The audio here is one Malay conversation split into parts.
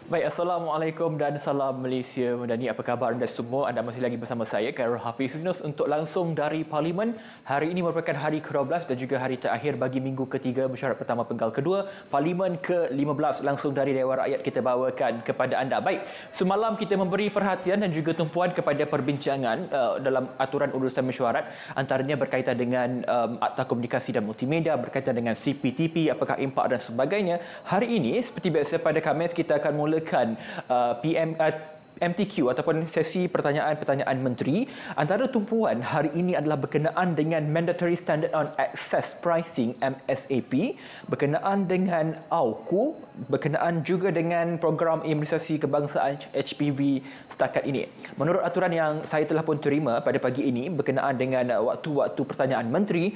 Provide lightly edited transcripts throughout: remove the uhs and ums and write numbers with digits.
Baik, Assalamualaikum dan salam Malaysia. Madani, apa khabar anda semua? Anda masih lagi bersama saya, Khairul Hafiz Yunus, untuk langsung dari Parlimen. Hari ini merupakan hari ke-12 dan juga hari terakhir bagi minggu ketiga mesyuarat pertama penggal kedua, Parlimen ke-15, langsung dari Dewan Rakyat kita bawakan kepada anda. Baik, semalam kita memberi perhatian dan juga tumpuan kepada perbincangan dalam aturan urusan mesyuarat, antaranya berkaitan dengan Akta Komunikasi dan Multimedia, berkaitan dengan CPTP, apakah impak dan sebagainya. Hari ini, seperti biasa pada Khamis, kita akan mulakan MTQ ataupun sesi pertanyaan-pertanyaan menteri. Antara tumpuan hari ini adalah berkenaan dengan Mandatory Standard on Access Pricing MSAP, berkenaan dengan AUKU, berkenaan juga dengan program imunisasi kebangsaan HPV setakat ini. Menurut aturan yang saya telah pun terima pada pagi ini berkenaan dengan waktu-waktu pertanyaan menteri,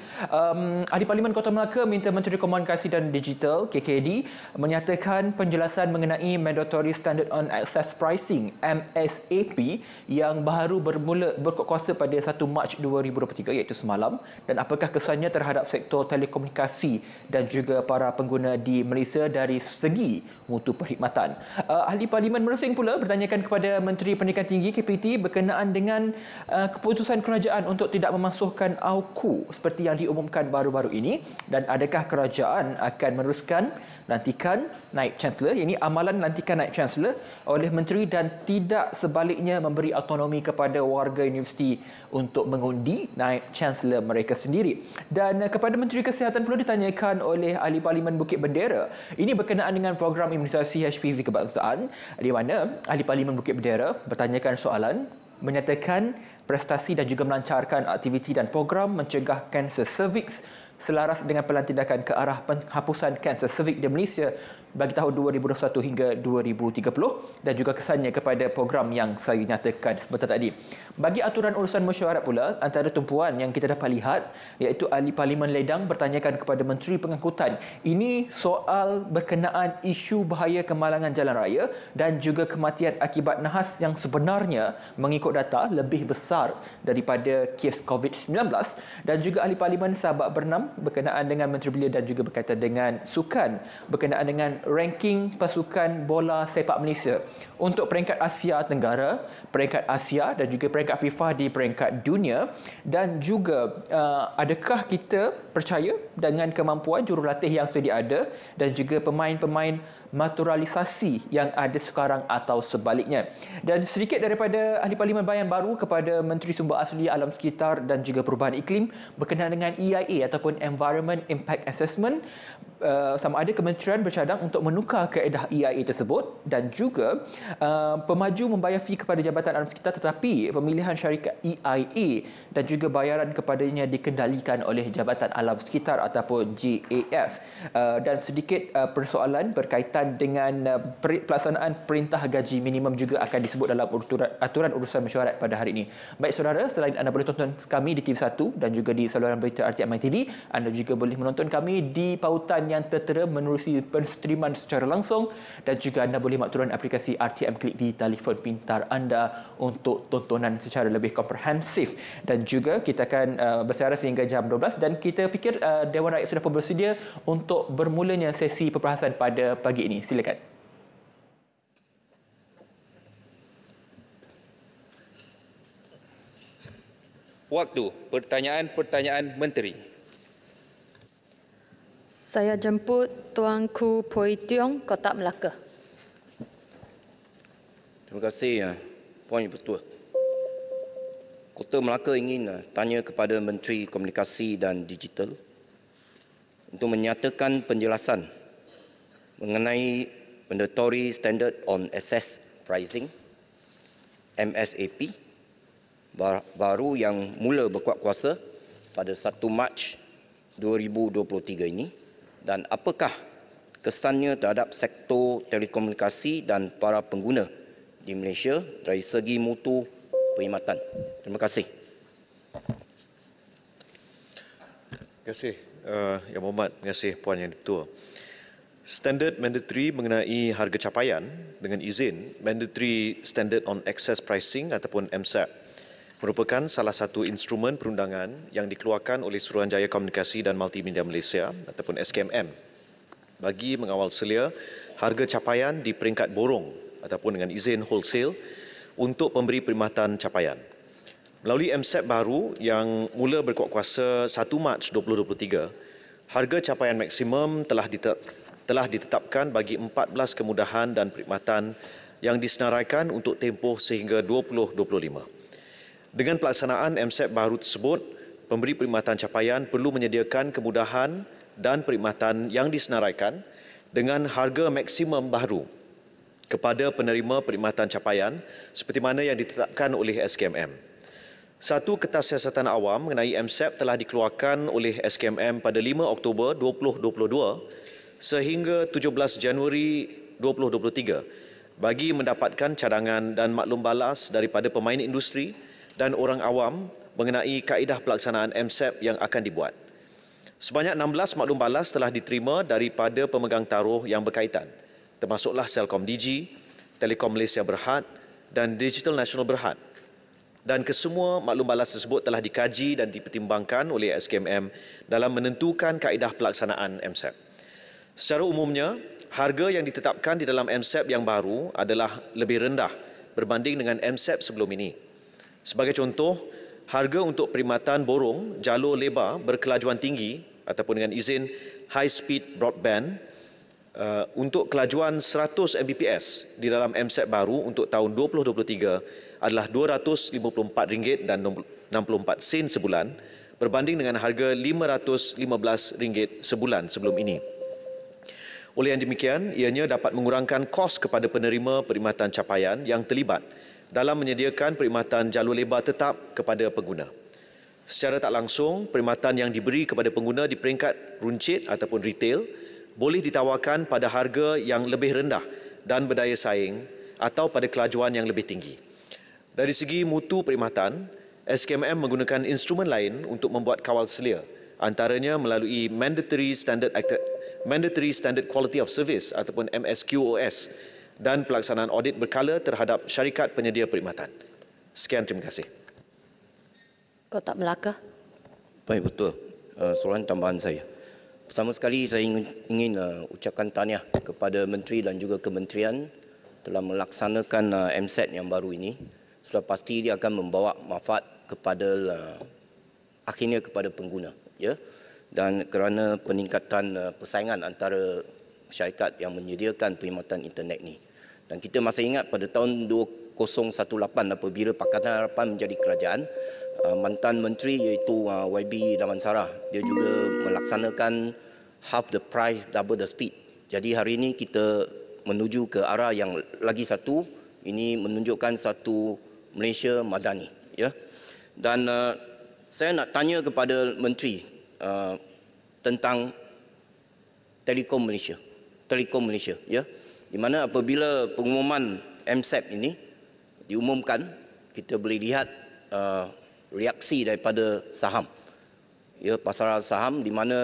Ahli Parlimen Kota Melaka minta Menteri Komunikasi dan Digital KKD menyatakan penjelasan mengenai Mandatory Standard on Access Pricing MSAP yang baru bermula berkuasa pada 1 Mac 2023, iaitu semalam, dan apakah kesannya terhadap sektor telekomunikasi dan juga para pengguna di Malaysia dari segi mutu perkhidmatan. Ahli Parlimen Mersing pula bertanyakan kepada Menteri Pendidikan Tinggi KPT berkenaan dengan keputusan kerajaan untuk tidak memasukkan AUKU seperti yang diumumkan baru-baru ini, dan adakah kerajaan akan meneruskan lantikan Naib Chancellor, ini amalan lantikan Naib Chancellor oleh Menteri, dan tidak sebaliknya memberi autonomi kepada warga universiti untuk mengundi Naib Chancellor mereka sendiri. Dan kepada Menteri Kesihatan pula ditanyakan oleh Ahli Parlimen Bukit Bendera, ini berkenaan dengan program imunisasi HPV kebangsaan, di mana Ahli Parlimen Bukit Bendera bertanyakan soalan menyatakan prestasi dan juga melancarkan aktiviti dan program mencegah kanser cervix selaras dengan pelan tindakan ke arah penghapusan kanser cervix di Malaysia bagi tahun 2021 hingga 2030, dan juga kesannya kepada program yang saya nyatakan sebentar tadi. Bagi aturan urusan mesyuarat pula, antara tumpuan yang kita dapat lihat iaitu Ahli Parlimen Ledang bertanyakan kepada Menteri Pengangkutan. Ini soal berkenaan isu bahaya kemalangan jalan raya dan juga kematian akibat nahas yang sebenarnya mengikut data lebih besar daripada kes COVID-19, dan juga Ahli Parlimen Sabak Bernam berkenaan dengan Menteri Belia dan juga berkaitan dengan sukan, berkenaan dengan ranking pasukan bola sepak Malaysia untuk peringkat Asia Tenggara, peringkat Asia dan juga peringkat FIFA di peringkat dunia, dan juga adakah kita percaya dengan kemampuan jurulatih yang sedia ada dan juga pemain-pemain naturalisasi yang ada sekarang atau sebaliknya. Dan sedikit daripada Ahli Parlimen Bayan Baru kepada Menteri Sumber Asli Alam Sekitar dan juga Perubahan Iklim berkenaan dengan EIA ataupun Environment Impact Assessment, sama ada kementerian bercadang untuk menukar kaedah EIA tersebut, dan juga pemaju membayar fee kepada Jabatan Alam Sekitar tetapi pemilihan syarikat EIA dan juga bayaran kepadanya dikendalikan oleh Jabatan Alam Sekitar ataupun JAS. Dan sedikit persoalan berkaitan dengan pelaksanaan perintah gaji minimum juga akan disebut dalam aturan urusan mesyuarat pada hari ini. Baik saudara, selain anda boleh tonton kami di TV1 dan juga di saluran berita RTM TV, anda juga boleh menonton kami di pautan yang tertera menerusi penstreaman secara langsung, dan juga anda boleh makturan aplikasi RTM Klik di telefon pintar anda untuk tontonan secara lebih komprehensif. Dan juga kita akan bersiaran sehingga jam 12, dan kita fikir Dewan Rakyat sudah pun bersedia untuk bermulanya sesi perbahasan pada pagi ini. Silakan. Waktu pertanyaan-pertanyaan menteri. Saya jemput Tuanku Poi Tiong, Kotak Melaka. Terima kasih, Puan Ketua. Kota Melaka ingin tanya kepada Menteri Komunikasi dan Digital untuk menyatakan penjelasan mengenai Mandatory Standard on Access Pricing MSAP baru yang mula berkuat kuasa pada 1 Mac 2023 ini, dan apakah kesannya terhadap sektor telekomunikasi dan para pengguna di Malaysia dari segi mutu perkhidmatan. Terima kasih. Terima kasih, Yang Berhormat. Terima kasih, Puan Yang Ketua. Standard mandatory mengenai harga capaian dengan izin Mandatory Standard on Access Pricing ataupun MSAP merupakan salah satu instrumen perundangan yang dikeluarkan oleh Suruhanjaya Komunikasi dan Multimedia Malaysia ataupun SKMM bagi mengawal selia harga capaian di peringkat borong ataupun dengan izin wholesale untuk pemberi perkhidmatan capaian. Melalui MSEP baru yang mula berkuat kuasa 1 Mac 2023, harga capaian maksimum telah ditetapkan bagi 14 kemudahan dan perkhidmatan yang disenaraikan untuk tempoh sehingga 2025. Dengan pelaksanaan MSEP baru tersebut, pemberi perkhidmatan capaian perlu menyediakan kemudahan dan perkhidmatan yang disenaraikan dengan harga maksimum baru kepada penerima perkhidmatan capaian seperti mana yang ditetapkan oleh SKMM. Satu Kertas Siasatan Awam mengenai MSEP telah dikeluarkan oleh SKMM pada 5 Oktober 2022 sehingga 17 Januari 2023 bagi mendapatkan cadangan dan maklum balas daripada pemain industri dan orang awam mengenai kaedah pelaksanaan MSEP yang akan dibuat. Sebanyak 16 maklum balas telah diterima daripada pemegang taruh yang berkaitan, termasuklah Celcom Digi, Telekom Malaysia Berhad dan Digital Nasional Berhad. Dan kesemua maklum balas tersebut telah dikaji dan dipertimbangkan oleh SKMM dalam menentukan kaedah pelaksanaan MSEP. Secara umumnya, harga yang ditetapkan di dalam MSEP yang baru adalah lebih rendah berbanding dengan MSEP sebelum ini. Sebagai contoh, harga untuk perkhidmatan borong jalur lebar berkelajuan tinggi ataupun dengan izin high speed broadband untuk kelajuan 100 Mbps di dalam MSEP baru untuk tahun 2023 adalah RM254 dan 64 sen sebulan berbanding dengan harga RM515 sebulan sebelum ini. Oleh yang demikian, ianya dapat mengurangkan kos kepada penerima perkhidmatan capaian yang terlibat dalam menyediakan perkhidmatan jalur lebar tetap kepada pengguna. Secara tak langsung, perkhidmatan yang diberi kepada pengguna di peringkat runcit ataupun retail boleh ditawarkan pada harga yang lebih rendah dan berdaya saing atau pada kelajuan yang lebih tinggi. Dari segi mutu perkhidmatan, SKMM menggunakan instrumen lain untuk membuat kawal selia, antaranya melalui Mandatory Standard Quality of Service ataupun MSQOS dan pelaksanaan audit berkala terhadap syarikat penyedia perkhidmatan. Sekian, terima kasih. Kotak Melaka. Baik, betul. Soalan tambahan saya. Pertama sekali saya ingin ucapkan tahniah kepada Menteri dan juga Kementerian telah melaksanakan MSEP yang baru ini. Sudah pasti dia akan membawa manfaat kepada akhirnya kepada pengguna, ya. Dan kerana peningkatan persaingan antara syarikat yang menyediakan perkhidmatan internet ini. Dan kita masih ingat pada tahun 2018 apabila Pakatan Harapan menjadi kerajaan, mantan menteri iaitu YB Damansara, dia juga melaksanakan half the price, double the speed. Jadi hari ini kita menuju ke arah yang lagi satu, ini menunjukkan satu Malaysia Madani, ya. Dan saya nak tanya kepada menteri tentang Telekom Malaysia, ya. Di mana apabila pengumuman MSEP ini diumumkan, kita boleh lihat reaksi daripada saham, ya, pasaran saham di mana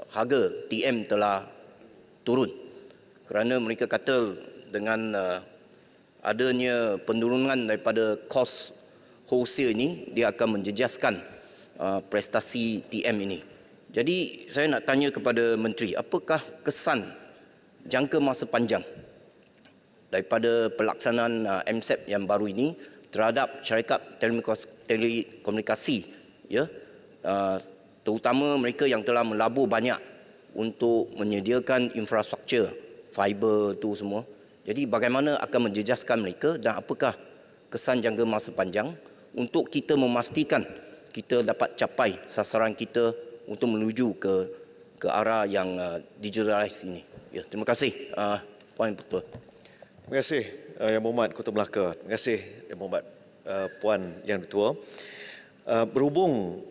harga TM telah turun kerana mereka kata dengan adanya penurunan daripada kos wholesale ini, dia akan menjejaskan prestasi TM ini. Jadi saya nak tanya kepada menteri, apakah kesan jangka masa panjang daripada pelaksanaan MSEP yang baru ini terhadap syarikat telekomunikasi, ya, terutama mereka yang telah melabur banyak untuk menyediakan infrastruktur fiber tu semua. Jadi bagaimana akan menjejaskan mereka dan apakah kesan jangka masa panjang untuk kita memastikan kita dapat capai sasaran kita untuk menuju ke arah yang digitalised ini. Ya, terima kasih. Puan Betul. Terima kasih Yang Berhormat Kota Melaka. Terima kasih Yang Berhormat Puan Yang Bertua. Berhubung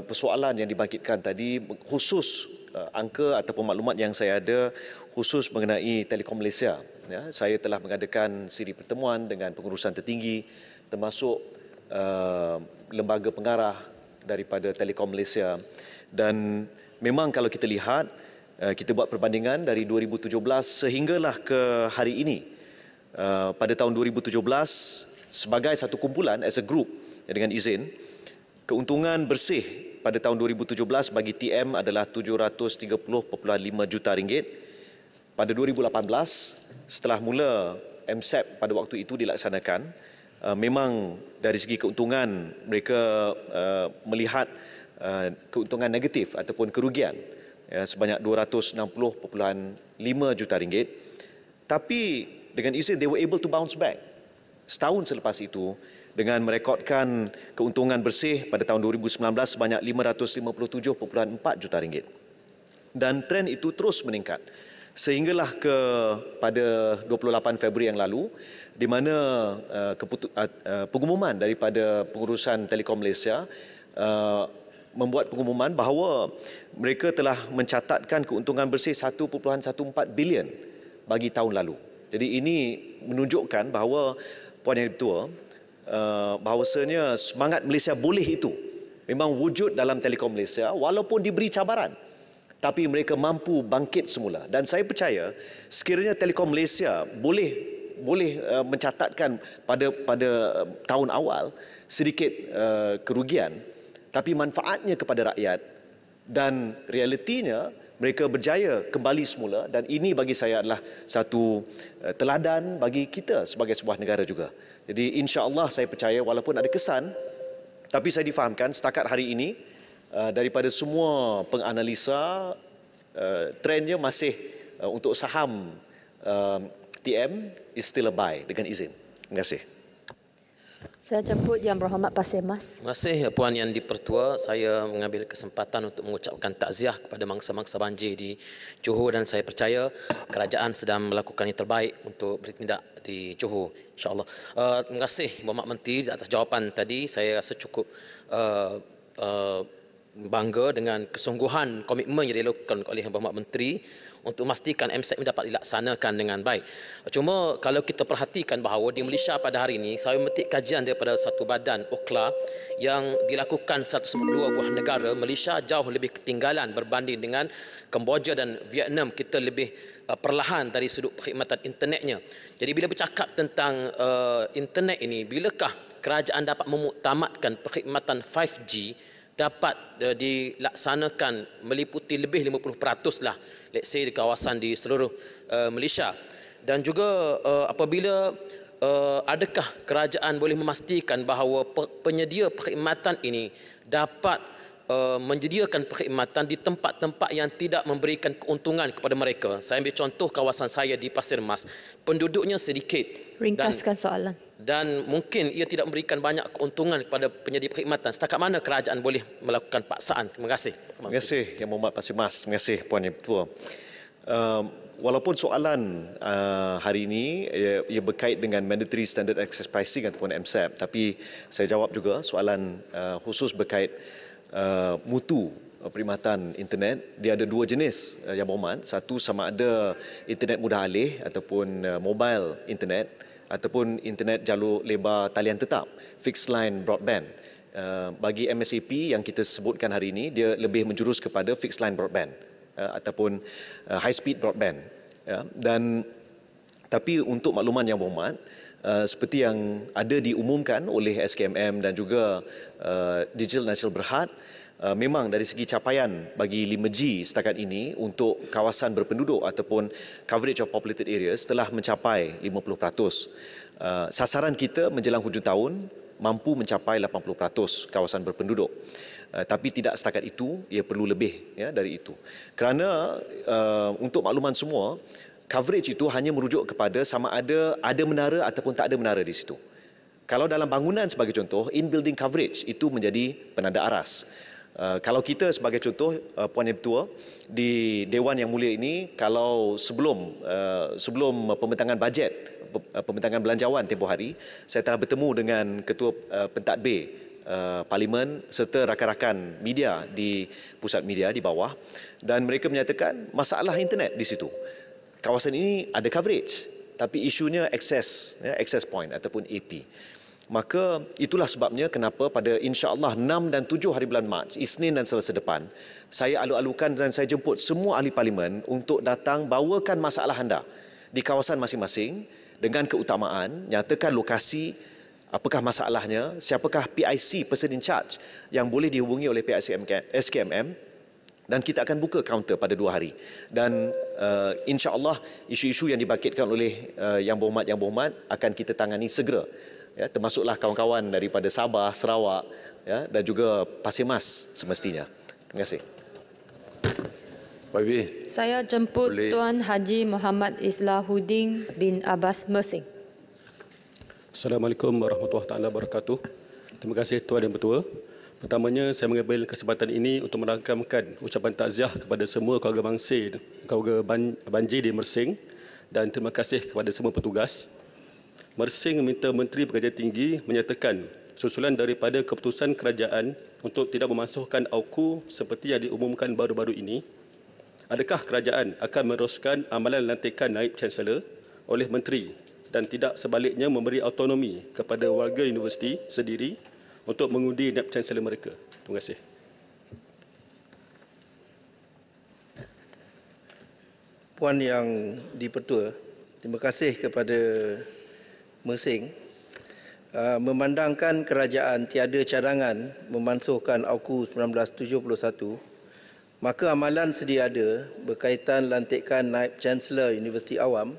persoalan yang dibangkitkan tadi khusus angka ataupun maklumat yang saya ada khusus mengenai Telekom Malaysia. Ya, saya telah mengadakan siri pertemuan dengan pengurusan tertinggi termasuk lembaga pengarah daripada Telekom Malaysia, dan memang kalau kita lihat kita buat perbandingan dari 2017 sehinggalah ke hari ini. Pada tahun 2017 sebagai satu kumpulan as a group dengan izin, keuntungan bersih pada tahun 2017 bagi TM adalah 730.5 juta ringgit pada 2018 setelah mula MSEP pada waktu itu dilaksanakan, memang dari segi keuntungan mereka melihat keuntungan negatif ataupun kerugian sebanyak 260.5 juta ringgit. Tapi dengan izin they were able to bounce back setahun selepas itu dengan merekodkan keuntungan bersih pada tahun 2019 sebanyak 557.4 juta ringgit. Dan trend itu terus meningkat sehinggalah ke pada 28 Februari yang lalu di mana pengumuman daripada pengurusan Telekom Malaysia membuat pengumuman bahawa mereka telah mencatatkan keuntungan bersih 1.14 bilion bagi tahun lalu. Jadi ini menunjukkan bahawa Puan Yang Dipertua bahawasanya semangat Malaysia boleh itu memang wujud dalam Telekom Malaysia walaupun diberi cabaran. Tapi mereka mampu bangkit semula. Dan saya percaya sekiranya Telekom Malaysia boleh mencatatkan pada tahun awal sedikit kerugian, tapi manfaatnya kepada rakyat dan realitinya mereka berjaya kembali semula, dan ini bagi saya adalah satu teladan bagi kita sebagai sebuah negara juga. Jadi insya-Allah saya percaya walaupun ada kesan, tapi saya difahamkan setakat hari ini daripada semua penganalisa trendnya masih untuk saham TM is still a buy dengan izin. Terima kasih. Saya jemput Yang Berhormat Pasir Mas. Terima kasih Puan Yang Dipertua. Saya mengambil kesempatan untuk mengucapkan takziah kepada mangsa-mangsa banjir di Johor, dan saya percaya kerajaan sedang melakukan yang terbaik untuk bertindak di Johor, insya-Allah. Terima kasih Berhormat Menteri atas jawapan tadi. Saya rasa cukup bangga dengan kesungguhan komitmen yang dilakukan oleh Berhormat Menteri untuk memastikan MSEP ini dapat dilaksanakan dengan baik. Cuma kalau kita perhatikan bahawa di Malaysia pada hari ini, saya memetik kajian daripada satu badan OKLA yang dilakukan 102 buah negara, Malaysia jauh lebih ketinggalan berbanding dengan Kemboja dan Vietnam. Kita lebih perlahan dari sudut perkhidmatan internetnya. Jadi bila bercakap tentang internet ini, bilakah kerajaan dapat memuktamadkan perkhidmatan 5G dapat dilaksanakan meliputi lebih 50% lah, let's say di kawasan di seluruh Malaysia. Dan juga apabila adakah kerajaan boleh memastikan bahawa penyedia perkhidmatan ini dapat menyediakan perkhidmatan di tempat-tempat yang tidak memberikan keuntungan kepada mereka. Saya ambil contoh kawasan saya di Pasir Mas, penduduknya sedikit. Ringkaskan soalan. Dan mungkin ia tidak memberikan banyak keuntungan kepada penyedia perkhidmatan. Setakat mana kerajaan boleh melakukan paksaan? Terima kasih. Terima kasih Yang Berhormat Pasir Mas. Terima kasih Puan Yang Dipertua. Walaupun soalan hari ini ia berkait dengan Mandatory Standard Access Pricing ataupun MSEP, tapi saya jawab juga soalan khusus berkait mutu perkhidmatan internet. Dia ada dua jenis Yang Berhormat. Satu sama ada internet mudah alih ataupun mobile internet, ataupun internet jalur lebar talian tetap, fixed line broadband. Bagi MSAP yang kita sebutkan hari ini, dia lebih menjurus kepada fixed line broadband ataupun high speed broadband. Dan tapi untuk makluman Yang Berhormat, seperti yang ada diumumkan oleh SKMM dan juga Digital Nasional Berhad, memang dari segi capaian bagi 5G setakat ini untuk kawasan berpenduduk ataupun coverage of populated areas telah mencapai 50%. Sasaran kita menjelang hujung tahun mampu mencapai 80% kawasan berpenduduk. Tapi tidak setakat itu, ia perlu lebih dari itu. Kerana untuk makluman semua, coverage itu hanya merujuk kepada sama ada menara ataupun tak ada menara di situ. Kalau dalam bangunan sebagai contoh, in-building coverage itu menjadi penanda aras. Kalau kita sebagai contoh, Puan Yang Dipertua, di Dewan Yang Mulia ini, kalau sebelum pembentangan bajet, pembentangan belanjawan tempoh hari, saya telah bertemu dengan Ketua Pentadbir Parlimen serta rakan-rakan media di pusat media di bawah, dan mereka menyatakan masalah internet di situ. Kawasan ini ada coverage, tapi isunya access point ataupun AP. Maka itulah sebabnya kenapa pada insya-Allah 6 dan 7 hari bulan Mac, Isnin dan Selasa depan, saya alu-alukan dan saya jemput semua ahli parlimen untuk datang bawakan masalah anda di kawasan masing-masing dengan keutamaan, nyatakan lokasi, apakah masalahnya, siapakah PIC, person in charge yang boleh dihubungi oleh pihak SKMM, dan kita akan buka kaunter pada 2 hari. Dan insya-Allah isu-isu yang dibangkitkan oleh Yang Berhormat akan kita tangani segera. Ya, termasuklah kawan-kawan daripada Sabah, Sarawak, ya, dan juga Pasir Mas semestinya. Terima kasih. Saya jemput Tuan Haji Muhammad Islahuddin bin Abbas Mersing. Assalamualaikum warahmatullahi wabarakatuh. Terima kasih Tuan Yang Bertua. Pertamanya, saya mengambil kesempatan ini untuk merakamkan ucapan takziah kepada semua keluarga bangsa, keluarga banjir di Mersing, dan terima kasih kepada semua petugas. Mersing meminta Menteri Pekerjaan Tinggi menyatakan susulan daripada keputusan kerajaan untuk tidak memasukkan AUKU seperti yang diumumkan baru-baru ini. Adakah kerajaan akan meneruskan amalan lantikan naib Chancellor oleh Menteri dan tidak sebaliknya memberi autonomi kepada warga universiti sendiri untuk mengundi naib Chancellor mereka? Terima kasih. Puan Yang di-Pertua, terima kasih kepada Mersing memandangkan kerajaan tiada cadangan memansuhkan AUKU 1971, maka amalan sedia ada berkaitan lantikan naib Chancellor Universiti Awam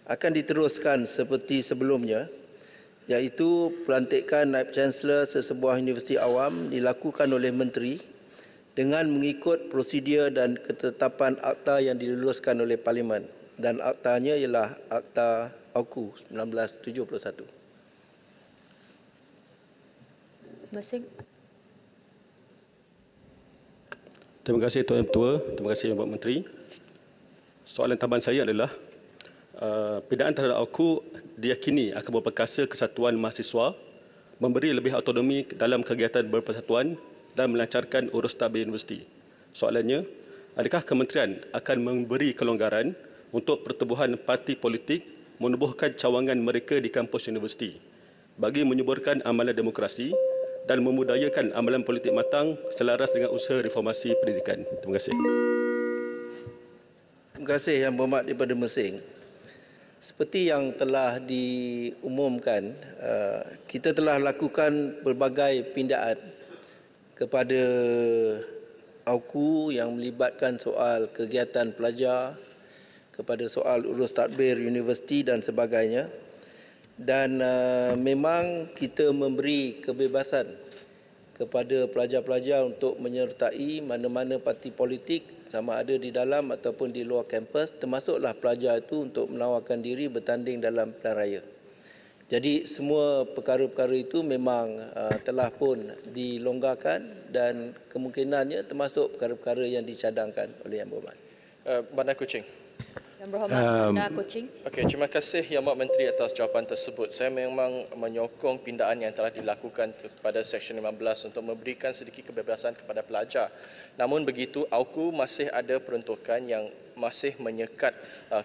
akan diteruskan seperti sebelumnya, iaitu pelantikan naib Chancellor sesebuah universiti awam dilakukan oleh Menteri dengan mengikut prosedur dan ketetapan akta yang diluluskan oleh Parlimen, dan aktanya ialah Akta AUKU 1971. Mersing. Terima kasih Tuan Yang Bertua, terima kasih Yang Berhormat Menteri. Soalan tambahan saya adalah pindaan terhadap AUKU diyakini akan memperkasa kesatuan mahasiswa, memberi lebih autonomi dalam kegiatan berpersatuan dan melancarkan urus tadbir universiti. Soalannya, adakah kementerian akan memberi kelonggaran untuk pertubuhan parti politik menubuhkan cawangan mereka di kampus universiti bagi menyuburkan amalan demokrasi dan memudayakan amalan politik matang selaras dengan usaha reformasi pendidikan? Terima kasih. Terima kasih Yang Berhormat daripada Mersing. Seperti yang telah diumumkan, kita telah lakukan pelbagai pindaan kepada AUKU yang melibatkan soal kegiatan pelajar, kepada soal urus tadbir universiti dan sebagainya. Dan memang kita memberi kebebasan kepada pelajar-pelajar untuk menyertai mana-mana parti politik sama ada di dalam ataupun di luar kampus, termasuklah pelajar itu untuk menawarkan diri bertanding dalam pilihan raya. Jadi semua perkara-perkara itu memang telah pun dilonggarkan dan kemungkinannya termasuk perkara-perkara yang dicadangkan oleh Yang Berhormat. Bandar Kuching. Yang Berhormat Bandar Kuching. Okey, terima kasih Yang Berhormat Menteri atas jawapan tersebut. Saya memang menyokong pindaan yang telah dilakukan pada Seksyen 15 untuk memberikan sedikit kebebasan kepada pelajar. Namun begitu, AUKU masih ada peruntukan yang masih menyekat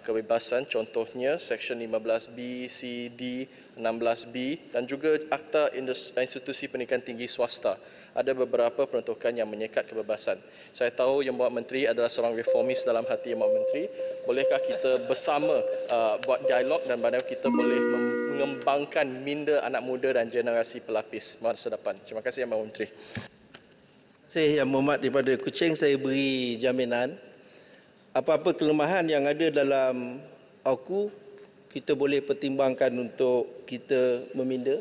kebebasan, contohnya Seksyen 15B, C, D, 16B dan juga Akta Institusi Pendidikan Tinggi Swasta. Ada beberapa peruntukan yang menyekat kebebasan. Saya tahu Yang Berhormat Menteri adalah seorang reformis dalam hati Yang Berhormat Menteri. Bolehkah kita bersama buat dialog dan bagaimana kita boleh mengembangkan minda anak muda dan generasi pelapis masa depan? Terima kasih Yang Berhormat Menteri. Terima kasih Yang Berhormat daripada Kuching, saya beri jaminan apa-apa kelemahan yang ada dalam AUKU kita boleh pertimbangkan untuk kita meminda.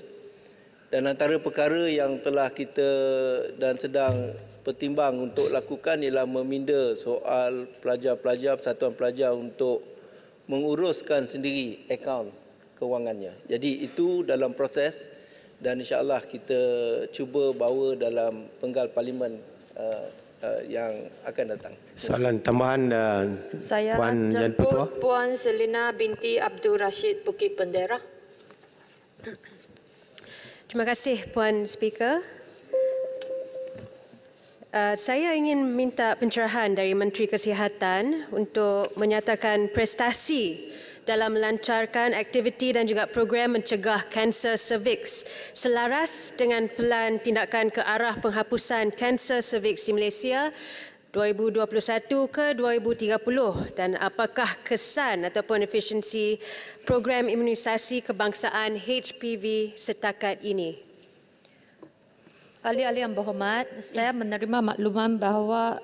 Dan antara perkara yang telah kita dan sedang pertimbang untuk lakukan ialah meminda soal pelajar-pelajar, persatuan pelajar untuk menguruskan sendiri akaun kewangannya. Jadi itu dalam proses dan insya-Allah kita cuba bawa dalam penggal parlimen yang akan datang. Soalan tambahan Saya Puan Yang Bertua. jemput Puan Selina binti Abdul Rashid Bukit Bendera. Terima kasih Puan Speaker. Saya ingin minta pencerahan dari Menteri Kesihatan untuk menyatakan prestasi dalam melancarkan aktiviti dan juga program mencegah kanser cervix selaras dengan pelan tindakan ke arah penghapusan kanser cervix di Malaysia 2021 ke 2030 dan apakah kesan ataupun efisiensi program imunisasi kebangsaan HPV setakat ini? Ahli-ahli yang berhormat, saya menerima makluman bahawa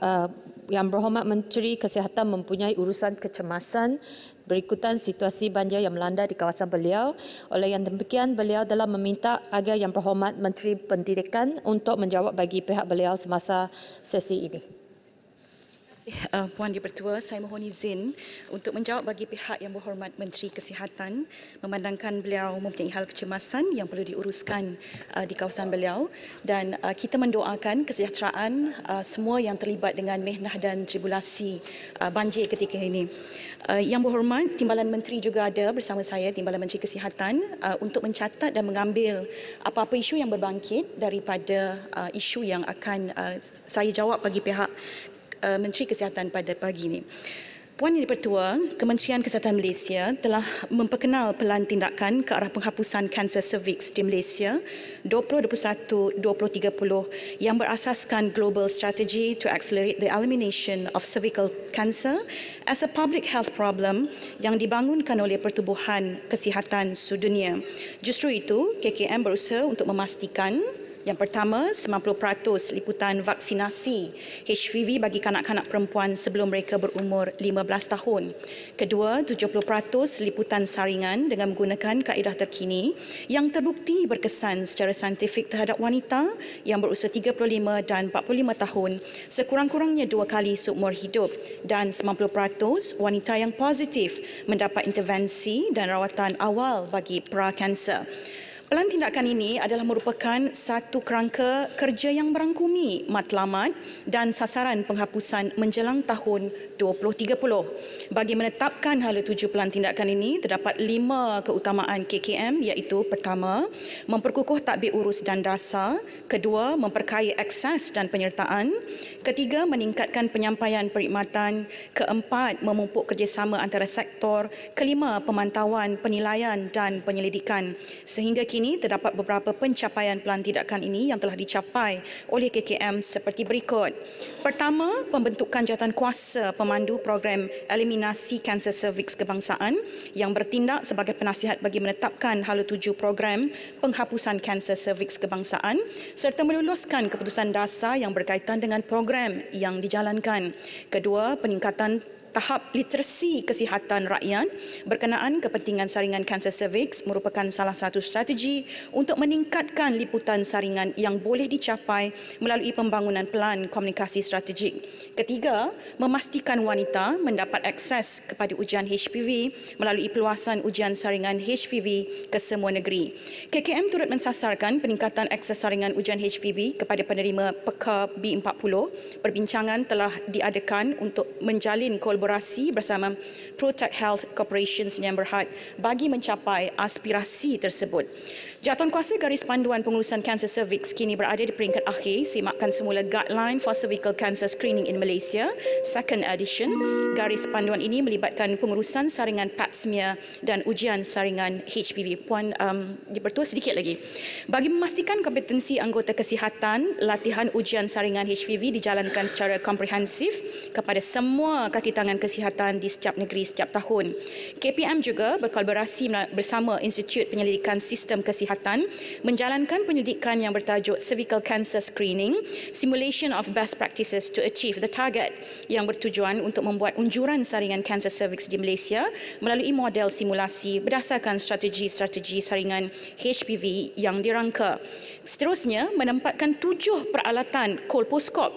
Yang Berhormat Menteri Kesihatan mempunyai urusan kecemasan berikutan situasi banjir yang melanda di kawasan beliau. Oleh yang demikian, beliau telah meminta agar Yang Berhormat Menteri Pendidikan untuk menjawab bagi pihak beliau semasa sesi ini. Puan Di-Pertua, saya mohon izin untuk menjawab bagi pihak Yang Berhormat Menteri Kesihatan memandangkan beliau mempunyai hal kecemasan yang perlu diuruskan di kawasan beliau dan kita mendoakan kesejahteraan semua yang terlibat dengan mehnah dan tribulasi banjir ketika ini. Yang Berhormat, Timbalan Menteri juga ada bersama saya, Timbalan Menteri Kesihatan, untuk mencatat dan mengambil apa-apa isu yang berbangkit daripada isu yang akan saya jawab bagi pihak Menteri Kesihatan pada pagi ini. Puan Yang Di-Pertua, Kementerian Kesihatan Malaysia telah memperkenal pelan tindakan ke arah penghapusan kanser cervix di Malaysia 2021-2030 yang berasaskan Global Strategy to Accelerate the Elimination of Cervical Cancer as a Public Health Problem yang dibangunkan oleh Pertubuhan Kesihatan Sedunia. Justru itu, KKM berusaha untuk memastikan yang pertama, 90% liputan vaksinasi HPV bagi kanak-kanak perempuan sebelum mereka berumur 15 tahun. Kedua, 70% liputan saringan dengan menggunakan kaedah terkini yang terbukti berkesan secara saintifik terhadap wanita yang berusia 35 dan 45 tahun sekurang-kurangnya 2 kali seumur hidup dan 90% wanita yang positif mendapat intervensi dan rawatan awal bagi pra-kanser. Pelan tindakan ini adalah merupakan satu kerangka kerja yang merangkumi matlamat dan sasaran penghapusan menjelang tahun 2030. Bagi menetapkan hala tuju pelan tindakan ini, terdapat 5 keutamaan KKM iaitu pertama, memperkukuh tadbir urus dan dasar, kedua, memperkaya akses dan penyertaan, ketiga, meningkatkan penyampaian perkhidmatan, keempat, memupuk kerjasama antara sektor, kelima, pemantauan, penilaian dan penyelidikan. Sehingga kini terdapat beberapa pencapaian pelan tindakan ini yang telah dicapai oleh KKM seperti berikut. Pertama, pembentukan jawatan kuasa pemandu program eliminasi kanser cervix kebangsaan yang bertindak sebagai penasihat bagi menetapkan hala tuju program penghapusan kanser cervix kebangsaan serta meluluskan keputusan dasar yang berkaitan dengan program yang dijalankan. Kedua, peningkatan tahap literasi kesihatan rakyat berkenaan kepentingan saringan kanser cervix merupakan salah satu strategi untuk meningkatkan liputan saringan yang boleh dicapai melalui pembangunan pelan komunikasi strategik. Ketiga, memastikan wanita mendapat akses kepada ujian HPV melalui peluasan ujian saringan HPV ke semua negeri. KKM turut mensasarkan peningkatan akses saringan ujian HPV kepada penerima PEKA B40. Perbincangan telah diadakan untuk menjalin kolaborasi bersama Protect Health Corporations yang berhad bagi mencapai aspirasi tersebut. Jawatankuasa Garis Panduan Pengurusan Kanser Cervix kini berada di peringkat akhir semakkan semula Guideline for Cervical Cancer Screening in Malaysia, second edition. Garis panduan ini melibatkan pengurusan saringan pap smear dan ujian saringan HPV. Puan Di-Pertua, sedikit lagi. Bagi memastikan kompetensi anggota kesihatan, latihan ujian saringan HPV dijalankan secara komprehensif kepada semua kaki tangan kesihatan di setiap negeri setiap tahun. KPM juga berkolaborasi bersama Institut Penyelidikan Sistem Kesihatan menjalankan penyelidikan yang bertajuk Cervical Cancer Screening, Simulation of Best Practices to Achieve the Target yang bertujuan untuk membuat unjuran saringan kanser cervix di Malaysia melalui model simulasi berdasarkan strategi-strategi saringan HPV yang dirangka. Seterusnya, menempatkan 7 peralatan kolposkop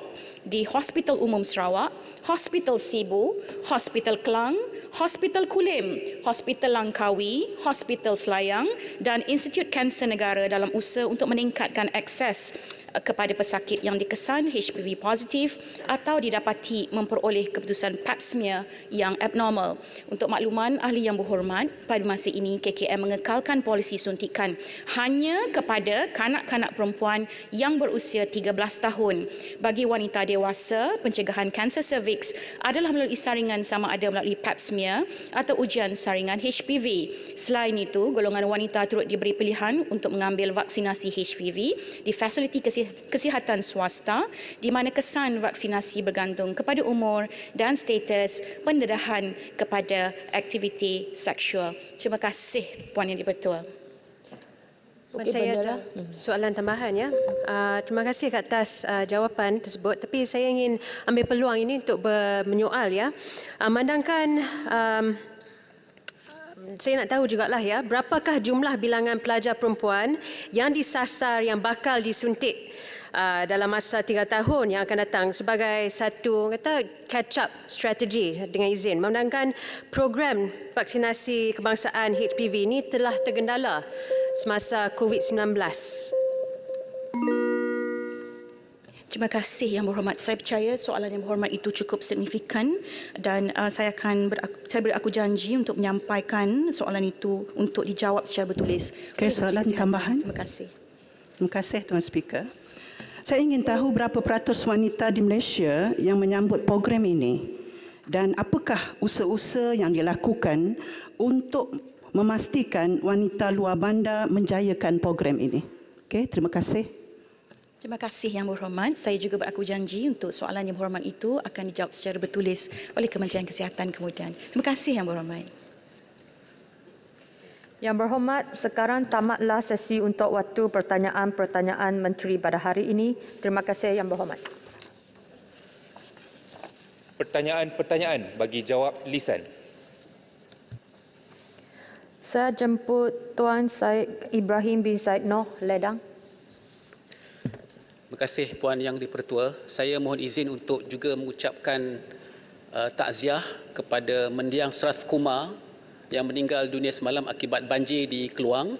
di Hospital Umum Sarawak, Hospital Sibu, Hospital Klang, Hospital Kulim, Hospital Langkawi, Hospital Selayang dan Institut Kanser Negara dalam usaha untuk meningkatkan akses kepada pesakit yang dikesan HPV positif atau didapati memperoleh keputusan pap smear yang abnormal. Untuk makluman ahli yang berhormat, pada masa ini KKM mengekalkan polisi suntikan hanya kepada kanak-kanak perempuan yang berusia 13 tahun. Bagi wanita dewasa, pencegahan kanser cervix adalah melalui saringan sama ada melalui pap smear atau ujian saringan HPV. Selain itu, golongan wanita turut diberi pilihan untuk mengambil vaksinasi HPV di fasiliti kesihatan swasta di mana kesan vaksinasi bergantung kepada umur dan status pendedahan kepada aktiviti seksual. Terima kasih Puan Yang Di-Pertua. Okey, Saya Bendera. ada soalan tambahan ya. Terima kasih ke atas jawapan tersebut. Tapi saya ingin ambil peluang ini untuk menyoal ya. Mandangkan saya nak tahu jugalah ya, berapakah jumlah bilangan pelajar perempuan yang disasar yang bakal disuntik dalam masa 3 tahun yang akan datang sebagai satu catch up strategi dengan izin. Memandangkan program vaksinasi kebangsaan HPV ini telah tergendala semasa COVID-19. Terima kasih Yang Berhormat. Saya percaya soalan Yang Berhormat itu cukup signifikan dan saya beraku janji untuk menyampaikan soalan itu untuk dijawab secara bertulis. Okey, soalan tambahan. Terima kasih. Terima kasih Tuan Speaker. Saya ingin tahu berapa peratus wanita di Malaysia yang menyambut program ini dan apakah usaha-usaha yang dilakukan untuk memastikan wanita luar bandar menjayakan program ini. Okey, terima kasih. Terima kasih Yang Berhormat. Saya juga beraku janji untuk soalan Yang Berhormat itu akan dijawab secara bertulis oleh Kementerian Kesihatan kemudian. Terima kasih Yang Berhormat. Yang Berhormat, sekarang tamatlah sesi untuk waktu pertanyaan-pertanyaan menteri pada hari ini. Terima kasih Yang Berhormat. Pertanyaan-pertanyaan bagi jawab lisan. Saya jemput Tuan Syed Ibrahim bin Said Noh Ledang. Terima kasih Puan Yang di-Pertua. Saya mohon izin untuk juga mengucapkan takziah kepada mendiang Sharaf Kumar yang meninggal dunia semalam akibat banjir di Keluang.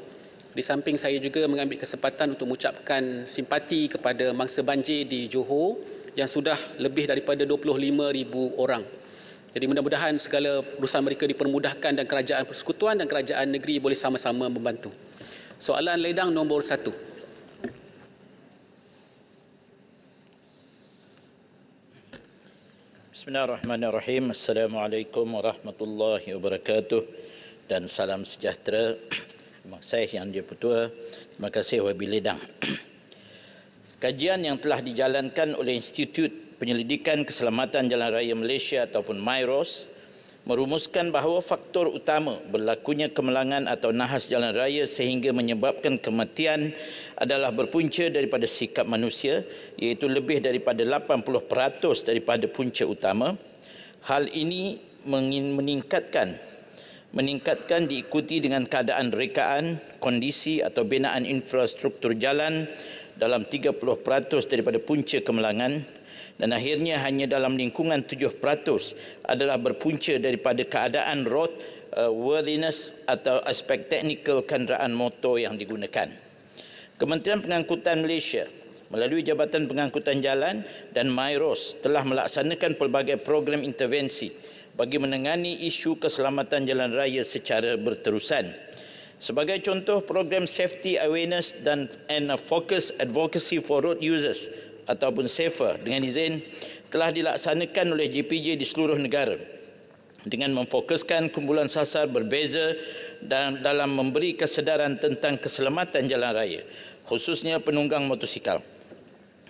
Di samping saya juga mengambil kesempatan untuk mengucapkan simpati kepada mangsa banjir di Johor yang sudah lebih daripada 25,000 orang. Jadi mudah-mudahan segala urusan mereka dipermudahkan dan kerajaan persekutuan dan kerajaan negeri boleh sama-sama membantu. Soalan ledang nombor 1. Bismillahirrahmanirrahim. Assalamualaikum warahmatullahi wabarakatuh dan salam sejahtera. Terima kasih Yang di-Pertua. Terima kasih Wabil Ledang. Kajian yang telah dijalankan oleh Institut Penyelidikan Keselamatan Jalan Raya Malaysia ataupun MIROS merumuskan bahawa faktor utama berlakunya kemalangan atau nahas jalan raya sehingga menyebabkan kematian adalah berpunca daripada sikap manusia, iaitu lebih daripada 80% daripada punca utama. Hal ini meningkatkan diikuti dengan keadaan rekaan, kondisi atau binaan infrastruktur jalan dalam 30% daripada punca kemalangan, dan akhirnya hanya dalam lingkungan 7% adalah berpunca daripada keadaan road worthiness atau aspek teknikal kenderaan motor yang digunakan. Kementerian Pengangkutan Malaysia melalui Jabatan Pengangkutan Jalan dan MIROS telah melaksanakan pelbagai program intervensi bagi menangani isu keselamatan jalan raya secara berterusan. Sebagai contoh, program Safety Awareness and Focus Advocacy for Road Users ataupun SAFER dengan izin telah dilaksanakan oleh JPJ di seluruh negara dengan memfokuskan kumpulan sasar berbeza dan dalam memberi kesedaran tentang keselamatan jalan raya, khususnya penunggang motosikal.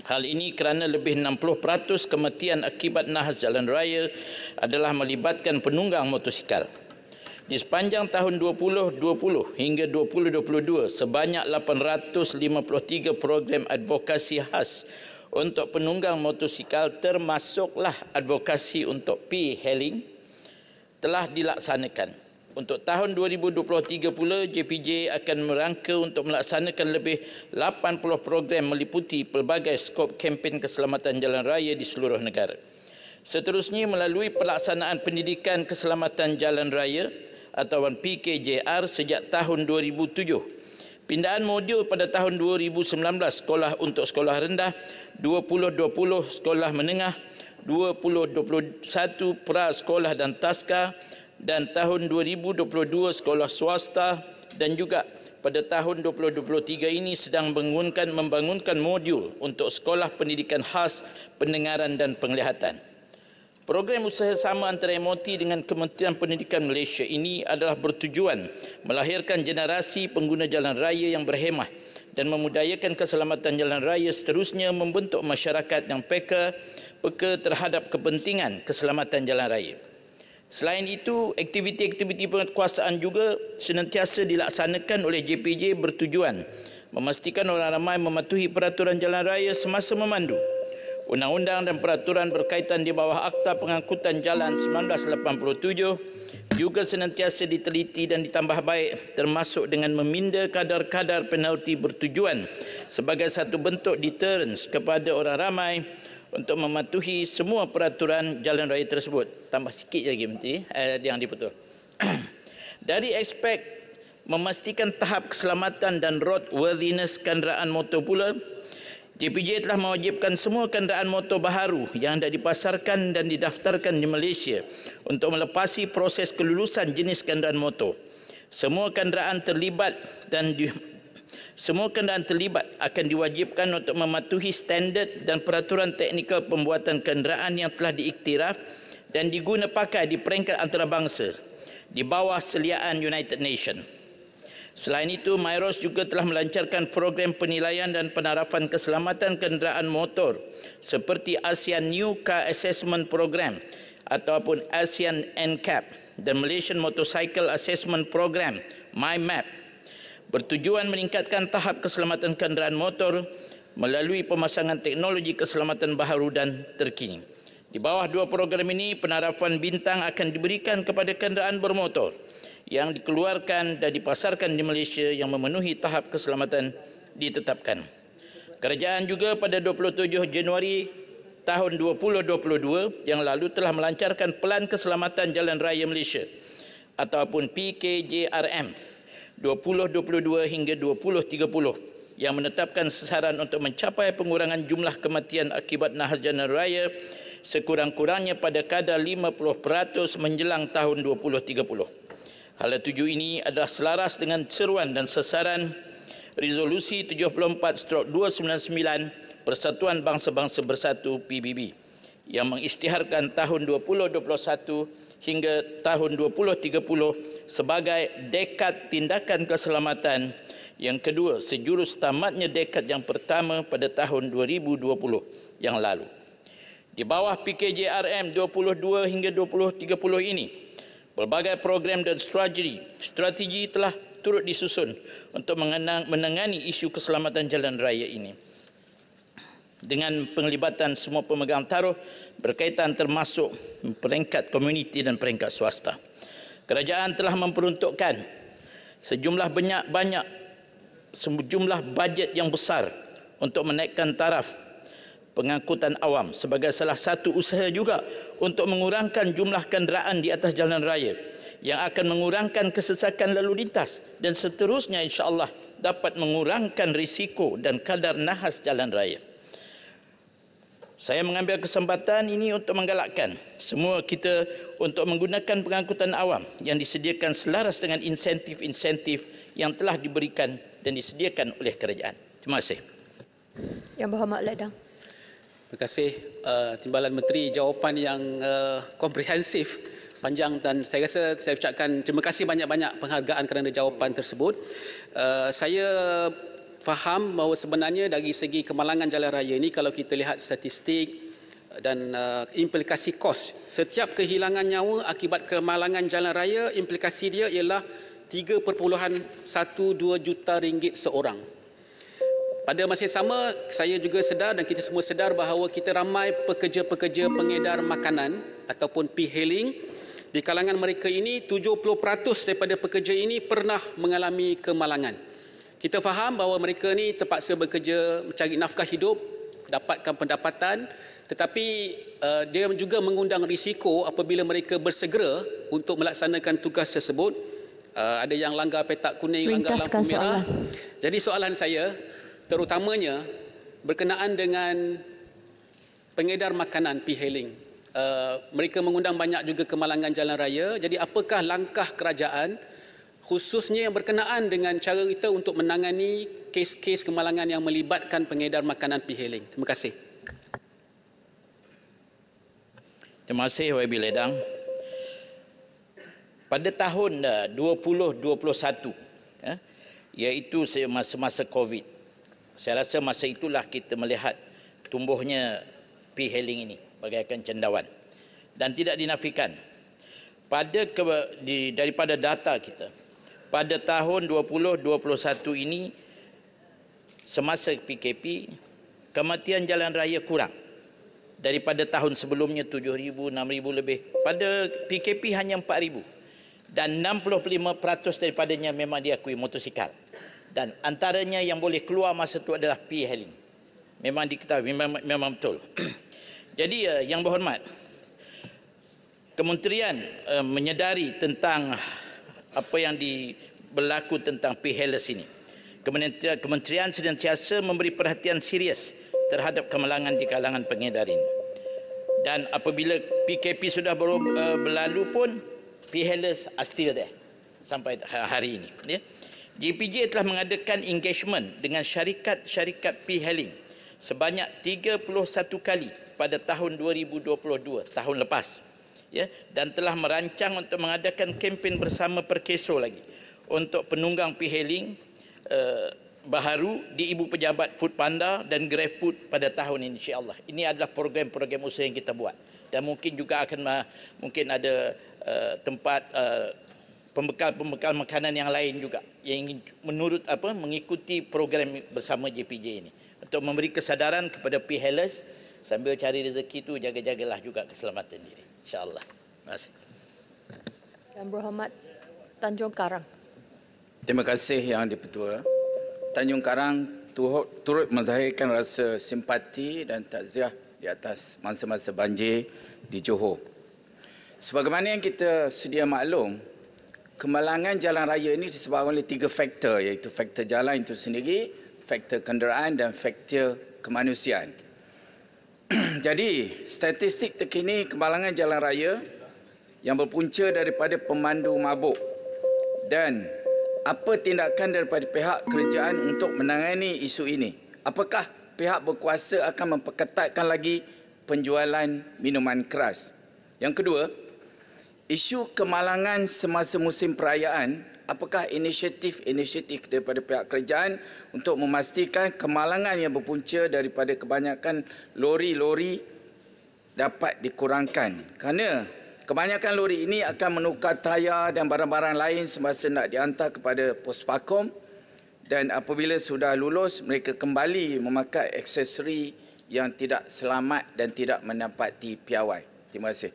Hal ini kerana lebih 60% kematian akibat nahas jalan raya adalah melibatkan penunggang motosikal. Di sepanjang tahun 2020 hingga 2022, sebanyak 853 program advokasi khas untuk penunggang motosikal termasuklah advokasi untuk P-hailing telah dilaksanakan. Untuk tahun 2023 pula, JPJ akan merangka untuk melaksanakan lebih 80 program meliputi pelbagai skop kempen keselamatan jalan raya di seluruh negara. Seterusnya, melalui pelaksanaan pendidikan keselamatan jalan raya atau PKJR sejak tahun 2007, pindaan modul pada tahun 2019 sekolah untuk sekolah rendah, 2020 sekolah menengah, 2021 pra sekolah dan taska, dan tahun 2022 sekolah swasta, dan juga pada tahun 2023 ini sedang membangunkan modul untuk sekolah pendidikan khas pendengaran dan penglihatan. Program usaha sama antara MOT dengan Kementerian Pendidikan Malaysia ini adalah bertujuan melahirkan generasi pengguna jalan raya yang berhemah dan memudayakan keselamatan jalan raya, seterusnya membentuk masyarakat yang peka terhadap kepentingan keselamatan jalan raya. Selain itu, aktiviti-aktiviti penguasaan juga senantiasa dilaksanakan oleh JPJ bertujuan memastikan orang ramai mematuhi peraturan jalan raya semasa memandu. Undang-undang dan peraturan berkaitan di bawah Akta Pengangkutan Jalan 1987 juga senantiasa diteliti dan ditambah baik, termasuk dengan meminda kadar-kadar penalti bertujuan sebagai satu bentuk deterrence kepada orang ramai untuk mematuhi semua peraturan jalan raya tersebut. Tambah sikit lagi Menteri, yang diputus. Dari aspek memastikan tahap keselamatan dan roadworthiness kenderaan motor pula, JPJ telah mewajibkan semua kenderaan motor baharu yang hendak dipasarkan dan didaftarkan di Malaysia untuk melepasi proses kelulusan jenis kenderaan motor. Semua kenderaan terlibat akan diwajibkan untuk mematuhi standard dan peraturan teknikal pembuatan kenderaan yang telah diiktiraf dan diguna pakai di peringkat antarabangsa di bawah seliaan United Nations. Selain itu, MIROS juga telah melancarkan program penilaian dan penarafan keselamatan kenderaan motor seperti ASEAN New Car Assessment Program ataupun ASEAN NCAP dan Malaysian Motorcycle Assessment Program MyMap, bertujuan meningkatkan tahap keselamatan kenderaan motor melalui pemasangan teknologi keselamatan baharu dan terkini. Di bawah dua program ini, penarafan bintang akan diberikan kepada kenderaan bermotor yang dikeluarkan dan dipasarkan di Malaysia yang memenuhi tahap keselamatan ditetapkan. Kerajaan juga pada 27 Januari tahun 2022 yang lalu telah melancarkan Pelan Keselamatan Jalan Raya Malaysia ataupun PKJRM 2022 hingga 2030 yang menetapkan sasaran untuk mencapai pengurangan jumlah kematian akibat nahas jalan raya sekurang-kurangnya pada kadar 50% menjelang tahun 2030. Hala tuju ini adalah selaras dengan seruan dan sasaran Resolusi 74/299 Persatuan Bangsa-Bangsa Bersatu PBB yang mengisytiharkan tahun 2021 hingga tahun 2030 sebagai dekad tindakan keselamatan yang kedua sejurus tamatnya dekad yang pertama pada tahun 2020 yang lalu. Di bawah PKJRM 22 hingga 2030 ini, pelbagai program dan strategi telah turut disusun untuk menangani isu keselamatan jalan raya ini. Dengan penglibatan semua pemegang taruh berkaitan termasuk peringkat komuniti dan peringkat swasta. Kerajaan telah memperuntukkan sejumlah bajet yang besar untuk menaikkan taraf pengangkutan awam sebagai salah satu usaha juga untuk mengurangkan jumlah kenderaan di atas jalan raya yang akan mengurangkan kesesakan lalu lintas dan seterusnya insya-Allah dapat mengurangkan risiko dan kadar nahas jalan raya. Saya mengambil kesempatan ini untuk menggalakkan semua kita untuk menggunakan pengangkutan awam yang disediakan selaras dengan insentif-insentif yang telah diberikan dan disediakan oleh kerajaan. Terima kasih. Yang Berhormat Ledang. Terima kasih Timbalan Menteri, jawapan yang komprehensif, panjang, dan saya rasa saya ucapkan terima kasih banyak-banyak penghargaan kerana jawapan tersebut. Saya faham bahawa sebenarnya dari segi kemalangan jalan raya ini, kalau kita lihat statistik dan implikasi kos, setiap kehilangan nyawa akibat kemalangan jalan raya, implikasi dia ialah 3.12 juta ringgit seorang. Pada masa yang sama, saya juga sedar dan kita semua sedar bahawa kita ramai pekerja-pekerja pengedar makanan ataupun p-hailing. Di kalangan mereka ini, 70% daripada pekerja ini pernah mengalami kemalangan. Kita faham bahawa mereka ini terpaksa bekerja mencari nafkah hidup, dapatkan pendapatan, tetapi dia juga mengundang risiko apabila mereka bersegera untuk melaksanakan tugas tersebut. Ada yang langgar petak kuning, langgar lampu merah. Jadi soalan saya, terutamanya berkenaan dengan pengedar makanan p-hailing. Mereka mengundang banyak juga kemalangan jalan raya. Jadi apakah langkah kerajaan khususnya yang berkenaan dengan cara kita untuk menangani kes-kes kemalangan yang melibatkan pengedar makanan p-hailing? Terima kasih. Terima kasih YB Ledang. Pada tahun 2021, iaitu masa-masa COVID, saya rasa masa itulah kita melihat tumbuhnya p-hailing ini bagaikan cendawan. Dan tidak dinafikan, daripada data kita, pada tahun 2021 ini semasa PKP, kematian jalan raya kurang daripada tahun sebelumnya 7,000, 6,000 lebih. Pada PKP hanya 4,000 dan 65% daripadanya memang diakui motosikal. Dan antaranya yang boleh keluar masa itu adalah P-hailing. Memang diketahui, memang betul. Jadi yang berhormat, Kementerian menyedari tentang apa yang berlaku tentang P-hailers ini. Kementerian senantiasa memberi perhatian serius terhadap kemalangan di kalangan pengedar ini. Dan apabila PKP sudah berlalu pun, P-hailers are still there sampai hari ini. Ya. JPJ telah mengadakan engagement dengan syarikat-syarikat P-hailing sebanyak 31 kali pada tahun 2022, tahun lepas. Ya, dan telah merancang untuk mengadakan kempen bersama Perkeso lagi untuk penunggang P-hailing baharu di Ibu Pejabat Foodpanda dan GrabFood pada tahun ini, insya-Allah. Ini adalah program-program usaha yang kita buat. Dan mungkin juga akan mungkin ada tempat pembekal makanan yang lain juga yang ingin mengikuti program bersama JPJ ini untuk memberi kesadaran kepada P-hailers sambil cari rezeki itu jaga-jagalah juga keselamatan diri, insya-Allah. Terima kasih. Yang berhormat Tanjung Karang. Terima kasih Yang di-Pertua. Tanjung Karang turut menzahirkan rasa simpati dan takziah di atas masa-masa banjir di Johor. Sebagaimana yang kita sedia maklum, kemalangan jalan raya ini disebabkan oleh 3 faktor, iaitu faktor jalan itu sendiri, faktor kenderaan dan faktor kemanusiaan. Jadi, statistik terkini kemalangan jalan raya yang berpunca daripada pemandu mabuk dan apa tindakan daripada pihak kerajaan untuk menangani isu ini? Apakah pihak berkuasa akan memperketatkan lagi penjualan minuman keras? Yang kedua, isu kemalangan semasa musim perayaan, apakah inisiatif daripada pihak kerajaan untuk memastikan kemalangan yang berpunca daripada kebanyakan lori-lori dapat dikurangkan? Kerana kebanyakan lori ini akan menukar tayar dan barang-barang lain semasa nak dihantar kepada pos pakom, dan apabila sudah lulus mereka kembali memakai aksesori yang tidak selamat dan tidak mendapati piawai. Terima kasih.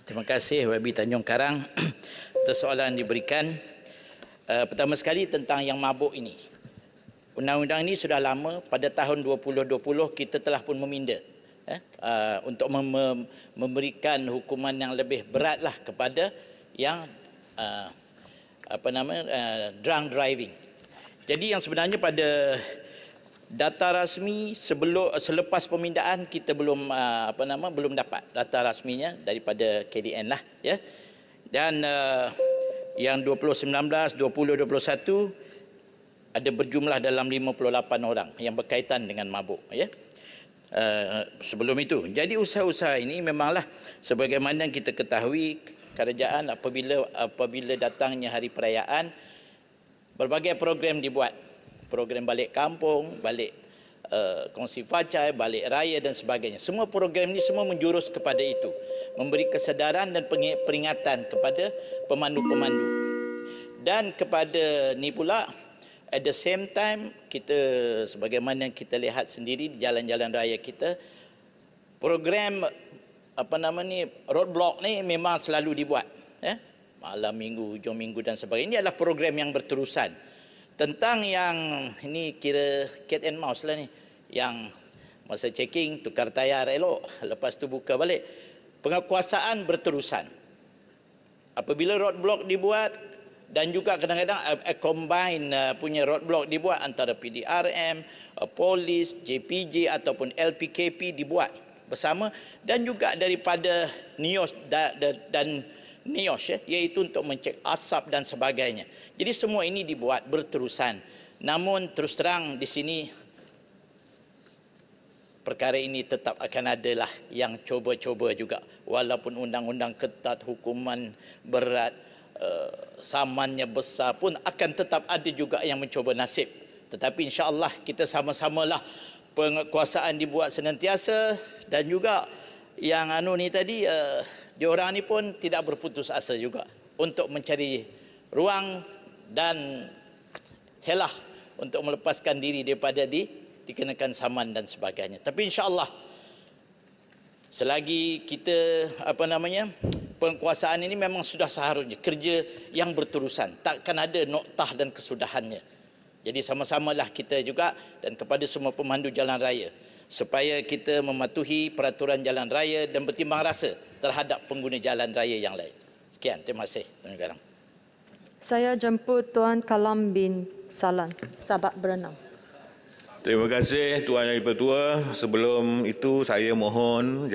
Terima kasih YB Tanjung Karang atas soalan diberikan. Pertama sekali tentang yang mabuk ini. Undang-undang ini sudah lama, pada tahun 2020 kita telah pun meminda untuk memberikan hukuman yang lebih beratlah kepada yang drunk driving. Jadi yang sebenarnya pada data rasmi selepas pemindaan kita belum belum dapat data rasminya daripada KDN lah, ya. Dan yang 2019, 2021 ada berjumlah dalam 58 orang yang berkaitan dengan mabuk, ya. Sebelum itu. Jadi usaha-usaha ini memanglah sebagaimana kita ketahui, kerajaan apabila datangnya hari perayaan, berbagai program dibuat. Program balik kampung, balik kongsi facai, balik raya dan sebagainya. Semua program ini semua menjurus kepada itu. Memberi kesedaran dan peringatan kepada pemandu-pemandu. Dan kepada ni pula, at the same time, kita sebagaimana kita lihat sendiri di jalan-jalan raya kita, program roadblock ni memang selalu dibuat. Malam minggu, hujung minggu dan sebagainya. Ini adalah program yang berterusan. Tentang yang ini kira cat and mouse lah ni, yang masa checking tukar tayar elok, lepas tu buka balik. Penguasaan berterusan. Apabila roadblock dibuat dan juga kadang-kadang combine punya roadblock dibuat antara PDRM, polis, JPJ ataupun LPKP dibuat bersama, dan juga daripada NIOS dan NIOS, iaitu untuk mencek asap dan sebagainya. Jadi semua ini dibuat berterusan. Namun terus terang di sini perkara ini tetap akan adalah yang cuba-cuba juga. Walaupun undang-undang ketat, hukuman berat, samannya besar pun akan tetap ada juga yang mencuba nasib. Tetapi insya-Allah kita sama-samalah penguasaan dibuat senantiasa, dan juga yang ni tadi diorang ni pun tidak berputus asa juga untuk mencari ruang dan helah untuk melepaskan diri daripada dikenakan saman dan sebagainya. Tapi insya-Allah selagi kita penguasaan ini memang sudah seharusnya kerja yang berterusan, takkan ada noktah dan kesudahannya. Jadi sama-samalah kita juga dan kepada semua pemandu jalan raya supaya kita mematuhi peraturan jalan raya dan bertimbang rasa terhadap pengguna jalan raya yang lain. Sekian, terima kasih. Saya jemput Tuan Kalam bin Salan, Sabak Berenang. Terima kasih Tuan Yang Dipertua. Sebelum itu saya mohon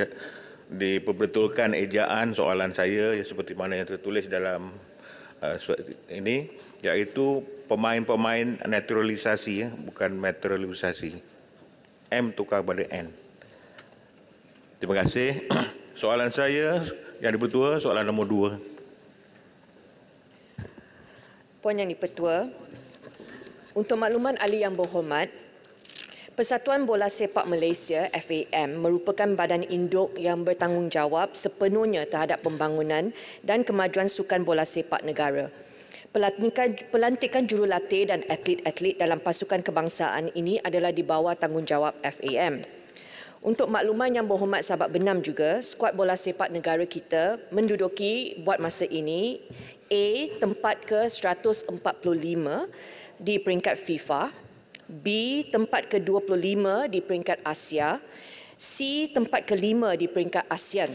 diperbetulkan ejaan soalan saya seperti mana yang tertulis dalam ini, iaitu pemain-pemain naturalisasi, bukan naturalisasi. M tukar pada N. Terima kasih. Soalan saya Yang Dipertua, soalan nombor 2. Puan Yang Dipertua, untuk makluman ahli yang berhormat, Persatuan Bola Sepak Malaysia FAM merupakan badan induk yang bertanggungjawab sepenuhnya terhadap pembangunan dan kemajuan sukan bola sepak negara. Pelantikan jurulatih dan atlet-atlet dalam pasukan kebangsaan ini adalah di bawah tanggungjawab FAM. Untuk makluman yang berhormat sahabat Benam juga, skuad bola sepak negara kita menduduki buat masa ini A tempat ke-145 di peringkat FIFA, B tempat ke-25 di peringkat Asia, C tempat ke-5 di peringkat ASEAN.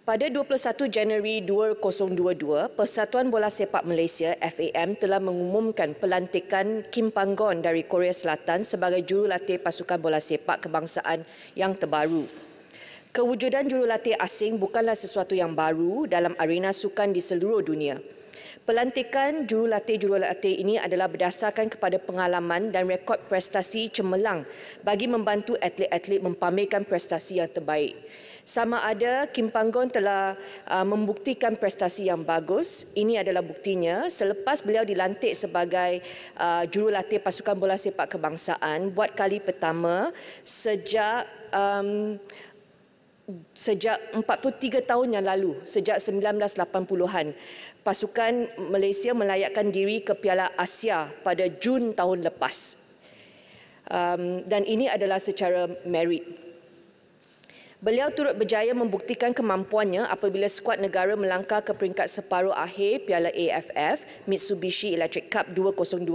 Pada 21 Januari 2022, Persatuan Bola Sepak Malaysia FAM telah mengumumkan pelantikan Kim Panggon dari Korea Selatan sebagai jurulatih pasukan bola sepak kebangsaan yang terbaru. Kewujudan jurulatih asing bukanlah sesuatu yang baru dalam arena sukan di seluruh dunia. Pelantikan jurulatih ini adalah berdasarkan kepada pengalaman dan rekod prestasi cemerlang bagi membantu atlet-atlet mempamerkan prestasi yang terbaik. Sama ada Kim Panggon telah membuktikan prestasi yang bagus, ini adalah buktinya selepas beliau dilantik sebagai jurulatih pasukan bola sepak kebangsaan buat kali pertama sejak 43 tahun yang lalu, sejak 1980-an. Pasukan Malaysia melayakkan diri ke Piala Asia pada Jun tahun lepas. Dan ini adalah secara merit. Beliau turut berjaya membuktikan kemampuannya apabila skuad negara melangkah ke peringkat separuh akhir Piala AFF Mitsubishi Electric Cup 2022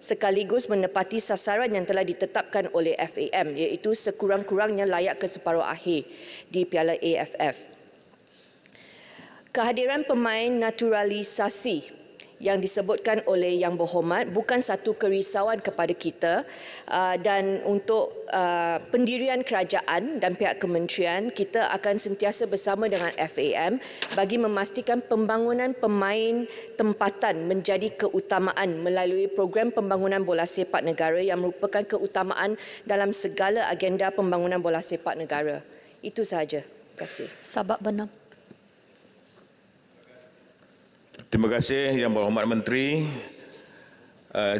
sekaligus menepati sasaran yang telah ditetapkan oleh FAM, iaitu sekurang-kurangnya layak ke separuh akhir di Piala AFF. Kehadiran pemain naturalisasi yang disebutkan oleh Yang Berhormat bukan satu kerisauan kepada kita, dan untuk pendirian kerajaan dan pihak kementerian, kita akan sentiasa bersama dengan FAM bagi memastikan pembangunan pemain tempatan menjadi keutamaan melalui program pembangunan bola sepak negara yang merupakan keutamaan dalam segala agenda pembangunan bola sepak negara. Itu sahaja. Terima kasih. Sabak Benam. Terima kasih Yang Berhormat Menteri.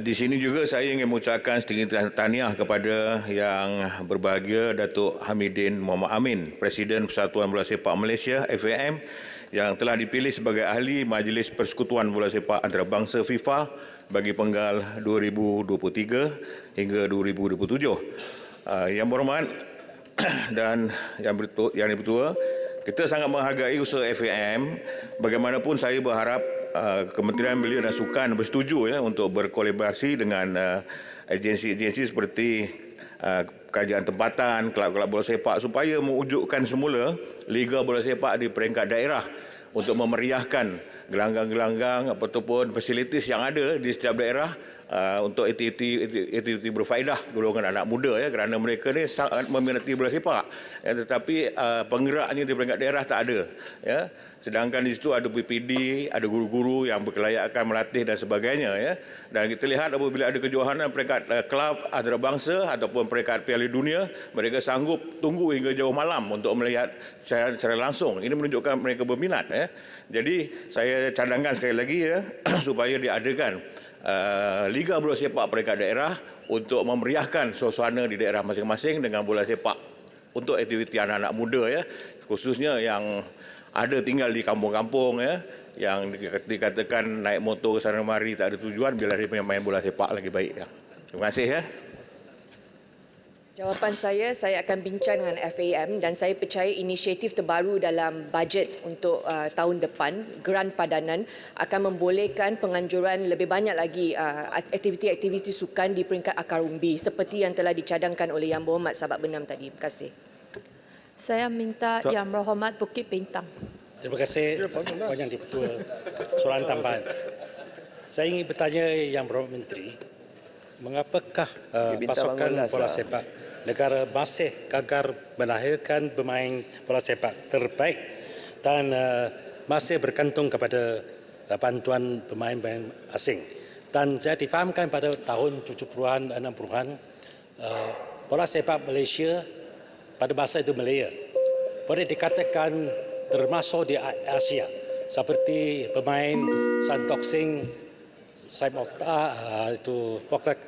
Di sini juga saya ingin mengucapkan sedikit tahniah kepada yang berbahagia Datuk Hamidin Muhammad Amin, Presiden Persatuan Bola Sepak Malaysia FAM, yang telah dipilih sebagai ahli Majlis Persekutuan Bola Sepak Antarabangsa FIFA bagi penggal 2023 hingga 2027. Yang Berhormat dan Yang Dipertua, kita sangat menghargai usaha FAM. Bagaimanapun saya berharap Kementerian Belia dan Sukan bersetuju untuk berkolaborasi dengan agensi-agensi seperti kerajaan tempatan, kelab-kelab bola sepak supaya mewujudkan semula Liga Bola Sepak di peringkat daerah untuk memeriahkan gelanggang-gelanggang ataupun fasilitis yang ada di setiap daerah untuk aktiviti berfaedah golongan anak muda, kerana mereka ni sangat meminati bola sepak, tetapi penggeraknya di peringkat daerah tak ada, sedangkan di situ ada PPD, ada guru-guru yang berkelayakan melatih dan sebagainya, dan kita lihat apabila ada kejohanan peringkat kelab antarabangsa ataupun peringkat Piala Dunia, mereka sanggup tunggu hingga jauh malam untuk melihat secara langsung. Ini menunjukkan mereka berminat. Jadi saya cadangkan sekali lagi supaya diadakan Liga Bola Sepak peringkat daerah untuk memeriahkan suasana di daerah masing-masing dengan bola sepak untuk aktiviti anak-anak muda ya, khususnya yang ada tinggal di kampung-kampung ya, yang dikatakan naik motor ke sana mari tak ada tujuan, bila dia main bola sepak lagi baik ya. Terima kasih ya. Jawapan saya akan bincang dengan FAM dan saya percaya inisiatif terbaru dalam bajet untuk tahun depan, grant padanan, akan membolehkan penganjuran lebih banyak lagi aktiviti-aktiviti sukan di peringkat akar umbi seperti yang telah dicadangkan oleh Yang Berhormat Sahabat Benam tadi. Terima kasih. Saya minta Yang Berhormat Bukit Bintang. Terima kasih Puan Yang di-Pertua. Soalan tambahan. Saya ingin bertanya Yang Berhormat Menteri, mengapakah pasukan bola sepak negara masih gagal melahirkan pemain bola sepak terbaik dan masih bergantung kepada bantuan pemain-pemain asing. Dan saya difahamkan pada tahun 70-an, 60-an, bola sepak Malaysia pada masa itu Malaya boleh dikatakan termasuk di Asia, seperti pemain Santok Singh, Saib Mokhtar, itu Pokrek,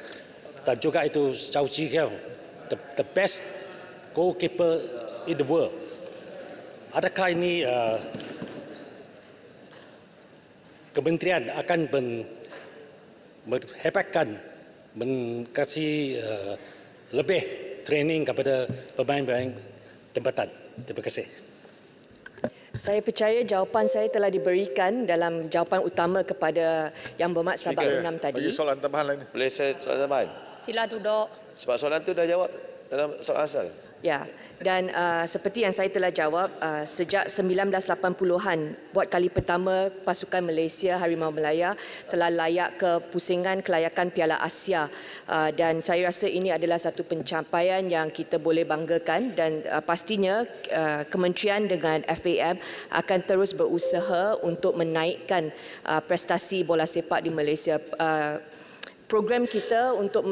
dan juga itu Chow Chi Kiong, the best goalkeeper in the world. Adakah ini kementerian akan menghebatkan, mengkasih lebih training kepada pemain-pemain tempatan? Terima kasih. Saya percaya jawapan saya telah diberikan dalam jawapan utama kepada Yang Berhormat Sahabat Benam tadi. Bagi soalan tambahan lain. Boleh saya soalan tambahan? Sila duduk. Sebab soalan itu dah jawab dalam soalan asal. Ya, dan seperti yang saya telah jawab, sejak 1980-an, buat kali pertama pasukan Malaysia Harimau Melaya telah layak ke pusingan kelayakan Piala Asia, dan saya rasa ini adalah satu pencapaian yang kita boleh banggakan, dan pastinya kementerian dengan FAM akan terus berusaha untuk menaikkan prestasi bola sepak di Malaysia. Program kita untuk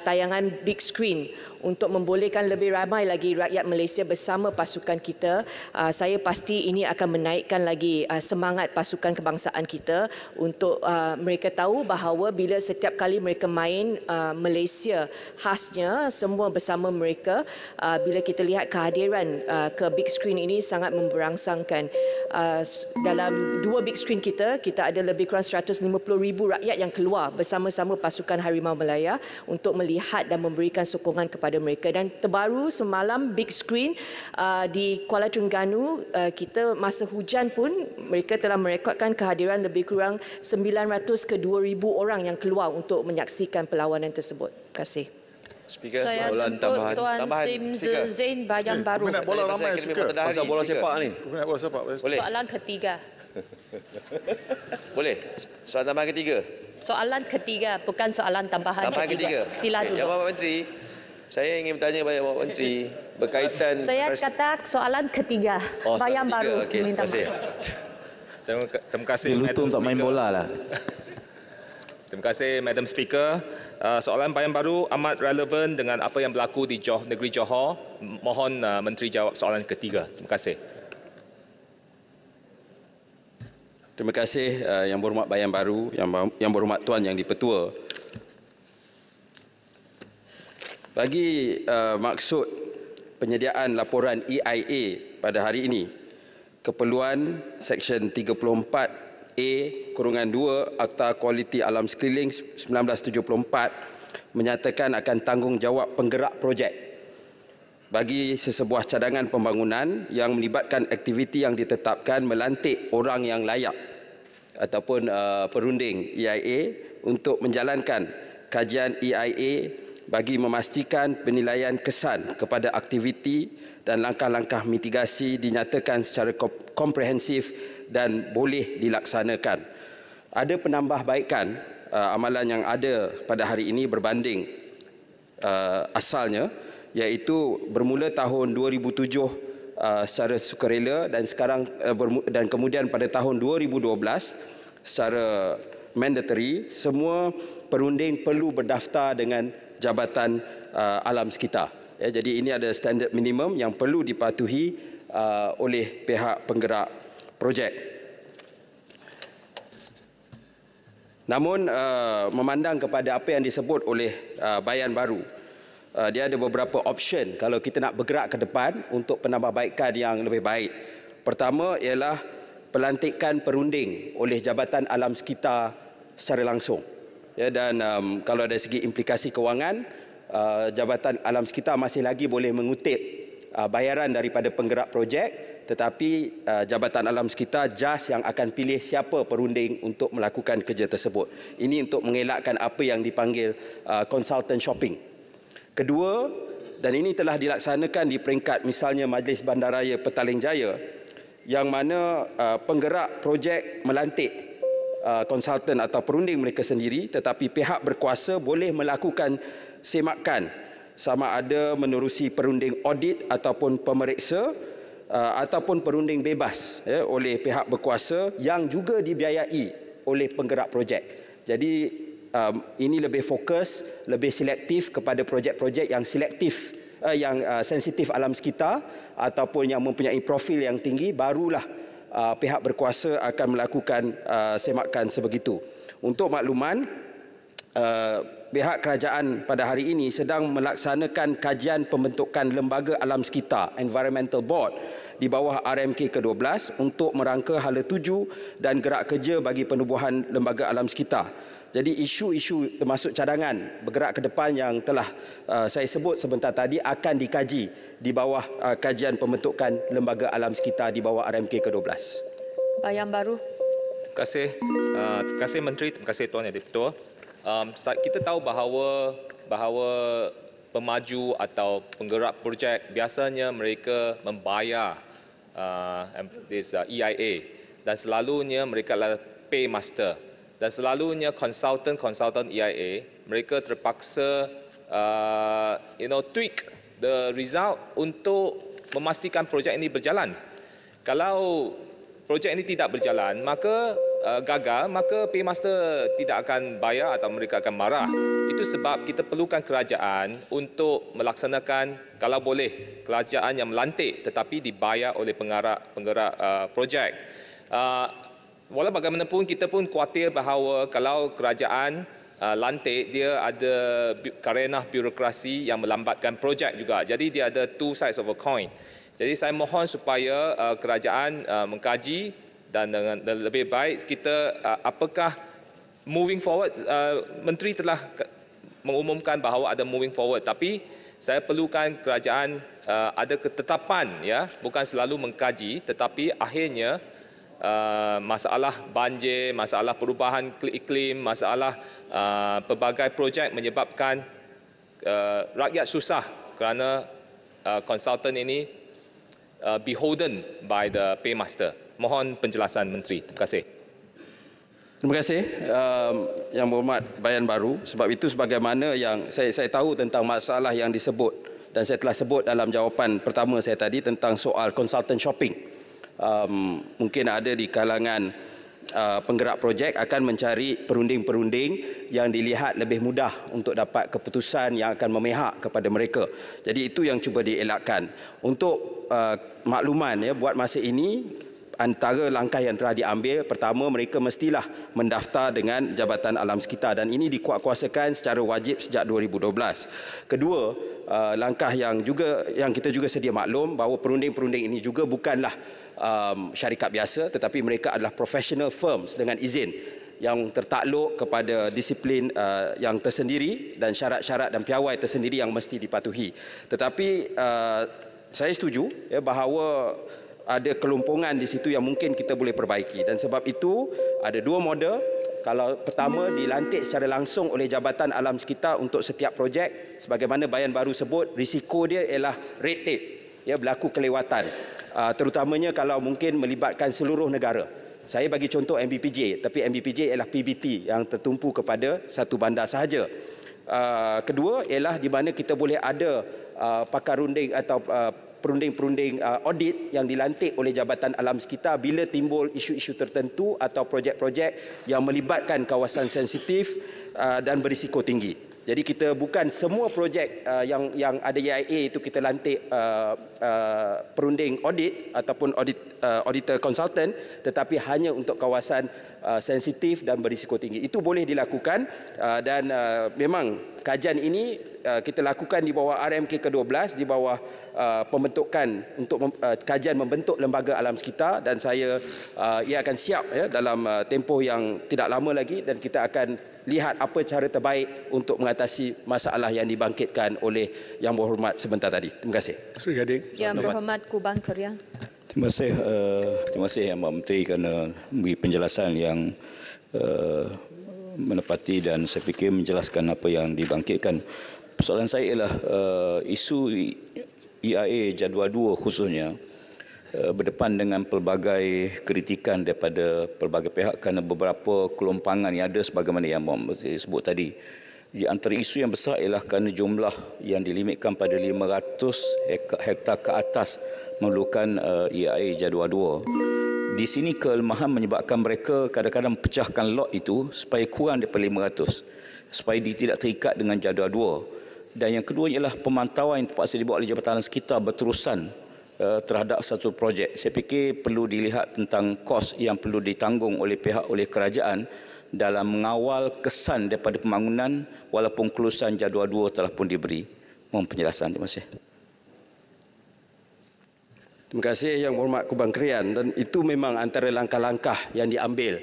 tayangan big screen untuk membolehkan lebih ramai lagi rakyat Malaysia bersama pasukan kita, saya pasti ini akan menaikkan lagi semangat pasukan kebangsaan kita untuk mereka tahu bahawa bila setiap kali mereka main Malaysia khasnya semua bersama mereka, bila kita lihat kehadiran ke big screen ini sangat memberangsangkan. Dalam dua big screen kita ada lebih kurang 150,000 rakyat yang keluar bersama-sama pasukan Harimau Melaya untuk melihat dan memberikan sokongan kepada mereka. Dan terbaru semalam big screen di Kuala Terengganu, kita masa hujan pun mereka telah merekodkan kehadiran lebih kurang 900 ke 2,000 orang yang keluar untuk menyaksikan perlawanan tersebut. Terima kasih. Speaker, saya soalan jemput Tuan Sim Zain Bayan Baru. Peminat bola ramai speaker. Pasal bola sepak ni. Peminat bola sepak. Boleh. Soalan ketiga. Boleh. Soalan tambahan ketiga. Soalan ketiga, bukan soalan tambahan. Tambahan ketiga. Sila duduk. Yang Bapak Menteri, saya ingin bertanya kepada Bapak Menteri berkaitan... Saya kata soalan ketiga. Bayan Baru. Okey, terima kasih. Terima kasih. Lutung tak main bola lah. Terima kasih, Madam Speaker. Soalan Bayan Baru amat relevan dengan apa yang berlaku di negeri Johor. Mohon Menteri jawab soalan ketiga. Terima kasih. Terima kasih Yang Berhormat Bayan Baru, Yang Berhormat Tuan Yang di-Pertua. Bagi maksud penyediaan laporan EIA pada hari ini, keperluan Seksyen 34A/2 Akta Kualiti Alam Sekeliling 1974 menyatakan akan tanggungjawab penggerak projek bagi sesebuah cadangan pembangunan yang melibatkan aktiviti yang ditetapkan melantik orang yang layak ataupun perunding EIA untuk menjalankan kajian EIA bagi memastikan penilaian kesan kepada aktiviti dan langkah-langkah mitigasi dinyatakan secara komprehensif dan boleh dilaksanakan. Ada penambahbaikan amalan yang ada pada hari ini berbanding asalnya, iaitu bermula tahun 2007 secara sukarela dan sekarang dan kemudian pada tahun 2012 secara mandatory, semua perunding perlu berdaftar dengan Jabatan Alam Sekitar. Jadi ini ada standard minimum yang perlu dipatuhi oleh pihak penggerak projek. Namun memandang kepada apa yang disebut oleh Bayan Baru, dia ada beberapa option kalau kita nak bergerak ke depan untuk penambahbaikan yang lebih baik. Pertama ialah pelantikan perunding oleh Jabatan Alam Sekitar secara langsung. Ya, dan kalau dari segi implikasi kewangan, Jabatan Alam Sekitar masih lagi boleh mengutip bayaran daripada penggerak projek, tetapi Jabatan Alam Sekitar JAS yang akan pilih siapa perunding untuk melakukan kerja tersebut. Ini untuk mengelakkan apa yang dipanggil consultant shopping. Kedua, dan ini telah dilaksanakan di peringkat misalnya Majlis Bandaraya Petaling Jaya, yang mana penggerak projek melantik konsultan atau perunding mereka sendiri, tetapi pihak berkuasa boleh melakukan semakan sama ada menerusi perunding audit ataupun pemeriksa ataupun perunding bebas oleh pihak berkuasa yang juga dibiayai oleh penggerak projek. Jadi ini lebih fokus, lebih selektif kepada projek-projek yang selektif, yang sensitif alam sekitar ataupun yang mempunyai profil yang tinggi, barulah pihak berkuasa akan melakukan semakan sebegitu. Untuk makluman, pihak kerajaan pada hari ini sedang melaksanakan kajian pembentukan Lembaga Alam Sekitar Environmental Board di bawah RMK ke-12 untuk merangka hala tuju dan gerak kerja bagi penubuhan Lembaga Alam Sekitar. Jadi isu-isu termasuk cadangan bergerak ke depan yang telah saya sebut sebentar tadi akan dikaji di bawah kajian pembentukan Lembaga Alam Sekitar di bawah RMK ke-12. Bayan Baru. Terima kasih Menteri, terima kasih Tuan Yang Di-Pertua. Kita tahu bahawa pemaju atau penggerak projek biasanya mereka membayar EIA dan selalunya mereka adalah paymaster. Dan selalunya konsultan EIA mereka terpaksa tweak the result untuk memastikan projek ini berjalan. Kalau projek ini tidak berjalan, maka gagal, maka paymaster tidak akan bayar atau mereka akan marah. Itu sebab kita perlukan kerajaan untuk melaksanakan, kalau boleh, kerajaan yang melantik tetapi dibayar oleh penggerak projek. Walau bagaimanapun kita pun khawatir bahawa kalau kerajaan lantik, dia ada karenah birokrasi yang melambatkan projek juga. Jadi dia ada two sides of a coin. Jadi saya mohon supaya kerajaan mengkaji dan dengan lebih baik kita apakah moving forward. Menteri telah mengumumkan bahawa ada moving forward, tapi saya perlukan kerajaan ada ketetapan, ya, bukan selalu mengkaji tetapi akhirnya masalah banjir, masalah perubahan iklim, masalah pelbagai projek menyebabkan rakyat susah kerana konsultan ini beholden by the paymaster. Mohon penjelasan Menteri. Terima kasih. Terima kasih Yang Berhormat Bayan Baru. Sebab itu sebagaimana yang saya tahu tentang masalah yang disebut dan saya telah sebut dalam jawapan pertama saya tadi tentang soal consultant shopping. Mungkin ada di kalangan penggerak projek akan mencari perunding-perunding yang dilihat lebih mudah untuk dapat keputusan yang akan memihak kepada mereka. Jadi itu yang cuba dielakkan. Untuk makluman, ya, buat masa ini antara langkah yang telah diambil, pertama mereka mestilah mendaftar dengan Jabatan Alam Sekitar dan ini dikuatkuasakan secara wajib sejak 2012. Kedua, langkah yang kita juga sedia maklum bahawa perunding-perunding ini juga bukanlah syarikat biasa tetapi mereka adalah professional firms dengan izin yang tertakluk kepada disiplin yang tersendiri dan syarat-syarat dan piawai tersendiri yang mesti dipatuhi. Tetapi saya setuju, ya, bahawa ada kelumpungan di situ yang mungkin kita boleh perbaiki dan sebab itu ada dua model. Kalau pertama dilantik secara langsung oleh Jabatan Alam Sekitar untuk setiap projek, sebagaimana Bayan Baru sebut, risiko dia ialah red tape, ya, berlaku kelewatan, terutamanya kalau mungkin melibatkan seluruh negara. Saya bagi contoh MBPJ, tapi MBPJ ialah PBT yang tertumpu kepada satu bandar sahaja. Kedua ialah di mana kita boleh ada pakar runding atau perunding-perunding audit yang dilantik oleh Jabatan Alam Sekitar bila timbul isu-isu tertentu atau projek-projek yang melibatkan kawasan sensitif dan berisiko tinggi. Jadi kita bukan semua projek yang ada EIA itu kita lantik perunding audit ataupun auditor consultant, tetapi hanya untuk kawasan sensitif dan berisiko tinggi. Itu boleh dilakukan dan memang kajian ini kita lakukan di bawah RMK ke-12, di bawah pembentukan untuk kajian membentuk lembaga alam sekitar, dan ia akan siap dalam tempoh yang tidak lama lagi, dan kita akan lihat apa cara terbaik untuk mengatasi masalah yang dibangkitkan oleh Yang Berhormat sebentar tadi. Terima kasih. Yang Berhormat Kubang Keriang. Terima kasih Yang Menteri kerana memberi penjelasan yang menepati dan saya fikir menjelaskan apa yang dibangkitkan. Soalan saya ialah isu EIA jadual 2 khususnya berdepan dengan pelbagai kritikan daripada pelbagai pihak kerana beberapa kelompangan yang ada sebagaimana yang Menteri sebut tadi. Di antara isu yang besar ialah kerana jumlah yang dilimitkan pada 500 hektar ke atas memerlukan EIA jadual 2. Di sini kelemahan menyebabkan mereka kadang-kadang pecahkan lot itu supaya kurang daripada 500, supaya dia tidak terikat dengan jadual 2. Dan yang kedua ialah pemantauan yang terpaksa dibuat oleh Jabatan Alam Sekitar berterusan terhadap satu projek. Saya fikir perlu dilihat tentang kos yang perlu ditanggung oleh kerajaan dalam mengawal kesan daripada pembangunan walaupun kelulusan jadual 2 telah pun diberi. Mohon penjelasan. Terima kasih. Terima kasih Yang Berhormat Kubang Kerian, dan itu memang antara langkah-langkah yang diambil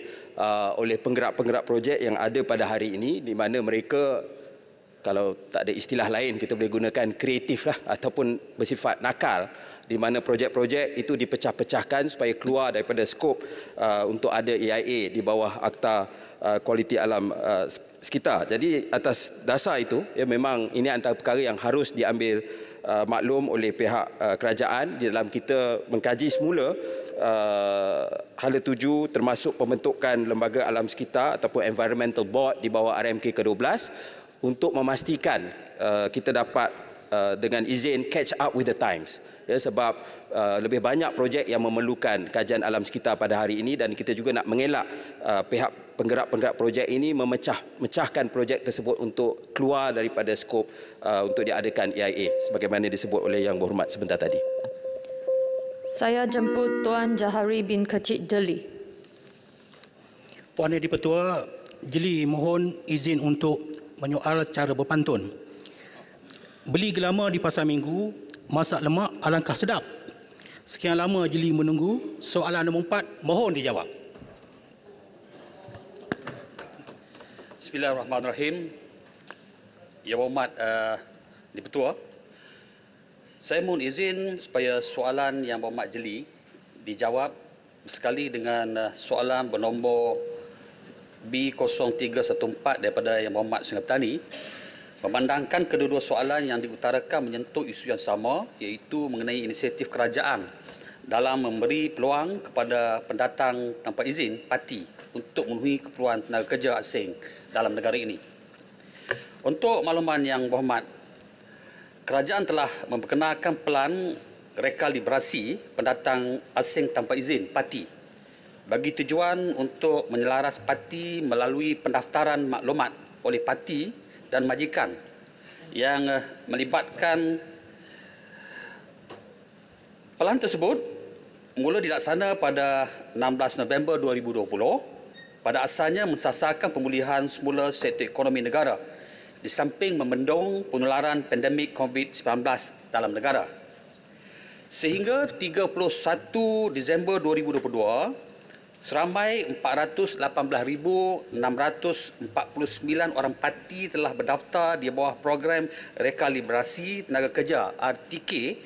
oleh penggerak-penggerak projek yang ada pada hari ini, di mana mereka, kalau tak ada istilah lain kita boleh gunakan kreatif lah ataupun bersifat nakal, di mana projek-projek itu dipecah-pecahkan supaya keluar daripada skop untuk ada EIA di bawah Akta Kualiti Alam Sekitar. Jadi atas dasar itu, memang ini antara perkara yang harus diambil maklum oleh pihak kerajaan di dalam kita mengkaji semula hala tuju termasuk pembentukan lembaga alam sekitar ataupun Environmental Board di bawah RMK ke-12 untuk memastikan kita dapat dengan izin catch up with the times. Ya, sebab lebih banyak projek yang memerlukan kajian alam sekitar pada hari ini, dan kita juga nak mengelak pihak penggerak-penggerak projek ini memecahkan projek tersebut untuk keluar daripada skop untuk diadakan EIA sebagaimana disebut oleh Yang Berhormat sebentar tadi. Saya jemput Tuan Jahari bin Kecik Jeli. Puan Yang di-Pertua, Jeli mohon izin untuk menyoal cara berpantun. Beli gelama di Pasar Minggu, masak lemak alangkah sedap. Sekian lama Jeli menunggu, soalan nombor 4 mohon dijawab. Bismillahirrahmanirrahim. Yang Berhormat di-Pertua, saya mohon izin supaya soalan Yang Berhormat Jeli dijawab sekali dengan soalan bernombor B0314 daripada Yang Berhormat Sungai Petani. Memandangkan kedua-dua soalan yang diutarakan menyentuh isu yang sama, iaitu mengenai inisiatif kerajaan dalam memberi peluang kepada pendatang tanpa izin parti untuk memenuhi keperluan tenaga kerja asing dalam negara ini. Untuk makluman Yang Berhormat, kerajaan telah memperkenalkan pelan rekalibrasi pendatang asing tanpa izin parti bagi tujuan untuk menyelaras parti melalui pendaftaran maklumat oleh parti dan majikan yang melibatkan pelan tersebut mula dilaksana pada 16 November 2020, pada asalnya mensasarkan pemulihan semula sektor ekonomi negara di samping membendung penularan pandemik COVID-19 dalam negara. Sehingga 31 Disember 2022, seramai 418,649 orang parti telah berdaftar di bawah program rekalibrasi tenaga kerja RTK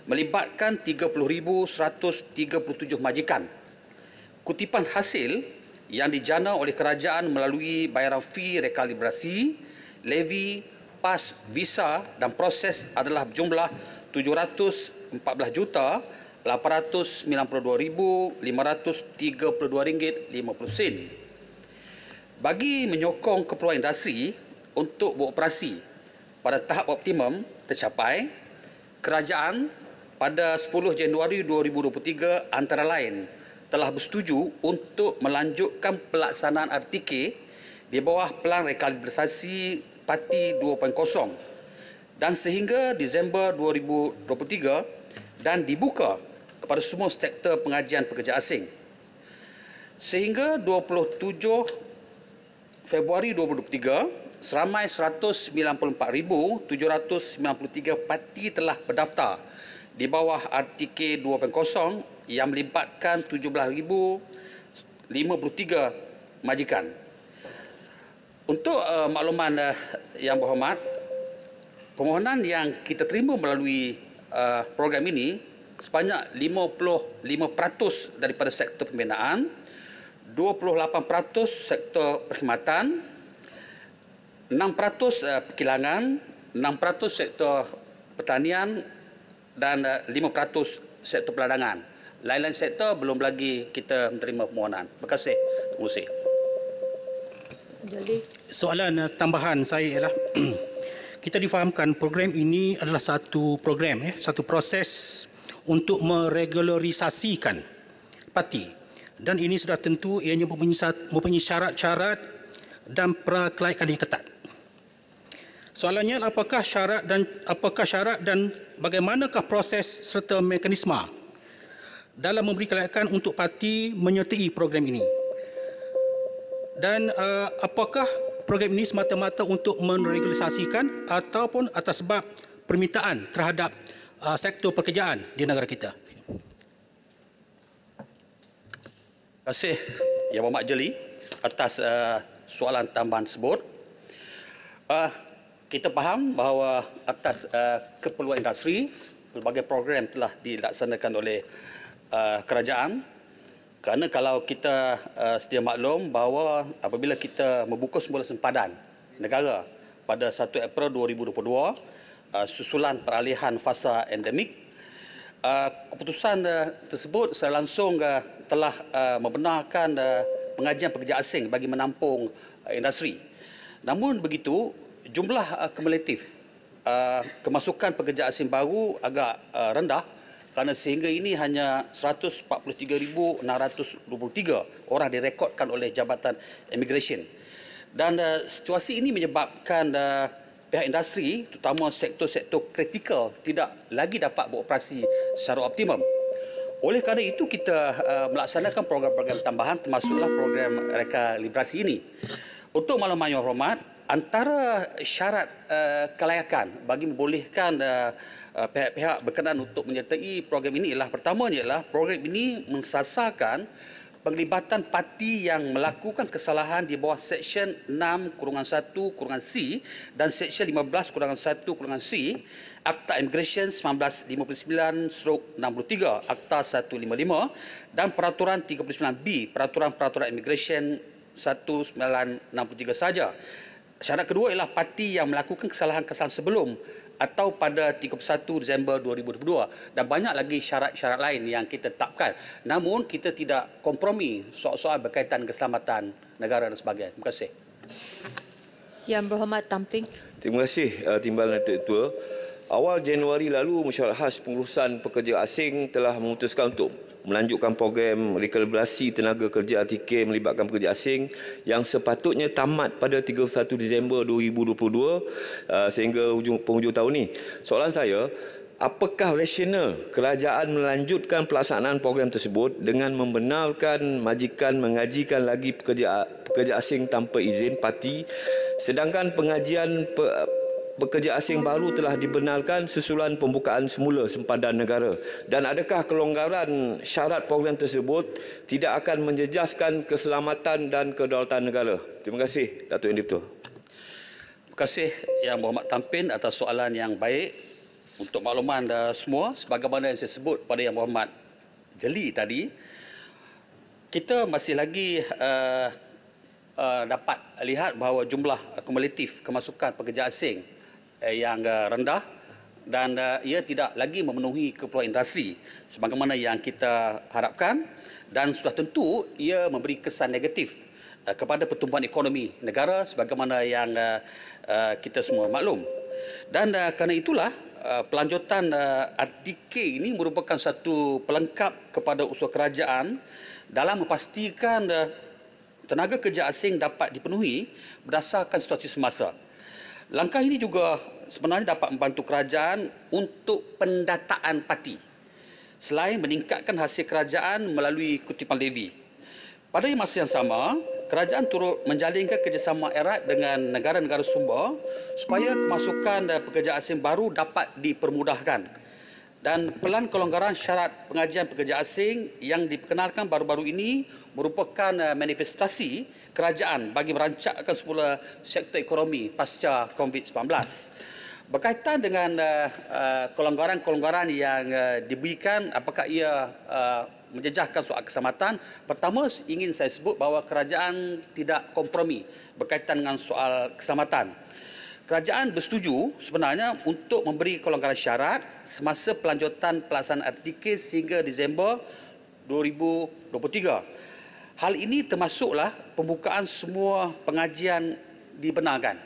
melibatkan 30,137 majikan. Kutipan hasil yang dijana oleh kerajaan melalui bayaran fee rekalibrasi, levy, pas, visa dan proses adalah berjumlah 714,892,532 ringgit 50 sen. Bagi menyokong keperluan industri untuk beroperasi pada tahap optimum tercapai, kerajaan pada 10 Januari 2023 antara lain telah bersetuju untuk melanjutkan pelaksanaan RTK di bawah Pelan Rekalibrasi Parti 2.0 dan sehingga Disember 2023 dan dibuka kepada semua sektor pengajian pekerja asing. Sehingga 27 Februari 2023, seramai 194,793 parti telah berdaftar di bawah RTK 2.0 yang melibatkan 17,053 majikan. Untuk makluman yang berhormat, permohonan yang kita terima melalui program ini sebanyak 55% daripada sektor pembinaan, 28% sektor perkhidmatan, 6% perkilangan, 6% sektor pertanian dan 5% sektor peladangan. Lain-lain sektor belum lagi kita menerima permohonan. Terima kasih. Terima kasih. Soalan tambahan saya ialah kita difahamkan program ini adalah satu program, satu proses untuk meregularisasikan parti, dan ini sudah tentu ianya mempunyai syarat-syarat dan perkelaikan yang ketat. Soalannya apakah syarat dan bagaimanakah proses serta mekanisme dalam memberi kelaikan untuk parti menyertai program ini? Dan apakah program ini semata-mata untuk meregularisasikan ataupun atas sebab permintaan terhadap sektor pekerjaan di negara kita? Terima kasih Yang Berhormat Jeli atas soalan tambahan tersebut. Kita faham bahawa atas keperluan industri, pelbagai program telah dilaksanakan oleh kerajaan. Kerana kalau kita sedia maklum bahawa apabila kita membuka semula sempadan negara pada 1 April 2022 susulan peralihan fasa endemik, keputusan tersebut secara langsung telah membenarkan pengajian pekerja asing bagi menampung industri. Namun begitu, jumlah kumulatif kemasukan pekerja asing baru agak rendah kerana sehingga ini hanya 143,623 orang direkodkan oleh Jabatan Immigration. Dan situasi ini menyebabkan pihak industri, terutama sektor-sektor kritikal, tidak lagi dapat beroperasi secara optimum. Oleh kerana itu, kita melaksanakan program-program tambahan termasuklah program rekalibrasi ini. Untuk makluman yang hormat, antara syarat kelayakan bagi membolehkan pihak-pihak berkenaan untuk menyertai program ini ialah pertamanya ialah program ini mensasarkan penglibatan parti yang melakukan kesalahan di bawah Seksyen 6-1-C dan Seksyen 15-1-C Akta Immigration 1959/63 Akta 155 dan Peraturan 39B Peraturan Immigration 1963 saja. Syarat kedua ialah parti yang melakukan kesalahan-kesalahan sebelum atau pada 31 Disember 2022 dan banyak lagi syarat-syarat lain yang kita tetapkan. Namun kita tidak kompromi soal-soal berkaitan keselamatan negara dan sebagainya. Terima kasih. Yang Berhormat Tamping. Terima kasih Timbalan Datuk Ketua. Awal Januari lalu, Mesyuarat Khas Pengurusan Pekerja Asing telah memutuskan untuk melanjutkan program rekalibrasi tenaga kerja RTK melibatkan pekerja asing yang sepatutnya tamat pada 31 Disember 2022 sehingga penghujung tahun ini. Soalan saya, apakah rasional kerajaan melanjutkan pelaksanaan program tersebut dengan membenarkan majikan mengajikan lagi pekerja asing tanpa izin parti, sedangkan pengajian pekerja asing baru telah dibenarkan susulan pembukaan semula sempadan negara? Dan adakah kelonggaran syarat program tersebut tidak akan menjejaskan keselamatan dan kedaulatan negara? Terima kasih, Datuk Yang Di-Pertua. Terima kasih Yang Berhormat Tampin atas soalan yang baik. Untuk makluman semua, sebagaimana yang saya sebut pada Yang Berhormat Jeli tadi, kita masih lagi dapat lihat bahawa jumlah kumulatif kemasukan pekerja asing yang rendah dan ia tidak lagi memenuhi keperluan industri sebagaimana yang kita harapkan, dan sudah tentu ia memberi kesan negatif kepada pertumbuhan ekonomi negara sebagaimana yang kita semua maklum. Dan kerana itulah pelanjutan RTK ini merupakan satu pelengkap kepada usaha kerajaan dalam memastikan tenaga kerja asing dapat dipenuhi berdasarkan situasi semasa. Langkah ini juga sebenarnya dapat membantu kerajaan untuk pendataan parti selain meningkatkan hasil kerajaan melalui kutipan levy. Pada masa yang sama, kerajaan turut menjalinkan kerjasama erat dengan negara-negara sumber supaya kemasukan pekerja asing baru dapat dipermudahkan. Dan pelan kelonggaran syarat pengajian pekerja asing yang diperkenalkan baru-baru ini merupakan manifestasi kerajaan bagi merancangkan semula sektor ekonomi pasca COVID-19. Berkaitan dengan kelonggaran-kelonggaran yang diberikan, apakah ia menjejaskan soal keselamatan? Pertama, ingin saya sebut bahawa kerajaan tidak kompromi berkaitan dengan soal keselamatan. Kerajaan bersetuju sebenarnya untuk memberi kelonggaran syarat semasa pelanjutan pelaksanaan RTK sehingga Disember 2023. Hal ini termasuklah pembukaan semua pengajian dibenarkan.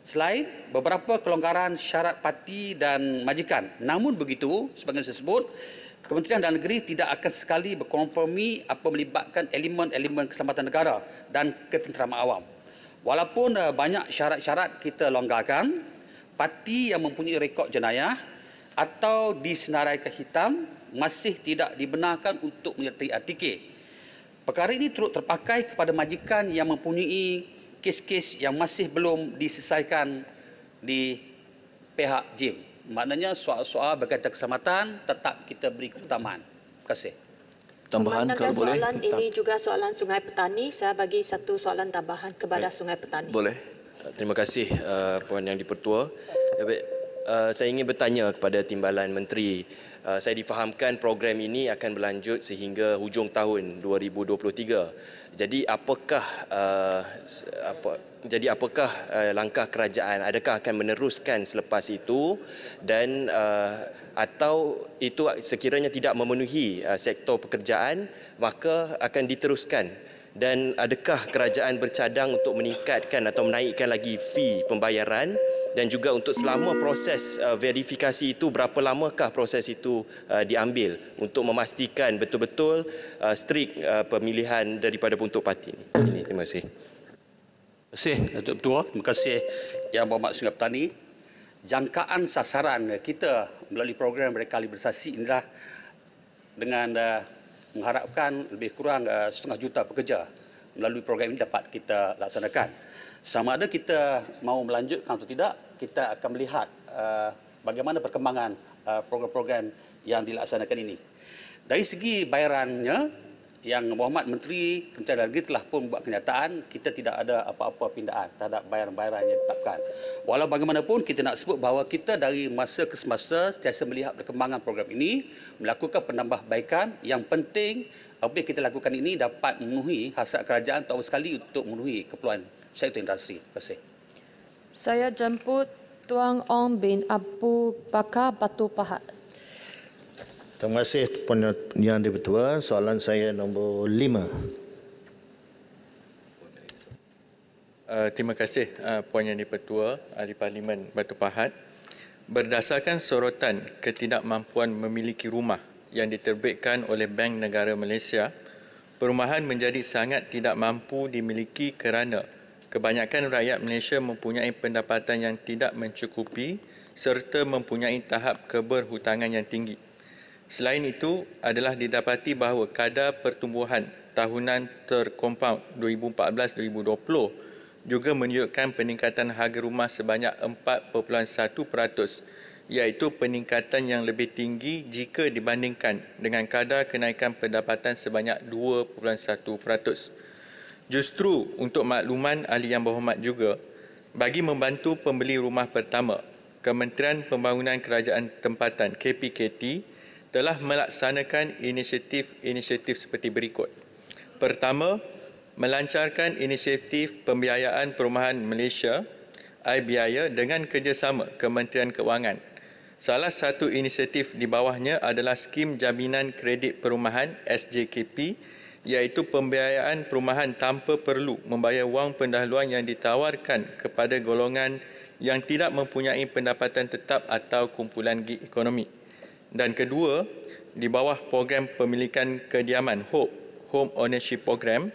Selain beberapa kelonggaran syarat parti dan majikan. Namun begitu, sebagai saya sebut, Kementerian Dalam Negeri tidak akan sekali berkompromi apa melibatkan elemen-elemen keselamatan negara dan ketenteraman awam. Walaupun banyak syarat-syarat kita longgarkan, parti yang mempunyai rekod jenayah atau disenaraikan hitam masih tidak dibenarkan untuk menyertai RTK. Perkara ini turut terpakai kepada majikan yang mempunyai kes-kes yang masih belum diselesaikan di pihak JIM. Maknanya soal-soal berkaitan keselamatan tetap kita beri keutamaan. Terima kasih. Tambahan kalau boleh. Soalan ini juga soalan Sungai Petani. Saya bagi satu soalan tambahan kepada Sungai Petani. Boleh. Terima kasih Puan Yang di-Pertua. Saya ingin bertanya kepada Timbalan Menteri. Saya difahamkan program ini akan berlanjut sehingga hujung tahun 2023. Jadi apakah langkah kerajaan, adakah akan meneruskan selepas itu dan atau itu sekiranya tidak memenuhi sektor pekerjaan maka akan diteruskan? Dan adakah kerajaan bercadang untuk meningkatkan atau menaikkan lagi fee pembayaran dan juga untuk selama proses verifikasi itu berapa lamakah proses itu diambil untuk memastikan betul-betul strict pemilihan daripada untuk parti ini. Terima kasih. Terima kasih Datuk Ketua. Terima kasih Yang Berhormat Sungai Petani. Jangkaan sasaran kita melalui program rekalibrasi inilah dengan mengharapkan lebih kurang 1,5 juta pekerja melalui program ini dapat kita laksanakan. Sama ada kita mahu melanjutkan atau tidak, kita akan melihat bagaimana perkembangan program-program yang dilaksanakan ini. Dari segi bayarannya, Yang Berhormat Menteri Kementerian Dalam Negeri telah pun buat kenyataan kita tidak ada apa-apa pindaan terhadap bayaran-bayaran yang ditetapkan. Walau bagaimanapun kita nak sebut bahawa kita dari masa ke semasa sentiasa melihat perkembangan program ini, melakukan penambahbaikan. Yang penting apa yang kita lakukan ini dapat memenuhi hasrat kerajaan terutama sekali untuk memenuhi keperluan sektor industri. Terima kasih. Saya jemput Tuan Ong bin Abu Bakar Batu Pahat. Terima kasih Puan Yang di-Pertua. Soalan saya nombor 5. Terima kasih Puan Yang di-Pertua, Ahli Parlimen Batu Pahat. Berdasarkan sorotan ketidakmampuan memiliki rumah yang diterbitkan oleh Bank Negara Malaysia, perumahan menjadi sangat tidak mampu dimiliki kerana kebanyakan rakyat Malaysia mempunyai pendapatan yang tidak mencukupi serta mempunyai tahap keberhutangan yang tinggi. Selain itu, adalah didapati bahawa kadar pertumbuhan tahunan terkompaun 2014-2020 juga menunjukkan peningkatan harga rumah sebanyak 4.1%, iaitu peningkatan yang lebih tinggi jika dibandingkan dengan kadar kenaikan pendapatan sebanyak 2.1%. Justru untuk makluman Ahli Yang Berhormat juga, bagi membantu pembeli rumah pertama, Kementerian Pembangunan Kerajaan Tempatan KPKT telah melaksanakan inisiatif seperti berikut. Pertama, melancarkan inisiatif pembiayaan perumahan Malaysia iBiaya dengan kerjasama Kementerian Keuangan. Salah satu inisiatif di bawahnya adalah Skim Jaminan Kredit Perumahan SJKP, iaitu pembiayaan perumahan tanpa perlu membayar wang pendahuluan yang ditawarkan kepada golongan yang tidak mempunyai pendapatan tetap atau kumpulan gig ekonomi. Dan kedua, di bawah program pemilikan kediaman HOPE, Home Ownership Program,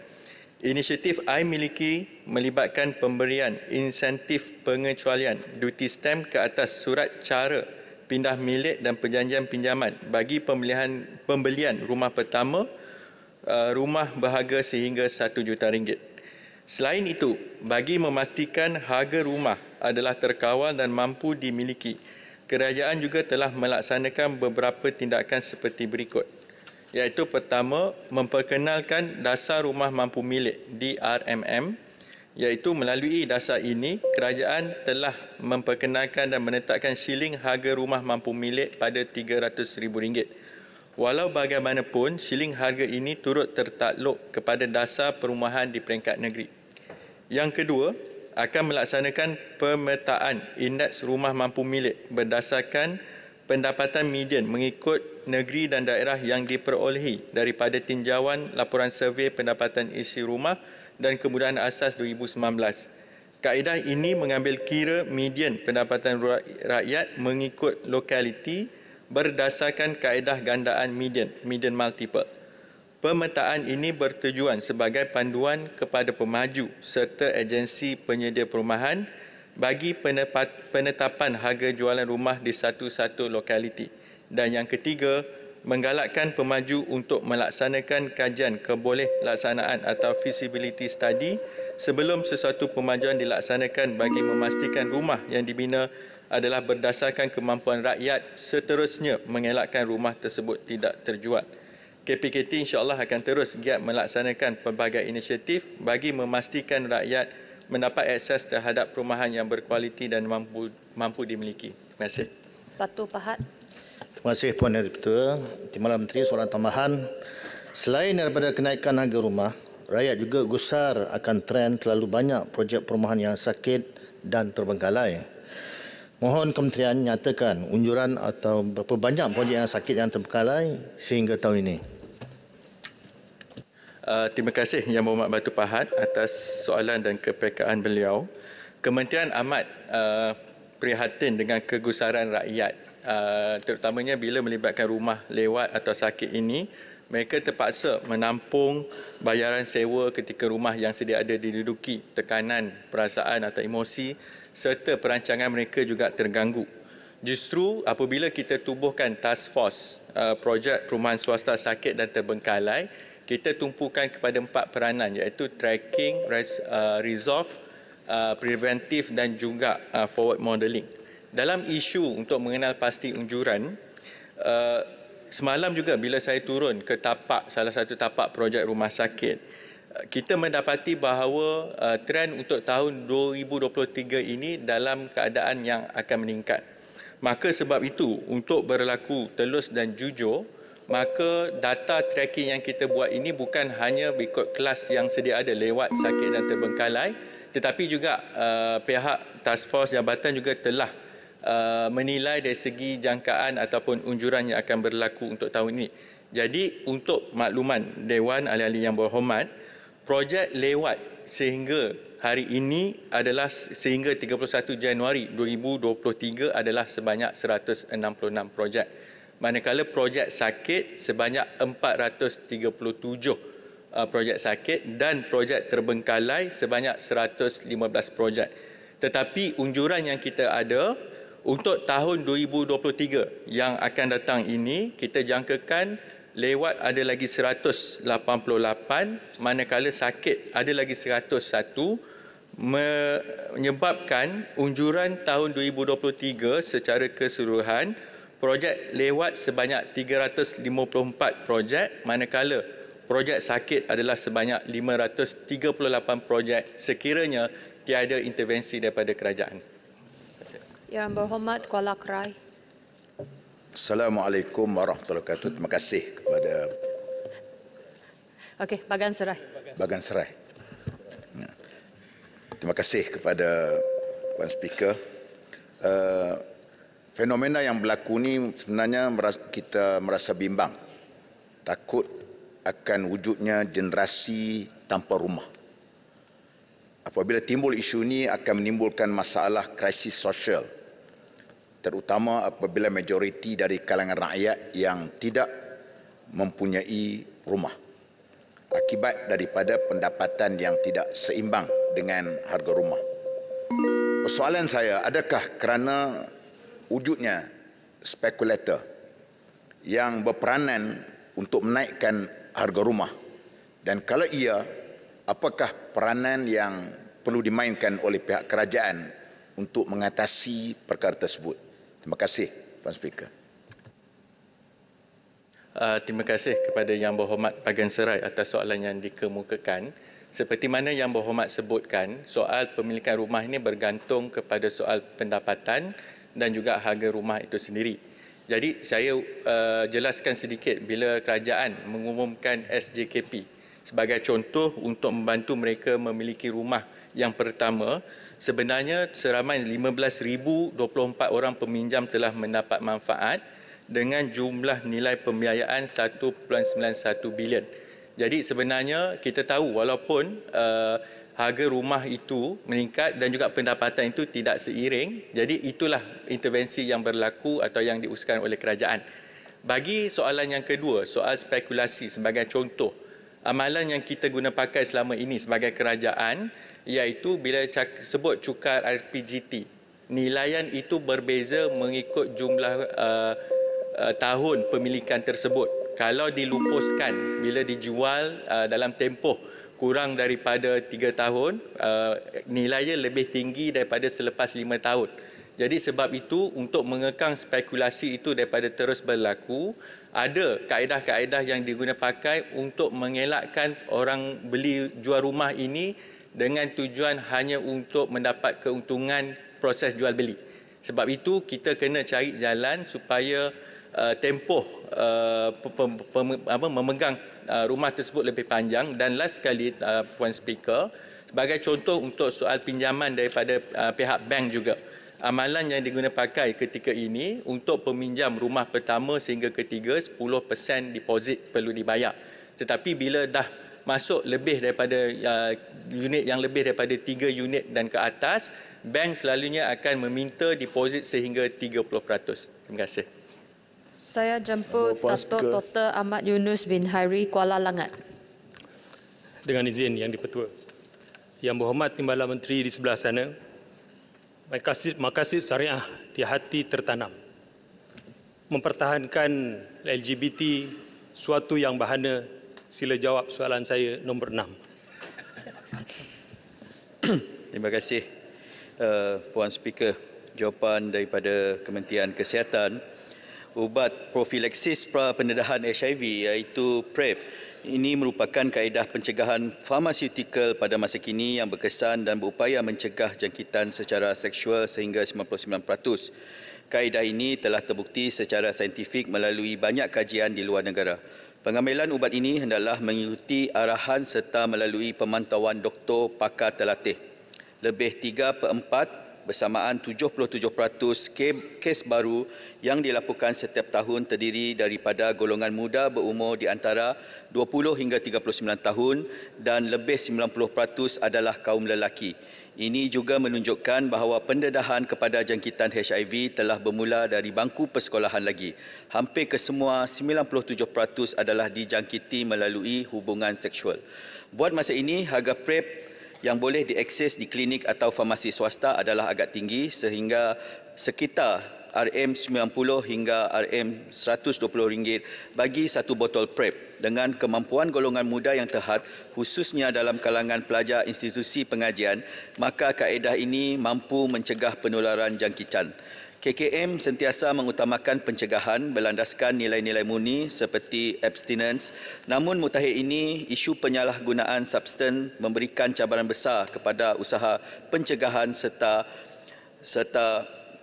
Inisiatif iMiliki melibatkan pemberian insentif pengecualian duty stamp ke atas surat cara pindah milik dan perjanjian pinjaman bagi pembelian rumah pertama, rumah berharga sehingga RM1 juta. Selain itu, bagi memastikan harga rumah adalah terkawal dan mampu dimiliki, kerajaan juga telah melaksanakan beberapa tindakan seperti berikut, iaitu pertama, memperkenalkan dasar rumah mampu milik DRMM, iaitu melalui dasar ini, kerajaan telah memperkenalkan dan menetapkan shilling harga rumah mampu milik pada RM300,000. Walau bagaimanapun, shilling harga ini turut tertakluk kepada dasar perumahan di peringkat negeri. Yang kedua, akan melaksanakan pemetaan indeks rumah mampu milik berdasarkan pendapatan median mengikut negeri dan daerah yang diperolehi daripada tinjauan laporan survey pendapatan isi rumah dan kemudahan asas 2019. Kaedah ini mengambil kira median pendapatan rakyat mengikut lokaliti berdasarkan kaedah gandaan median multiple. Pemetaan ini bertujuan sebagai panduan kepada pemaju serta agensi penyedia perumahan bagi penetapan harga jualan rumah di satu-satu lokaliti. Dan yang ketiga, menggalakkan pemaju untuk melaksanakan kajian keboleh-laksanaan atau feasibility study sebelum sesuatu pemajuan dilaksanakan bagi memastikan rumah yang dibina adalah berdasarkan kemampuan rakyat, seterusnya mengelakkan rumah tersebut tidak terjual. KPKT insya-Allah akan terus giat melaksanakan pelbagai inisiatif bagi memastikan rakyat mendapat akses terhadap perumahan yang berkualiti dan mampu dimiliki. Terima kasih. Batu Pahat. Terima kasih Puan Ketua. Timbalan Menteri, soalan tambahan. Selain daripada kenaikan harga rumah, rakyat juga gusar akan tren terlalu banyak projek perumahan yang sakit dan terbengkalai. Mohon Kementerian nyatakan unjuran atau berapa banyak projek yang sakit yang terbengkalai sehingga tahun ini. Terima kasih Yang Berhormat Batu Pahat atas soalan dan kepekaan beliau. Kementerian amat prihatin dengan kegusaran rakyat, terutamanya bila melibatkan rumah lewat atau sakit ini. Mereka terpaksa menampung bayaran sewa ketika rumah yang sedia ada diduduki, tekanan perasaan atau emosi serta perancangan mereka juga terganggu. Justru apabila kita tubuhkan task force projek perumahan swasta sakit dan terbengkalai, kita tumpukan kepada 4 peranan, iaitu tracking, resolve, preventive dan juga forward modelling. Dalam isu untuk mengenal pasti unjuran, semalam juga bila saya turun ke salah satu tapak projek rumah sakit, kita mendapati bahawa trend untuk tahun 2023 ini dalam keadaan yang akan meningkat. Maka sebab itu, untuk berlaku telus dan jujur, maka data tracking yang kita buat ini bukan hanya ikut kelas yang sedia ada lewat sakit dan terbengkalai, tetapi juga pihak task force jabatan juga telah menilai dari segi jangkaan ataupun unjuran yang akan berlaku untuk tahun ini. Jadi untuk makluman Dewan Ahli-Ahli Yang Berhormat, projek lewat sehingga hari ini adalah sehingga 31 Januari 2023 adalah sebanyak 166 projek. Manakala projek sakit sebanyak 437 projek sakit dan projek terbengkalai sebanyak 115 projek. Tetapi unjuran yang kita ada untuk tahun 2023 yang akan datang ini, kita jangkakan lewat ada lagi 188, manakala sakit ada lagi 101, menyebabkan unjuran tahun 2023 secara keseluruhan projek lewat sebanyak 354 projek, manakala projek sakit adalah sebanyak 538 projek sekiranya tiada intervensi daripada kerajaan. Yang Berhormat Kuala Krai. Assalamualaikum warahmatullahi wabarakatuh. Terima kasih kepada Bagan Serai. Bagan Serai. Terima kasih kepada Puan Speaker. Fenomena yang berlaku ini sebenarnya kita merasa bimbang. Takut akan wujudnya generasi tanpa rumah. Apabila timbul isu ini akan menimbulkan masalah krisis sosial, terutama apabila majoriti dari kalangan rakyat yang tidak mempunyai rumah. akibat daripada pendapatan yang tidak seimbang dengan harga rumah. Persoalan saya, adakah kerana wujudnya spekulator yang berperanan untuk menaikkan harga rumah? Dan kalau iya, apakah peranan yang perlu dimainkan oleh pihak kerajaan untuk mengatasi perkara tersebut? Terima kasih, Puan Speaker. Terima kasih kepada Yang Berhormat Bagan Serai atas soalan yang dikemukakan. Seperti mana Yang Berhormat sebutkan, soal pemilikan rumah ini bergantung kepada soal pendapatan dan juga harga rumah itu sendiri. Jadi saya jelaskan sedikit bila kerajaan mengumumkan SJKP sebagai contoh untuk membantu mereka memiliki rumah yang pertama, sebenarnya seramai 15,024 orang peminjam telah mendapat manfaat dengan jumlah nilai pembiayaan 1.91 bilion. Jadi sebenarnya kita tahu walaupun harga rumah itu meningkat dan juga pendapatan itu tidak seiring, jadi itulah intervensi yang berlaku atau yang diusahakan oleh kerajaan. Bagi soalan yang kedua, soal spekulasi sebagai contoh, amalan yang kita guna pakai selama ini sebagai kerajaan iaitu bila sebut cukar RPGT, nilaian itu berbeza mengikut jumlah tahun pemilikan tersebut. Kalau dilupuskan bila dijual dalam tempoh kurang daripada 3 tahun, nilainya lebih tinggi daripada selepas 5 tahun. Jadi sebab itu untuk mengekang spekulasi itu daripada terus berlaku, ada kaedah-kaedah yang diguna pakai untuk mengelakkan orang beli jual rumah ini dengan tujuan hanya untuk mendapat keuntungan proses jual beli. Sebab itu kita kena cari jalan supaya tempoh memegang rumah tersebut lebih panjang. Dan last sekali, Puan Speaker, sebagai contoh untuk soal pinjaman daripada pihak bank juga, amalan yang diguna pakai ketika ini untuk peminjam rumah pertama sehingga ketiga 10% deposit perlu dibayar. Tetapi bila dah masuk lebih daripada unit yang lebih daripada 3 unit dan ke atas, bank selalunya akan meminta deposit sehingga 30%. Terima kasih. Saya jemput Datuk Dr. Ahmad Yunus bin Hairi, Kuala Langat. Dengan izin Yang di-Pertua, Yang Berhormat Timbalan Menteri di sebelah sana, maqasid syariah di hati tertanam. Mempertahankan LGBT suatu yang bahana. Sila jawab soalan saya nombor 6. Terima kasih Puan Speaker. Jawapan daripada Kementerian Kesihatan, ubat profilaksis pra-pendedahan HIV iaitu PrEP ini merupakan kaedah pencegahan farmaseutical pada masa kini yang berkesan dan berupaya mencegah jangkitan secara seksual sehingga 99%. Kaedah ini telah terbukti secara saintifik melalui banyak kajian di luar negara. Pengambilan ubat ini hendaklah mengikuti arahan serta melalui pemantauan doktor pakar terlatih. Lebih 3/4 bersamaan 77% kes baru yang dilaporkan setiap tahun terdiri daripada golongan muda berumur di antara 20 hingga 39 tahun dan lebih 90% adalah kaum lelaki. Ini juga menunjukkan bahawa pendedahan kepada jangkitan HIV telah bermula dari bangku persekolahan lagi. Hampir kesemua 97% adalah dijangkiti melalui hubungan seksual. Buat masa ini, harga PrEP yang boleh diakses di klinik atau farmasi swasta adalah agak tinggi sehingga sekitar RM90 hingga RM120 bagi satu botol PrEP. Dengan kemampuan golongan muda yang terhad, khususnya dalam kalangan pelajar institusi pengajian, maka kaedah ini mampu mencegah penularan jangkitan. KKM sentiasa mengutamakan pencegahan berlandaskan nilai-nilai murni seperti abstinence. Namun mutakhir ini, isu penyalahgunaan substan memberikan cabaran besar kepada usaha pencegahan serta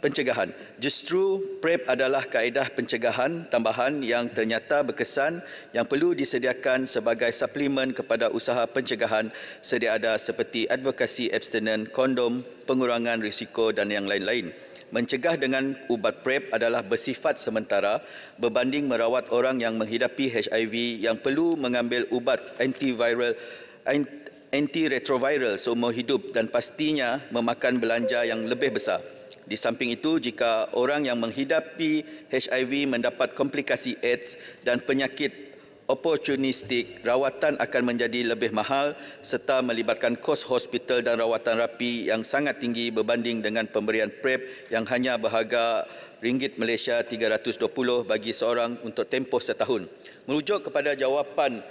pencegahan. Justru PrEP adalah kaedah pencegahan tambahan yang ternyata berkesan yang perlu disediakan sebagai suplemen kepada usaha pencegahan sedia ada seperti advokasi abstinen, kondom, pengurangan risiko dan yang lain-lain. Mencegah dengan ubat PrEP adalah bersifat sementara berbanding merawat orang yang menghidapi HIV yang perlu mengambil ubat antiretroviral seumur hidup dan pastinya memakan belanja yang lebih besar. Di samping itu, jika orang yang menghidapi HIV mendapat komplikasi AIDS dan penyakit opportunistik, rawatan akan menjadi lebih mahal serta melibatkan kos hospital dan rawatan rapi yang sangat tinggi berbanding dengan pemberian PrEP yang hanya berharga ringgit Malaysia 320 bagi seorang untuk tempoh setahun. Merujuk kepada jawapan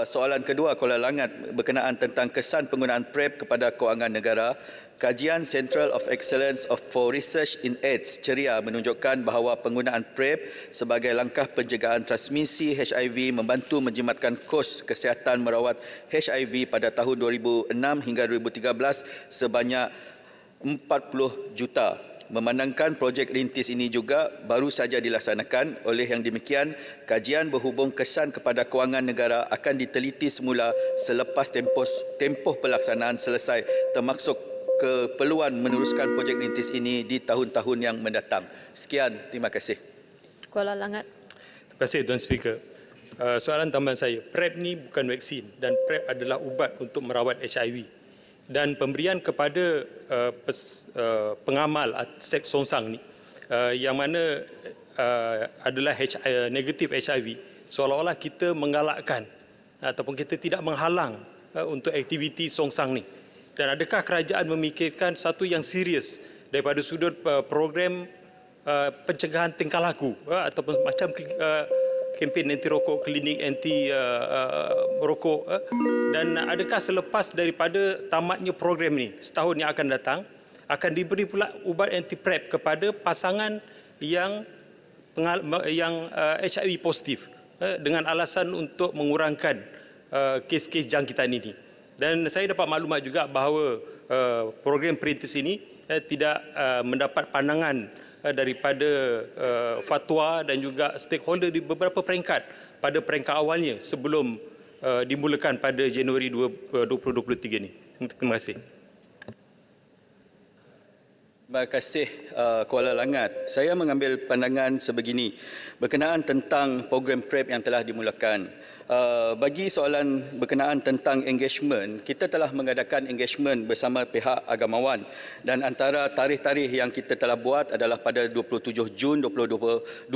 soalan kedua Kuala Langat berkenaan tentang kesan penggunaan PrEP kepada kewangan negara, kajian Central of Excellence for Research in AIDS ceria menunjukkan bahawa penggunaan PrEP sebagai langkah pencegahan transmisi HIV membantu menjimatkan kos kesihatan merawat HIV pada tahun 2006 hingga 2013 sebanyak 40 juta. Memandangkan projek rintis ini juga baru saja dilaksanakan, oleh yang demikian kajian berhubung kesan kepada kewangan negara akan diteliti semula selepas tempoh pelaksanaan selesai, termasuk keperluan meneruskan projek rintis ini di tahun-tahun yang mendatang. Sekian, terima kasih. Kuala Langat. Terima kasih Tuan Speaker. Soalan tambahan saya, PrEP ni bukan vaksin dan PrEP adalah ubat untuk merawat HIV. Dan pemberian kepada pengamal seks songsang ni yang mana adalah negatif HIV, seolah-olah kita menggalakkan ataupun kita tidak menghalang untuk aktiviti songsang ni. Dan adakah kerajaan memikirkan satu yang serius daripada sudut program pencegahan tingkah laku ataupun macam kempen anti rokok, klinik anti rokok, dan adakah selepas daripada tamatnya program ini setahun yang akan datang akan diberi pula ubat anti PrEP kepada pasangan yang HIV positif dengan alasan untuk mengurangkan kes-kes jangkitan ini. Dan saya dapat maklumat juga bahawa program perintis ini tidak mendapat pandangan daripada fatwa dan juga stakeholder di beberapa peringkat pada peringkat awalnya sebelum dimulakan pada Januari 2023 ini. Terima kasih. Terima kasih Kuala Langat. Saya mengambil pandangan sebegini berkenaan tentang program PrEP yang telah dimulakan. Bagi soalan berkenaan tentang engagement, kita telah mengadakan engagement bersama pihak agamawan dan antara tarikh-tarikh yang kita telah buat adalah pada 27 Jun 2022,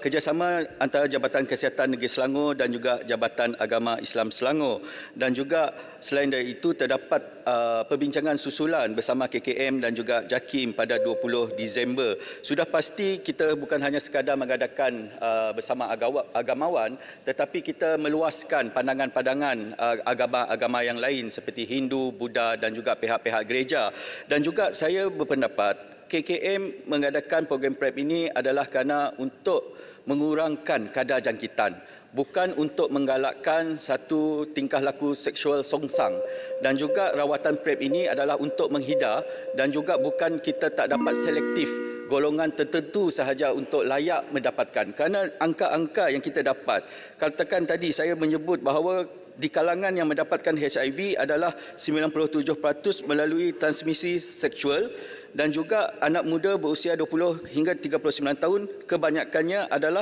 kerjasama antara Jabatan Kesihatan Negeri Selangor dan juga Jabatan Agama Islam Selangor, dan juga selain dari itu terdapat perbincangan susulan bersama KKM dan juga JAKIM pada 20 Disember. Sudah pasti kita bukan hanya sekadar mengadakan bersama agamawan, tetapi kita meluaskan pandangan-pandangan agama-agama yang lain seperti Hindu, Buddha dan juga pihak-pihak gereja. Dan juga saya berpendapat KKM mengadakan program PrEP ini adalah kerana untuk mengurangkan kadar jangkitan, bukan untuk menggalakkan satu tingkah laku seksual songsang. Dan juga rawatan PrEP ini adalah untuk menghidar dan juga bukan kita tak dapat selektif golongan tertentu sahaja untuk layak mendapatkan. Kerana angka-angka yang kita dapat, katakan tadi saya menyebut bahawa di kalangan yang mendapatkan HIV adalah 97% melalui transmisi seksual, dan juga anak muda berusia 20 hingga 39 tahun kebanyakannya adalah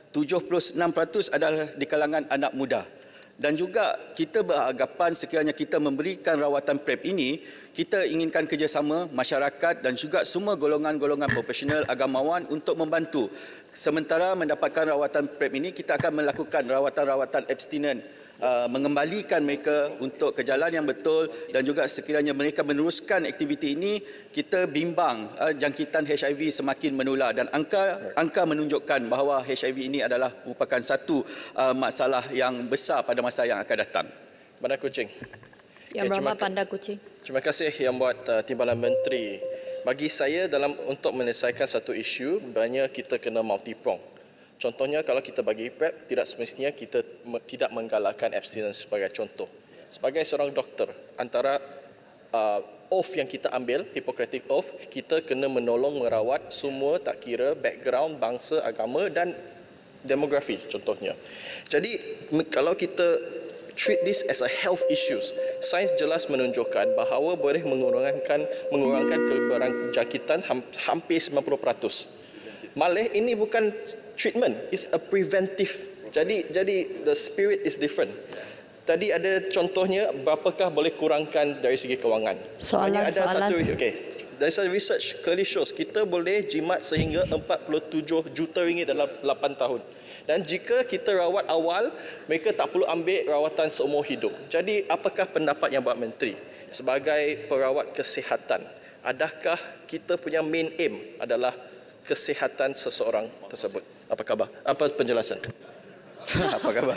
76% adalah di kalangan anak muda. Dan juga kita beranggapan sekiranya kita memberikan rawatan PrEP ini, kita inginkan kerjasama masyarakat dan juga semua golongan-golongan profesional agamawan untuk membantu. Sementara mendapatkan rawatan PrEP ini, kita akan melakukan rawatan-rawatan abstinen, mengembalikan mereka untuk ke jalan yang betul, dan juga sekiranya mereka meneruskan aktiviti ini, kita bimbang jangkitan HIV semakin menular, dan angka menunjukkan bahawa HIV ini adalah merupakan satu masalah yang besar pada masa yang akan datang. Bandar Kuching. Yang Berhormat Bandar Kuching. Terima kasih Yang Buat Timbalan Menteri. Bagi saya untuk menyelesaikan satu isu, sebenarnya kita kena multi-prong. Contohnya kalau kita bagi PrEP, tidak semestinya kita tidak menggalakkan abstinence sebagai contoh. Sebagai seorang doktor, antara oath yang kita ambil, Hippocratic Oath, kita kena menolong merawat semua tak kira background, bangsa, agama dan demografi contohnya. Jadi kalau kita treat this as a health issues, sains jelas menunjukkan bahawa boleh mengurangkan kebaran jangkitan hampir 90%. Malah ini bukan treatment, is a preventive. Jadi the spirit is different. Tadi ada contohnya berapakah boleh kurangkan dari segi kewangan. Soalan. Dari research clearly shows kita boleh jimat sehingga 47 juta ringgit dalam 8 tahun. Dan jika kita rawat awal, mereka tak perlu ambil rawatan seumur hidup. Jadi apakah pendapat Yang Berhormat Menteri sebagai perawat kesihatan? Adakah kita punya main aim adalah kesihatan seseorang tersebut? Apa khabar? Apa penjelasan? Apa khabar?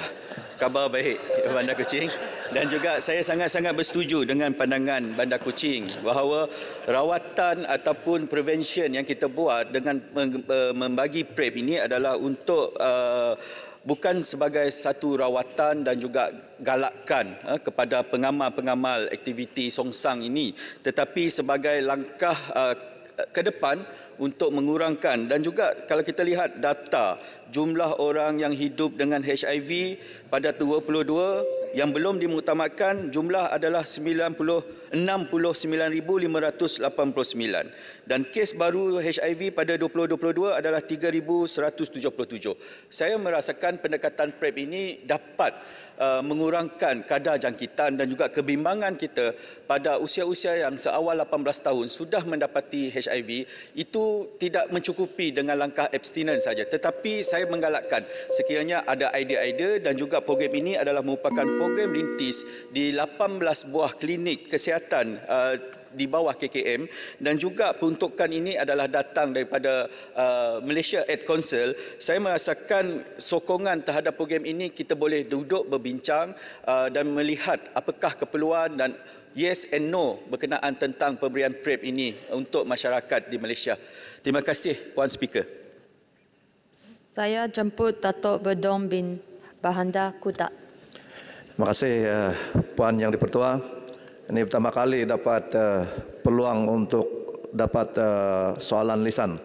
Khabar baik, Bandar Kuching. Dan juga saya sangat-sangat bersetuju dengan pandangan Bandar Kuching bahawa rawatan ataupun prevention yang kita buat dengan membagi PrEP ini adalah untuk bukan sebagai satu rawatan dan juga galakkan kepada pengamal-pengamal aktiviti songsang ini, tetapi sebagai langkah ke depan untuk mengurangkan. Dan juga kalau kita lihat data jumlah orang yang hidup dengan HIV pada 2022 yang belum dimuktamadkan, jumlah adalah 69,589 dan kes baru HIV pada 2022 adalah 3,177. Saya merasakan pendekatan PrEP ini dapat mengurangkan kadar jangkitan dan juga kebimbangan kita pada usia-usia yang seawal 18 tahun sudah mendapati HIV. Itu tidak mencukupi dengan langkah abstinence saja, tetapi saya menggalakkan sekiranya ada idea-idea, dan juga program ini adalah merupakan program rintis di 18 buah klinik kesihatan di bawah KKM, dan juga peruntukan ini adalah datang daripada Malaysia Aid Council. Saya merasakan sokongan terhadap program ini kita boleh duduk berbincang dan melihat apakah keperluan dan yes and no berkenaan tentang pemberian PrEP ini untuk masyarakat di Malaysia. Terima kasih Puan Speaker. Saya jemput Datuk Bedong bin Bahanda Kudat. Terima kasih Puan Yang di-Pertua. Ini pertama kali dapat peluang untuk dapat soalan lisan.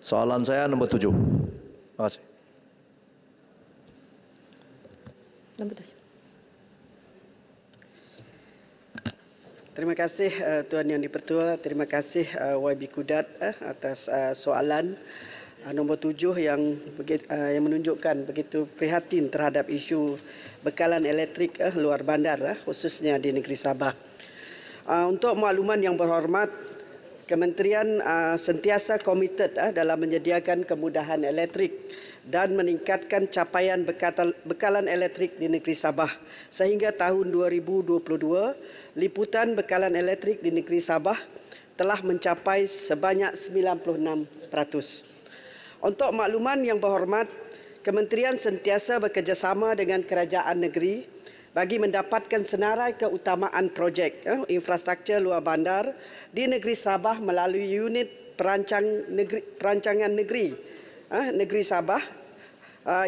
Soalan saya nombor 7. Terima kasih. Nombor 7. Terima kasih Tuan Yang di-Pertua. Terima kasih YB Kudat atas soalan nombor 7 yang menunjukkan begitu prihatin terhadap isu bekalan elektrik luar bandar, khususnya di negeri Sabah. Untuk makluman Yang Berhormat, Kementerian sentiasa komited dalam menyediakan kemudahan elektrik dan meningkatkan capaian bekalan elektrik di negeri Sabah. Sehingga tahun 2022, liputan bekalan elektrik di negeri Sabah telah mencapai sebanyak 96%. Untuk makluman Yang Berhormat, Kementerian sentiasa bekerjasama dengan kerajaan negeri bagi mendapatkan senarai keutamaan projek infrastruktur luar bandar di negeri Sabah melalui unit perancangan negeri Sabah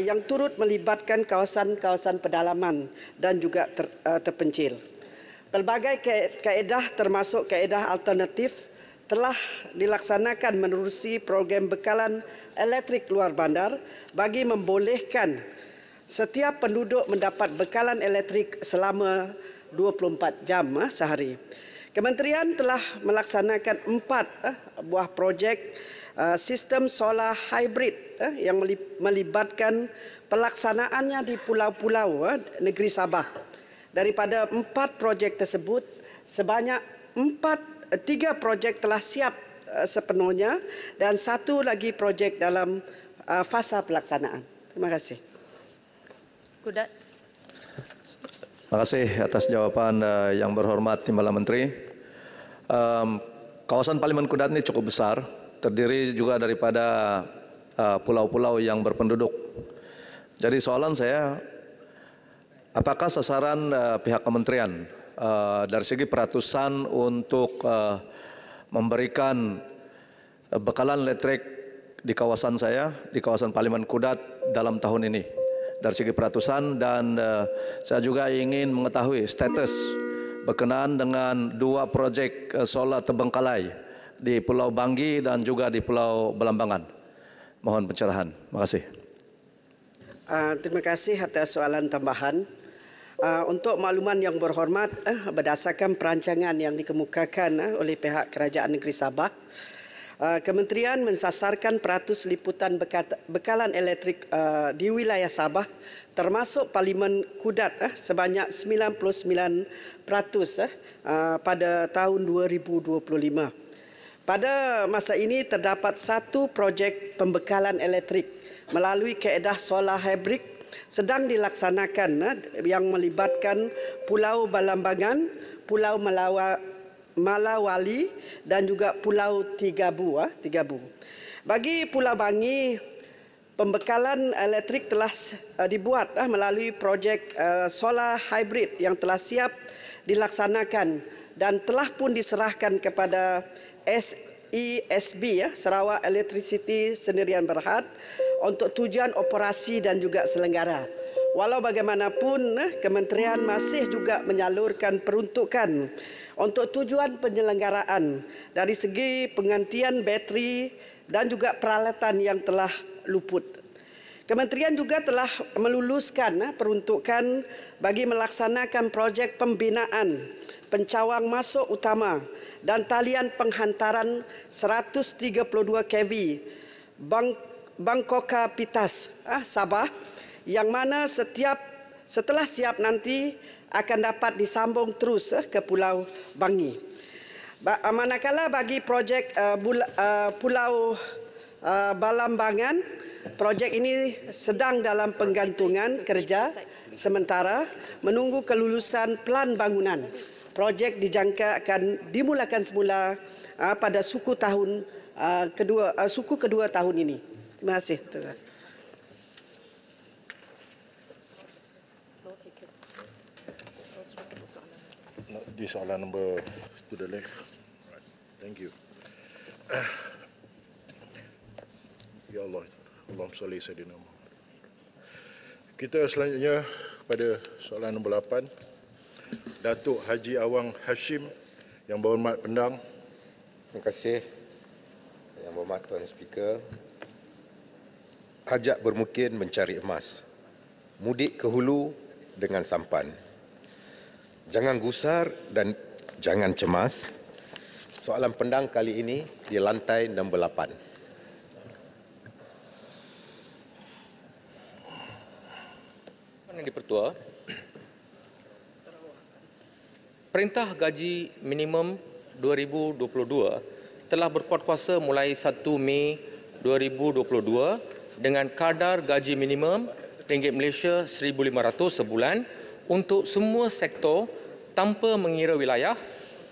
yang turut melibatkan kawasan-kawasan pedalaman dan juga terpencil. Pelbagai kaedah termasuk kaedah alternatif telah dilaksanakan menerusi program bekalan elektrik luar bandar bagi membolehkan setiap penduduk mendapat bekalan elektrik selama 24 jam sehari. Kementerian telah melaksanakan 4 buah projek sistem solar hybrid yang melibatkan pelaksanaannya di pulau-pulau negeri Sabah. Daripada 4 projek tersebut, sebanyak 3 projek telah siap sepenuhnya dan 1 lagi projek dalam fasa pelaksanaan. Terima kasih. Kudat. Terima kasih atas jawapan Yang Berhormat Timbalan Menteri. Kawasan Parlimen Kudat ini cukup besar, terdiri juga daripada pulau-pulau yang berpenduduk. Jadi soalan saya, apakah sasaran pihak kementerian dari segi peratusan untuk memberikan bekalan elektrik di kawasan saya, di kawasan Parlimen Kudat dalam tahun ini? Dari segi peratusan, dan saya juga ingin mengetahui status berkenaan dengan 2 projek solar terbengkalai di Pulau Banggi dan juga di Pulau Belambangan. Mohon pencerahan. Terima kasih. Terima kasih atas soalan tambahan. Untuk makluman Yang Berhormat, berdasarkan perancangan yang dikemukakan oleh pihak Kerajaan Negeri Sabah, Kementerian mensasarkan peratus liputan bekalan elektrik di wilayah Sabah termasuk Parlimen Kudat sebanyak 99% pada tahun 2025. Pada masa ini terdapat 1 projek pembekalan elektrik melalui kaedah solar hybrid sedang dilaksanakan yang melibatkan Pulau Balambangan, Pulau Malawali dan juga Pulau Tigabu. Bagi Pulau Bangi, pembekalan elektrik telah dibuat melalui projek solar hybrid yang telah siap dilaksanakan dan telah pun diserahkan kepada SESB, Sarawak Electricity Sdn Bhd, untuk tujuan operasi dan juga selenggara. Walau bagaimanapun, kementerian masih juga menyalurkan peruntukan untuk tujuan penyelenggaraan dari segi penggantian bateri dan juga peralatan yang telah luput. Kementerian juga telah meluluskan peruntukan bagi melaksanakan projek pembinaan pencawang masuk utama dan talian penghantaran 132 kV Bangkoka Pitas, Sabah, yang mana setelah siap nanti akan dapat disambung terus ke Pulau Bangi. Manakala bagi projek Pulau Balambangan, projek ini sedang dalam penggantungan kerja sementara menunggu kelulusan pelan bangunan. Projek dijangka akan dimulakan semula pada suku kedua tahun ini. Terima kasih. Di soalan nombor to the left. Right. Thank you. Ya Allah, Allahumma salli sayyidina Muhammad. Kita selanjutnya pada soalan nombor 8. Datuk Haji Awang Hashim, Yang Berhormat Pendang. Terima kasih Yang Berhormat Tuan Speaker. Hajat bermukim mencari emas. Mudik ke hulu dengan sampan. Jangan gusar dan jangan cemas. Soalan pendang kali ini di lantai nombor 8. Yang di-Pertua, Perintah Gaji Minimum 2022 telah berkuat kuasa mulai 1 Mei 2022 dengan kadar gaji minimum ringgit Malaysia 1,500 sebulan untuk semua sektor tanpa mengira wilayah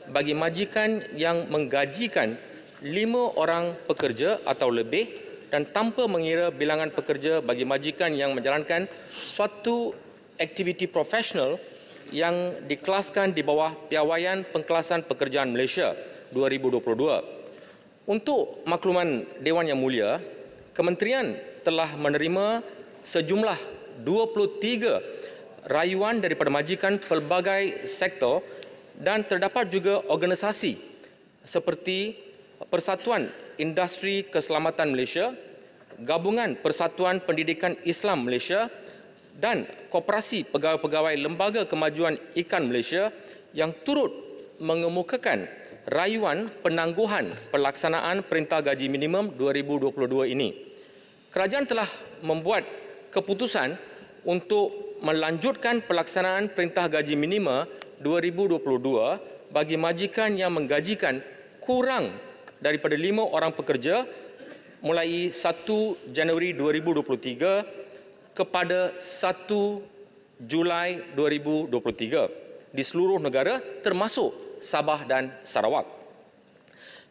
bagi majikan yang menggajikan 5 orang pekerja atau lebih dan tanpa mengira bilangan pekerja bagi majikan yang menjalankan suatu aktiviti profesional yang dikelaskan di bawah Piawaian Pengkelasan Pekerjaan Malaysia 2022. Untuk makluman Dewan Yang Mulia, Kementerian telah menerima sejumlah 23 rayuan daripada majikan pelbagai sektor dan terdapat juga organisasi seperti Persatuan Industri Keselamatan Malaysia, Gabungan Persatuan Pendidikan Islam Malaysia dan Koperasi Pegawai-Pegawai Lembaga Kemajuan Ikan Malaysia yang turut mengemukakan rayuan penangguhan pelaksanaan Perintah Gaji Minimum 2022 ini. Kerajaan telah membuat keputusan untuk melanjutkan pelaksanaan Perintah Gaji Minimum 2022 bagi majikan yang menggajikan kurang daripada 5 orang pekerja mulai 1 Januari 2023 kepada 1 Julai 2023 di seluruh negara termasuk Sabah dan Sarawak.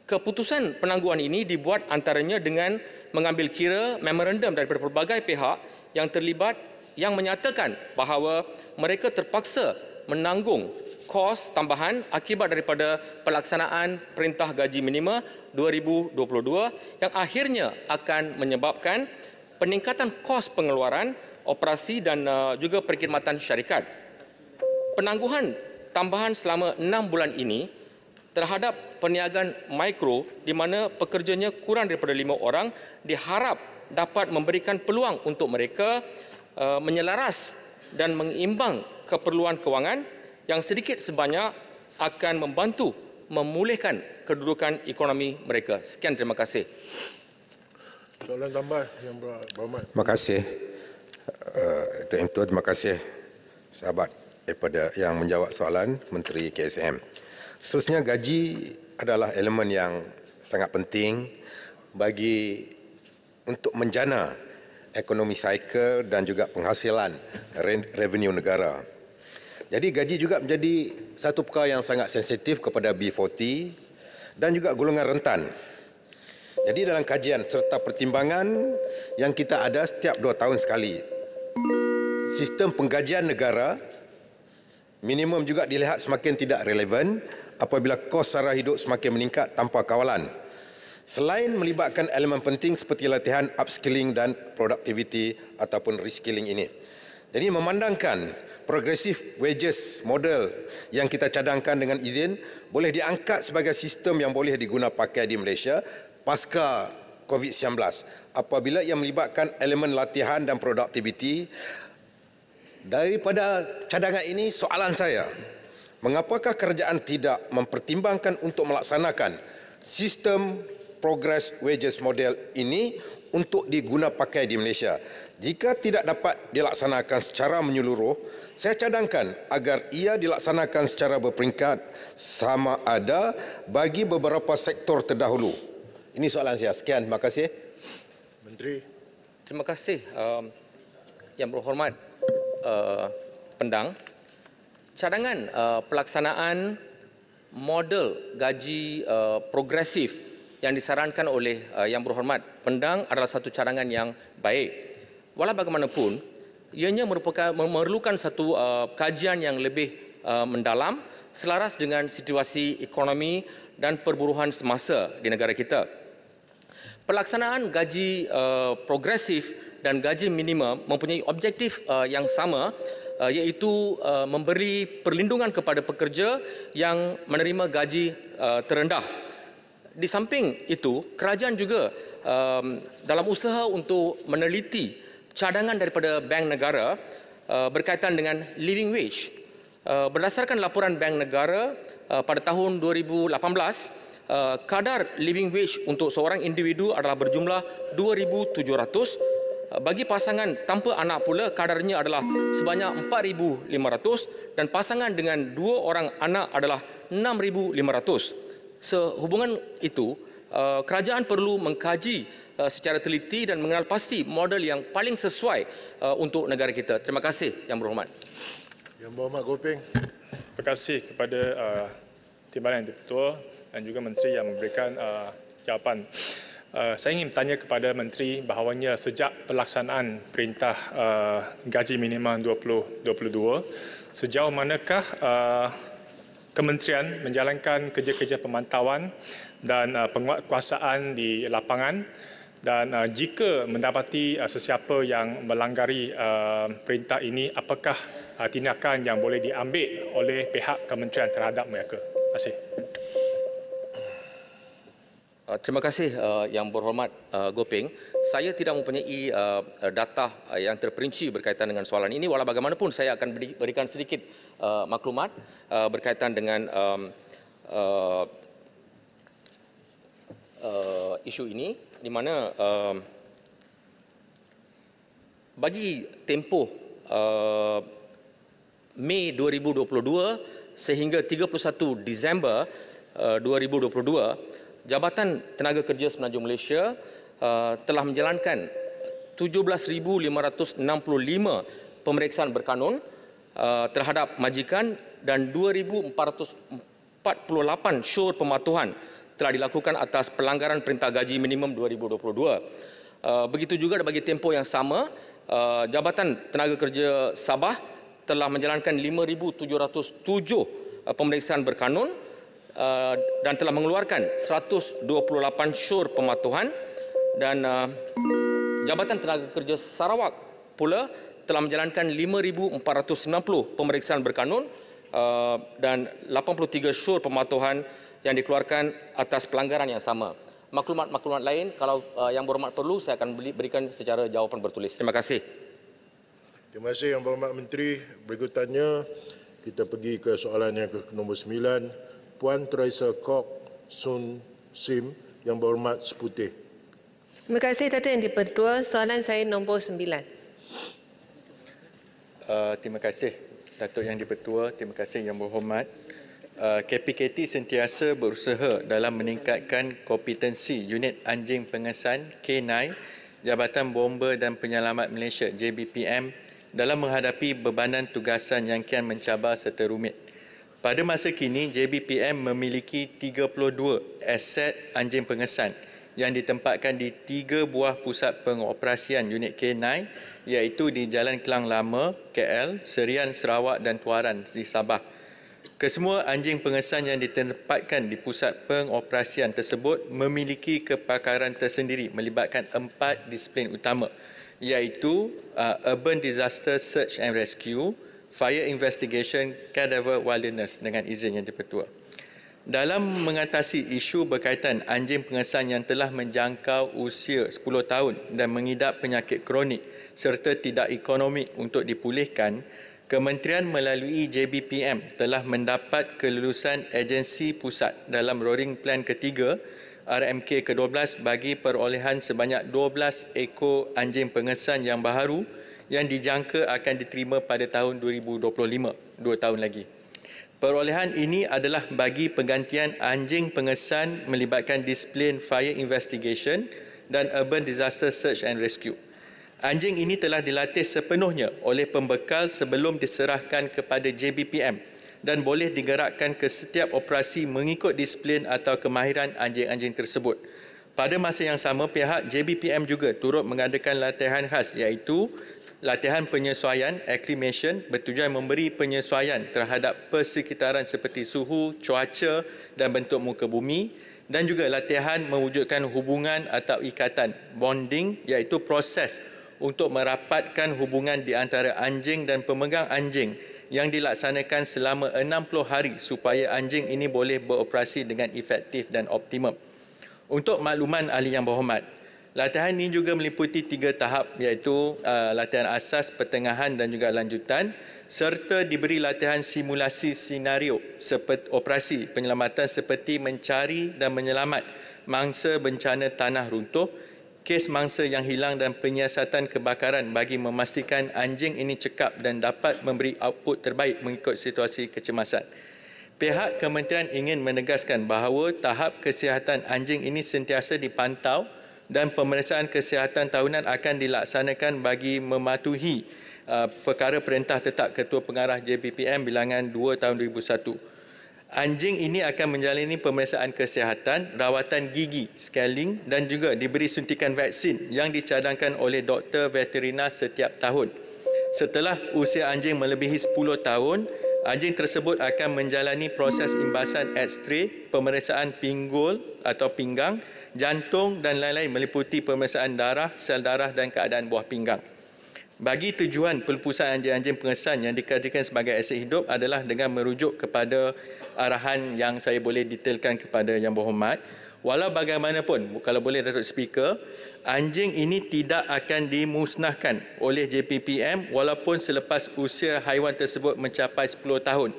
Keputusan penangguhan ini dibuat antaranya dengan mengambil kira memorandum daripada pelbagai pihak yang terlibat yang menyatakan bahawa mereka terpaksa menanggung kos tambahan akibat daripada pelaksanaan Perintah Gaji Minimum 2022 yang akhirnya akan menyebabkan peningkatan kos pengeluaran, operasi dan juga perkhidmatan syarikat. Penangguhan tambahan selama 6 bulan ini terhadap perniagaan mikro di mana pekerjanya kurang daripada 5 orang diharap dapat memberikan peluang untuk mereka menyelaras dan mengimbang keperluan kewangan yang sedikit sebanyak akan membantu memulihkan kedudukan ekonomi mereka. Sekian, terima kasih. Soalan tambah Yang Berhormat. Terima kasih. Tuan Ketua, terima kasih sahabat daripada yang menjawab soalan Menteri KSM. Seterusnya, gaji adalah elemen yang sangat penting bagi untuk menjana ekonomi cycle dan juga penghasilan revenue negara. Jadi gaji juga menjadi satu perkara yang sangat sensitif kepada B40 dan juga golongan rentan. Jadi dalam kajian serta pertimbangan yang kita ada setiap 2 tahun sekali, sistem penggajian negara minimum juga dilihat semakin tidak relevan apabila kos sara hidup semakin meningkat tanpa kawalan. Selain melibatkan elemen penting seperti latihan upskilling dan productivity ataupun reskilling ini. Jadi memandangkan progressive wages model yang kita cadangkan dengan izin boleh diangkat sebagai sistem yang boleh diguna pakai di Malaysia pasca COVID-19 apabila ia melibatkan elemen latihan dan productivity. Daripada cadangan ini, soalan saya, mengapakah kerajaan tidak mempertimbangkan untuk melaksanakan sistem progress wages model ini untuk diguna pakai di Malaysia? Jika tidak dapat dilaksanakan secara menyeluruh, saya cadangkan agar ia dilaksanakan secara berperingkat sama ada bagi beberapa sektor terdahulu. Ini soalan saya. Sekian, terima kasih. Menteri. Terima kasih Yang Berhormat Pendang. Cadangan pelaksanaan model gaji progresif yang disarankan oleh Yang Berhormat Pendang adalah satu cadangan yang baik. Walau bagaimanapun, ianya memerlukan satu kajian yang lebih mendalam selaras dengan situasi ekonomi dan perburuhan semasa di negara kita. Pelaksanaan gaji progresif dan gaji minimum mempunyai objektif yang sama, iaitu memberi perlindungan kepada pekerja yang menerima gaji terendah. Di samping itu, kerajaan juga dalam usaha untuk meneliti cadangan daripada Bank Negara berkaitan dengan living wage. Berdasarkan laporan Bank Negara pada tahun 2018, kadar living wage untuk seorang individu adalah berjumlah 2,700. Bagi pasangan tanpa anak pula, kadarnya adalah sebanyak 4,500 dan pasangan dengan 2 orang anak adalah 6,500. Sehubungan itu, kerajaan perlu mengkaji secara teliti dan mengenal pasti model yang paling sesuai untuk negara kita. Terima kasih, Yang Berhormat. Yang Berhormat Gopeng. Terima kasih kepada Timbalan Yang Dipertua dan juga Menteri yang memberikan jawapan. Saya ingin bertanya kepada Menteri bahawanya sejak pelaksanaan Perintah Gaji Minimum 2022, sejauh manakah Kementerian menjalankan kerja-kerja pemantauan dan penguatkuasaan di lapangan, dan jika mendapati sesiapa yang melanggari perintah ini, apakah tindakan yang boleh diambil oleh pihak kementerian terhadap mereka? Terima kasih. Terima kasih Yang Berhormat Gopeng. Saya tidak mempunyai data yang terperinci berkaitan dengan soalan ini. Walau bagaimanapun, saya akan berikan sedikit maklumat berkaitan dengan isu ini, di mana bagi tempoh Mei 2022 sehingga 31 Disember 2022, Jabatan Tenaga Kerja Semenanjung Malaysia telah menjalankan 17,565 pemeriksaan berkanun terhadap majikan dan 2,448 syur pematuhan telah dilakukan atas pelanggaran Perintah Gaji Minimum 2022. Begitu juga bagi tempoh yang sama, Jabatan Tenaga Kerja Sabah telah menjalankan 5,707 pemeriksaan berkanun dan telah mengeluarkan 128 syur pematuhan, dan Jabatan Tenaga Kerja Sarawak pula telah menjalankan 5,490 pemeriksaan berkanun dan 83 syur pematuhan yang dikeluarkan atas pelanggaran yang sama. Maklumat-maklumat lain, kalau Yang Berhormat perlu, saya akan berikan secara jawapan bertulis. Terima kasih. Terima kasih Yang Berhormat Menteri. Berikutannya, kita pergi ke soalan yang ke nombor 9. Puan Teresa Kok Sun Sim, Yang Berhormat Seputih. Terima kasih Datuk Yang Dipertua. Soalan saya nombor 9. Terima kasih Datuk Yang Dipertua. Terima kasih Yang Berhormat. KPKT sentiasa berusaha dalam meningkatkan kompetensi unit anjing pengesan K9 Jabatan Bomber dan Penyelamat Malaysia JBPM dalam menghadapi bebanan tugasan yang kian mencabar serta rumit. Pada masa kini, JBPM memiliki 32 aset anjing pengesan yang ditempatkan di 3 buah pusat pengoperasian unit K9 iaitu di Jalan Kelang Lama, KL, Serian, Sarawak dan Tuaran di Sabah. Kesemua anjing pengesan yang ditempatkan di pusat pengoperasian tersebut memiliki kepakaran tersendiri melibatkan 4 disiplin utama iaitu Urban Disaster Search and Rescue, Fire Investigation, Cadaver Wilderness dengan izin Yang di-Pertua. Dalam mengatasi isu berkaitan anjing pengesan yang telah menjangkau usia 10 tahun dan mengidap penyakit kronik serta tidak ekonomik untuk dipulihkan, Kementerian melalui JBPM telah mendapat kelulusan agensi pusat dalam Rolling Plan ketiga RMK ke-12 bagi perolehan sebanyak 12 ekor anjing pengesan yang baharu yang dijangka akan diterima pada tahun 2025, 2 tahun lagi. Perolehan ini adalah bagi penggantian anjing pengesan melibatkan disiplin Fire Investigation dan Urban Disaster Search and Rescue. Anjing ini telah dilatih sepenuhnya oleh pembekal sebelum diserahkan kepada JBPM dan boleh digerakkan ke setiap operasi mengikut disiplin atau kemahiran anjing-anjing tersebut. Pada masa yang sama, pihak JBPM juga turut mengadakan latihan khas iaitu latihan penyesuaian acclimation bertujuan memberi penyesuaian terhadap persekitaran seperti suhu, cuaca dan bentuk muka bumi, dan juga latihan mewujudkan hubungan atau ikatan bonding iaitu proses untuk merapatkan hubungan di antara anjing dan pemegang anjing yang dilaksanakan selama 60 hari supaya anjing ini boleh beroperasi dengan efektif dan optimum. Untuk makluman ahli yang berhormat, latihan ini juga meliputi 3 tahap iaitu latihan asas, pertengahan dan juga lanjutan serta diberi latihan simulasi senario operasi penyelamatan seperti mencari dan menyelamat mangsa bencana tanah runtuh, kes mangsa yang hilang dan penyiasatan kebakaran bagi memastikan anjing ini cekap dan dapat memberi output terbaik mengikut situasi kecemasan. Pihak kementerian ingin menegaskan bahawa tahap kesihatan anjing ini sentiasa dipantau dan pemeriksaan kesihatan tahunan akan dilaksanakan bagi mematuhi perkara perintah tetap Ketua Pengarah JBPM bilangan 2 tahun 2001. Anjing ini akan menjalani pemeriksaan kesihatan, rawatan gigi, scaling dan juga diberi suntikan vaksin yang dicadangkan oleh doktor veterina setiap tahun. Setelah usia anjing melebihi 10 tahun, anjing tersebut akan menjalani proses imbasan X-ray, pemeriksaan pinggul atau pinggang, jantung dan lain-lain meliputi pemeriksaan darah, sel darah dan keadaan buah pinggang. Bagi tujuan pelepasan anjing-anjing pengesan yang dikategorikan sebagai aset hidup adalah dengan merujuk kepada arahan yang saya boleh detailkan kepada Yang Berhormat. Walau bagaimanapun, kalau boleh Datuk Speaker, anjing ini tidak akan dimusnahkan oleh JBPM walaupun selepas usia haiwan tersebut mencapai 10 tahun.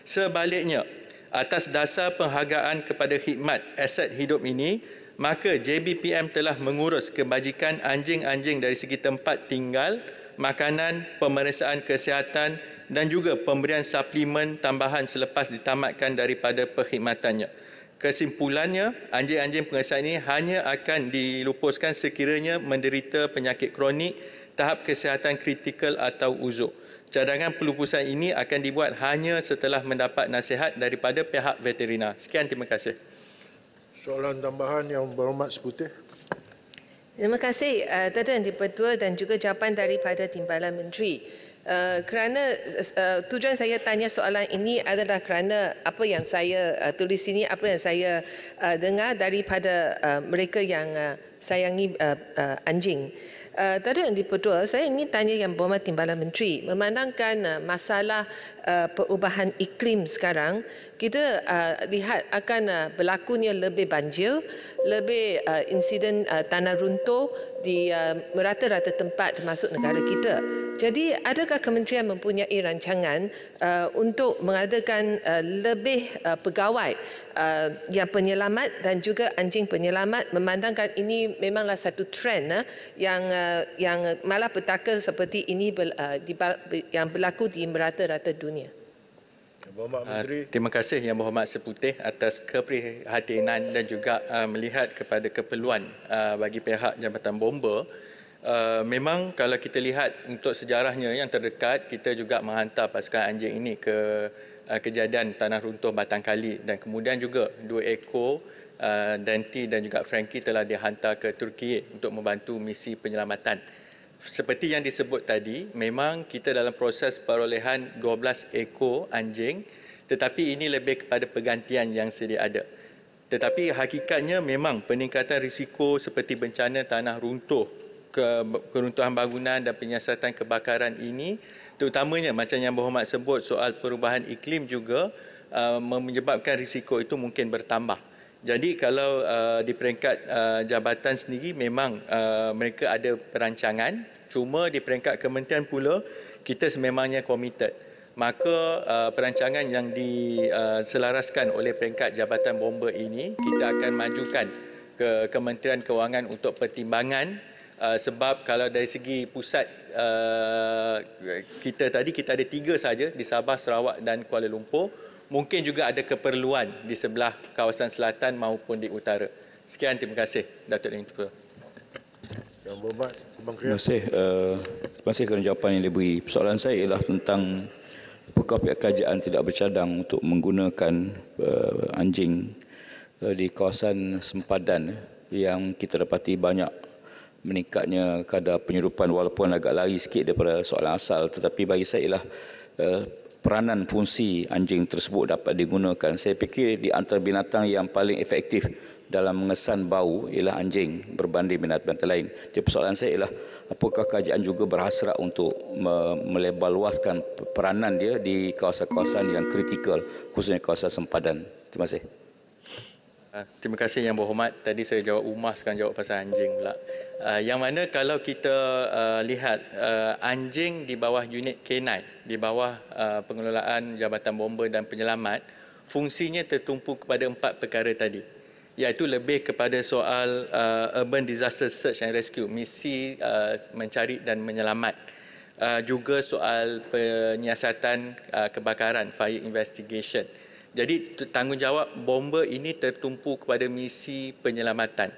Sebaliknya, atas dasar penghargaan kepada khidmat aset hidup ini, maka JBPM telah mengurus kebajikan anjing-anjing dari segi tempat tinggal, makanan, pemeriksaan kesihatan dan juga pemberian suplemen tambahan selepas ditamatkan daripada perkhidmatannya. Kesimpulannya, anjing-anjing pengesan ini hanya akan dilupuskan sekiranya menderita penyakit kronik, tahap kesihatan kritikal atau uzur. Cadangan pelupusan ini akan dibuat hanya setelah mendapat nasihat daripada pihak veterina. Sekian, terima kasih. Soalan tambahan Yang Berhormat Seputih. Terima kasih Datuk Yang di-Pertua dan juga jawapan daripada Timbalan Menteri. Kerana tujuan saya tanya soalan ini adalah kerana apa yang saya tulis ini, apa yang saya dengar daripada mereka yang sayangi anjing. Datuk Yang di-Pertua, saya ingin tanya Yang Berhormat Timbalan Menteri, memandangkan masalah perubahan iklim sekarang, kita lihat akan berlakunya lebih banjir, lebih insiden tanah runtuh di merata-rata tempat termasuk negara kita. Jadi adakah kementerian mempunyai rancangan untuk mengadakan lebih pegawai yang penyelamat dan juga anjing penyelamat, memandangkan ini memanglah satu trend yang malapetaka seperti ini yang berlaku di merata-rata dunia. Terima kasih Yang Berhormat Seputih atas keprihatinan dan juga melihat kepada keperluan bagi pihak Jabatan Bomba. Memang kalau kita lihat untuk sejarahnya yang terdekat, kita juga menghantar pasukan anjing ini ke kejadian tanah runtuh Batang Kali dan kemudian juga 2 ekor Danti dan juga Frankie telah dihantar ke Turki untuk membantu misi penyelamatan. Seperti yang disebut tadi, memang kita dalam proses perolehan 12 ekor anjing, tetapi ini lebih kepada pergantian yang sedia ada. Tetapi hakikatnya memang peningkatan risiko seperti bencana tanah runtuh, keruntuhan bangunan dan penyiasatan kebakaran ini, terutamanya macam yang Berhormat sebut soal perubahan iklim juga menyebabkan risiko itu mungkin bertambah. Jadi kalau di peringkat jabatan sendiri memang mereka ada perancangan, cuma di peringkat kementerian pula kita sememangnya komited. Maka perancangan yang diselaraskan oleh peringkat Jabatan Bomba ini kita akan majukan ke Kementerian Kewangan untuk pertimbangan. Sebab kalau dari segi pusat kita tadi kita ada 3 saja di Sabah, Sarawak dan Kuala Lumpur. Mungkin juga ada keperluan di sebelah kawasan selatan maupun di utara. Sekian, terima kasih Datuk Yang Ketua. Yang Berhormat Terima kasih kerana jawapan yang diberi. Persoalan saya ialah tentang apakah pihak kerajaan tidak bercadang untuk menggunakan anjing di kawasan sempadan yang kita dapati banyak meningkatnya kadar penyerupan walaupun agak lari sikit daripada soalan asal, tetapi bagi saya ialah peranan fungsi anjing tersebut dapat digunakan. Saya fikir di antara binatang yang paling efektif dalam mengesan bau ialah anjing berbanding binatang lain. Jadi persoalan saya ialah apakah kerajaan juga berhasrat untuk melebarluaskan peranan dia di kawasan-kawasan yang kritikal, khususnya kawasan sempadan. Terima kasih. Terima kasih Yang Berhormat. Tadi saya jawab Umar, sekarang jawab pasal anjing pula. Yang mana kalau kita lihat anjing di bawah unit K9, di bawah pengelolaan Jabatan Bomba dan Penyelamat, fungsinya tertumpu kepada 4 perkara tadi. Iaitu lebih kepada soal Urban Disaster Search and Rescue, misi mencari dan menyelamat. Juga soal penyiasatan kebakaran, fire investigation. Jadi tanggungjawab bomba ini tertumpu kepada misi penyelamatan.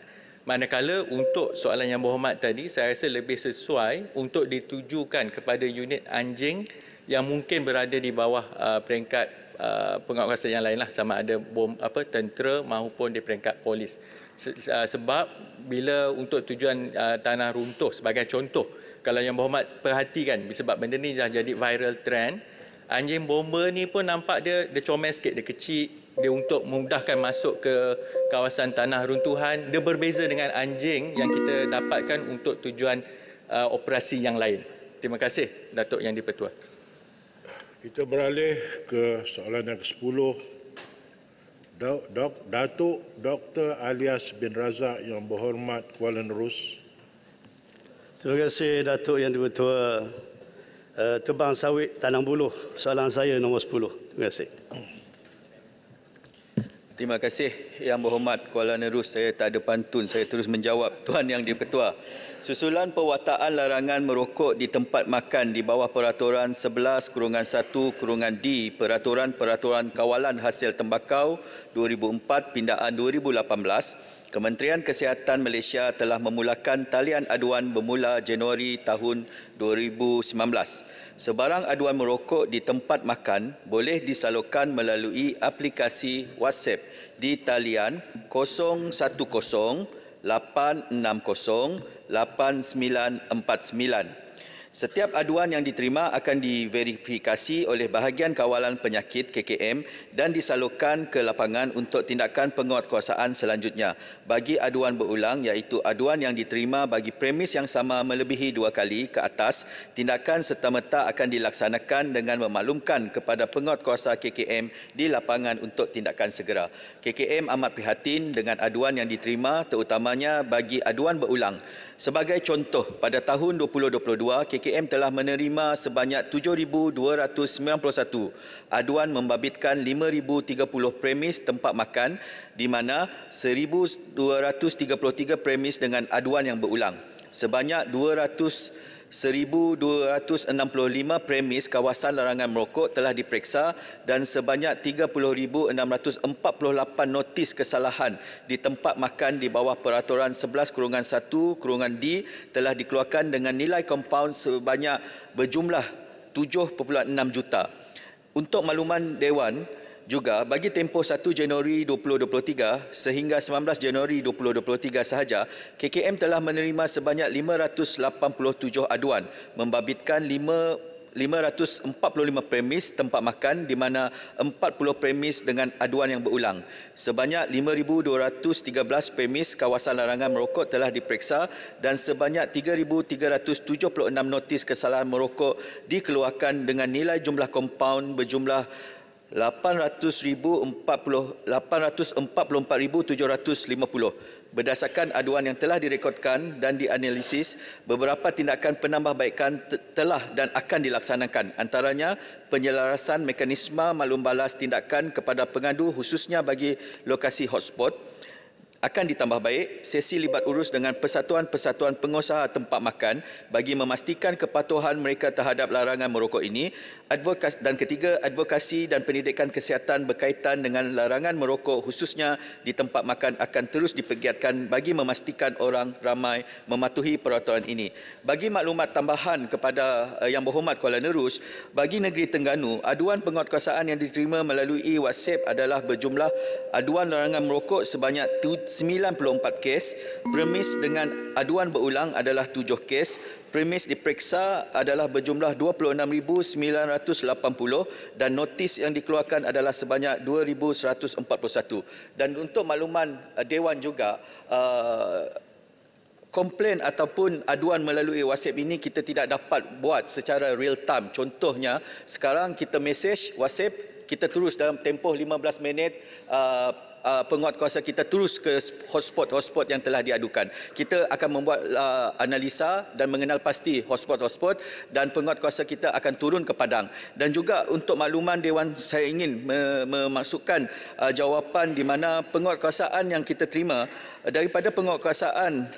Manakala untuk soalan Yang Berhormat tadi, saya rasa lebih sesuai untuk ditujukan kepada unit anjing yang mungkin berada di bawah peringkat penguatkuasa yang lain lah, sama ada tentera maupun di peringkat polis. Sebab bila untuk tujuan tanah runtuh sebagai contoh, kalau Yang Berhormat perhatikan, sebab benda ni dah jadi viral trend, anjing bomba ni pun nampak dia comel sikit, dia kecil, dia untuk memudahkan masuk ke kawasan tanah runtuhan. Dia berbeza dengan anjing yang kita dapatkan untuk tujuan operasi yang lain. Terima kasih Datuk Yang di-Pertua. Kita beralih ke soalan yang ke-10. Datuk Dr. Alias bin Razak Yang Berhormat Kuala Nerus. Terima kasih Datuk Yang di-Pertua. Tebang Sawit Tanang Buluh, soalan saya nombor 10. Terima kasih. Terima kasih Yang Berhormat Kuala Nerus. Saya tak ada pantun, saya terus menjawab Tuan Yang di-Pertua. Susulan perwataan larangan merokok di tempat makan di bawah Peraturan 11/1/D Peraturan Kawalan Hasil Tembakau 2004 pindaan 2018, Kementerian Kesihatan Malaysia telah memulakan talian aduan bermula Januari tahun 2019. Sebarang aduan merokok di tempat makan boleh disalurkan melalui aplikasi WhatsApp di talian 010-860-8949. Setiap aduan yang diterima akan diverifikasi oleh Bahagian Kawalan Penyakit KKM dan disalurkan ke lapangan untuk tindakan penguatkuasaan selanjutnya. Bagi aduan berulang, iaitu aduan yang diterima bagi premis yang sama melebihi 2 kali ke atas, tindakan serta-merta akan dilaksanakan dengan memaklumkan kepada penguatkuasa KKM di lapangan untuk tindakan segera. KKM amat prihatin dengan aduan yang diterima, terutamanya bagi aduan berulang. Sebagai contoh, pada tahun 2022, KKM telah menerima sebanyak 7,291 aduan membabitkan 5,030 premis tempat makan, di mana 1,233 premis dengan aduan yang berulang. Sebanyak 200 1,265 premis kawasan larangan merokok telah diperiksa dan sebanyak 30,648 notis kesalahan di tempat makan di bawah peraturan 11/1/D telah dikeluarkan dengan nilai kompaun sebanyak berjumlah 7.6 juta. Untuk makluman Dewan, juga bagi tempoh 1 Januari 2023 sehingga 19 Januari 2023 sahaja, KKM telah menerima sebanyak 587 aduan membabitkan 545 premis tempat makan di mana 40 premis dengan aduan yang berulang. Sebanyak 5,213 premis kawasan larangan merokok telah diperiksa dan sebanyak 3,376 notis kesalahan merokok dikeluarkan dengan nilai jumlah kompaun berjumlah 844,750. Berdasarkan aduan yang telah direkodkan dan dianalisis, beberapa tindakan penambahbaikan telah dan akan dilaksanakan. Antaranya, penyelarasan mekanisme maklum balas tindakan kepada pengadu khususnya bagi lokasi hotspot akan ditambah baik, sesi libat urus dengan persatuan-persatuan pengusaha tempat makan bagi memastikan kepatuhan mereka terhadap larangan merokok ini. Dan ketiga, advokasi dan pendidikan kesihatan berkaitan dengan larangan merokok khususnya di tempat makan akan terus dipergiatkan bagi memastikan orang ramai mematuhi peraturan ini. Bagi maklumat tambahan kepada Yang Berhormat Kuala Nerus, bagi negeri Terengganu, aduan penguatkuasaan yang diterima melalui WhatsApp adalah berjumlah aduan larangan merokok sebanyak 94 kes, premis dengan aduan berulang adalah 7 kes, premis diperiksa adalah berjumlah 26,980 dan notis yang dikeluarkan adalah sebanyak 2,141. Dan untuk makluman Dewan juga, komplain ataupun aduan melalui WhatsApp ini kita tidak dapat buat secara real time. Contohnya, sekarang kita mesej WhatsApp, kita terus dalam tempoh 15 minit penguatkuasa kita terus ke hotspot yang telah diadukan. Kita akan membuat analisa dan mengenal pasti hotspot dan penguatkuasa kita akan turun ke padang. Dan juga untuk makluman Dewan, saya ingin memasukkan jawapan di mana penguatkuasaan yang kita terima, daripada penguatkuasaan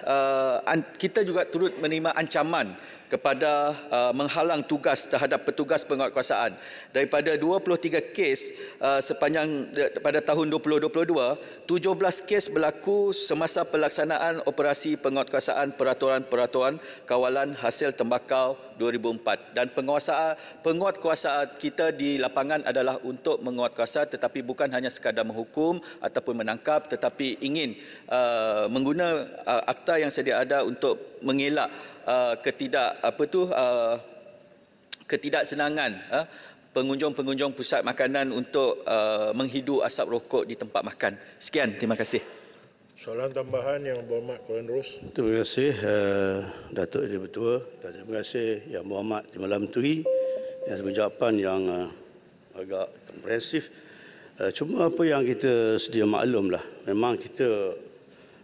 kita juga turut menerima ancaman kepada menghalang tugas terhadap petugas penguatkuasaan. Daripada 23 kes sepanjang pada tahun 2022, 17 kes berlaku semasa pelaksanaan operasi penguatkuasaan peraturan-peraturan kawalan hasil tembakau 2004. Dan penguatkuasaan kita di lapangan adalah untuk menguatkuasa, tetapi bukan hanya sekadar menghukum ataupun menangkap, tetapi ingin mengguna akta yang sedia ada untuk mengelak ketidaksenangan pengunjung-pengunjung pusat makanan untuk menghidu asap rokok di tempat makan. Sekian, terima kasih. Soalan tambahan Yang Berhormat Kuala Nerus. Terima kasih Datuk Yang Bertua, dan terima kasih Yang Berhormat Timbalan Menteri yang jawapan yang agak komprehensif. Cuma apa yang kita sedia maklumlah, memang kita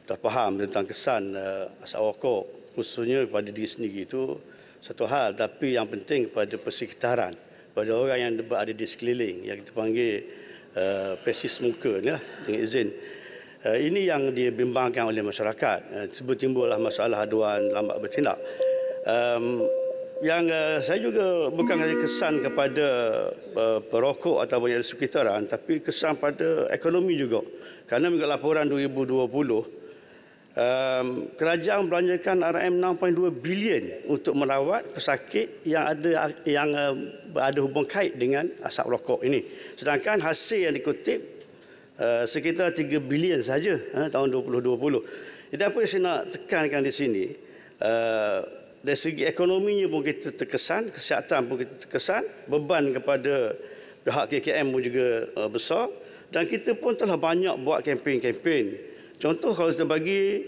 dah faham tentang kesan asap rokok khususnya kepada diri sendiri itu satu hal, tapi yang penting kepada persekitaran, pada orang yang berada di sekeliling yang kita panggil pesis muka ni lah, dengan izin. Ini yang dibimbangkan oleh masyarakat. Sebab timbullah masalah aduan lambat bertindak. Yang saya juga bukan hanya kesan kepada perokok ataupun yang di sekitaran, tapi kesan pada ekonomi juga. Kerana mengikut laporan 2020, kerajaan belanjakan RM6.2 bilion untuk merawat pesakit yang ada hubung kait dengan asap rokok ini. Sedangkan hasil yang dikutip sekitar 3 bilion saja tahun 2020. Jadi apa yang saya nak tekankan di sini, dari segi ekonominya pun kita terkesan, kesihatan pun kita terkesan, beban kepada pihak KKM pun juga besar, dan kita pun telah banyak buat kempen-kempen. Contoh kalau kita bagi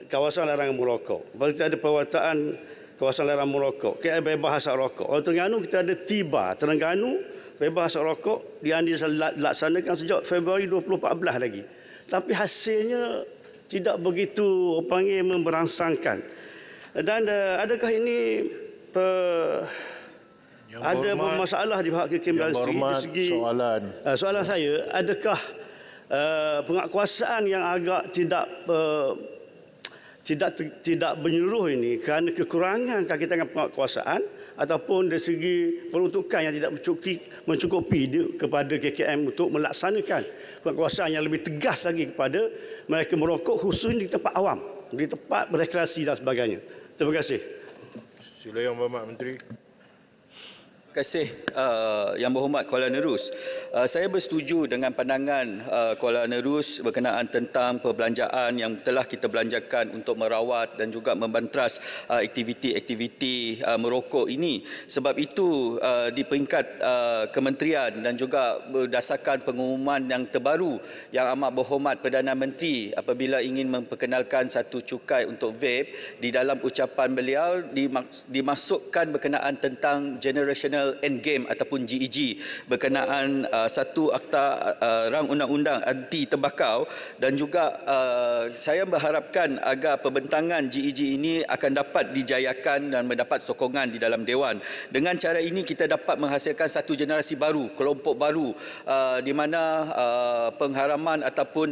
kawasan larangan merokok, kalau kita ada perwataan kawasan larangan merokok, KL bebas asap rokok. Kalau Terengganu kita ada TIBA, Terengganu bebas asap rokok yang dilaksanakan sejak Februari 2014 lagi. Tapi hasilnya tidak begitu memberangsangkan. Dan adakah ini ada masalah di pihak KKM dari segi soalan saya, adakah penguatkuasaan yang agak tidak tidak menyeluruh ini kerana kekurangan kaki tangan penguatkuasaan ataupun dari segi peruntukan yang tidak mencukupi kepada KKM untuk melaksanakan penguatkuasaan yang lebih tegas lagi kepada mereka merokok khususnya di tempat awam, di tempat berekreasi dan sebagainya. Terima kasih. Sila Yang Berhormat Menteri. Terima kasih Yang Berhormat Kuala Nerus. Saya bersetuju dengan pandangan Kuala Nerus berkenaan tentang perbelanjaan yang telah kita belanjakan untuk merawat dan juga membantras aktiviti-aktiviti merokok ini. Sebab itu di peringkat kementerian dan juga berdasarkan pengumuman yang terbaru yang amat berhormat Perdana Menteri apabila ingin memperkenalkan satu cukai untuk vape, di dalam ucapan beliau dimasukkan berkenaan tentang generational endgame ataupun GEG berkenaan satu akta rang undang-undang anti tembakau, dan juga saya berharapkan agar pembentangan GEG ini akan dapat dijayakan dan mendapat sokongan di dalam Dewan. Dengan cara ini kita dapat menghasilkan satu generasi baru, kelompok baru di mana pengharaman ataupun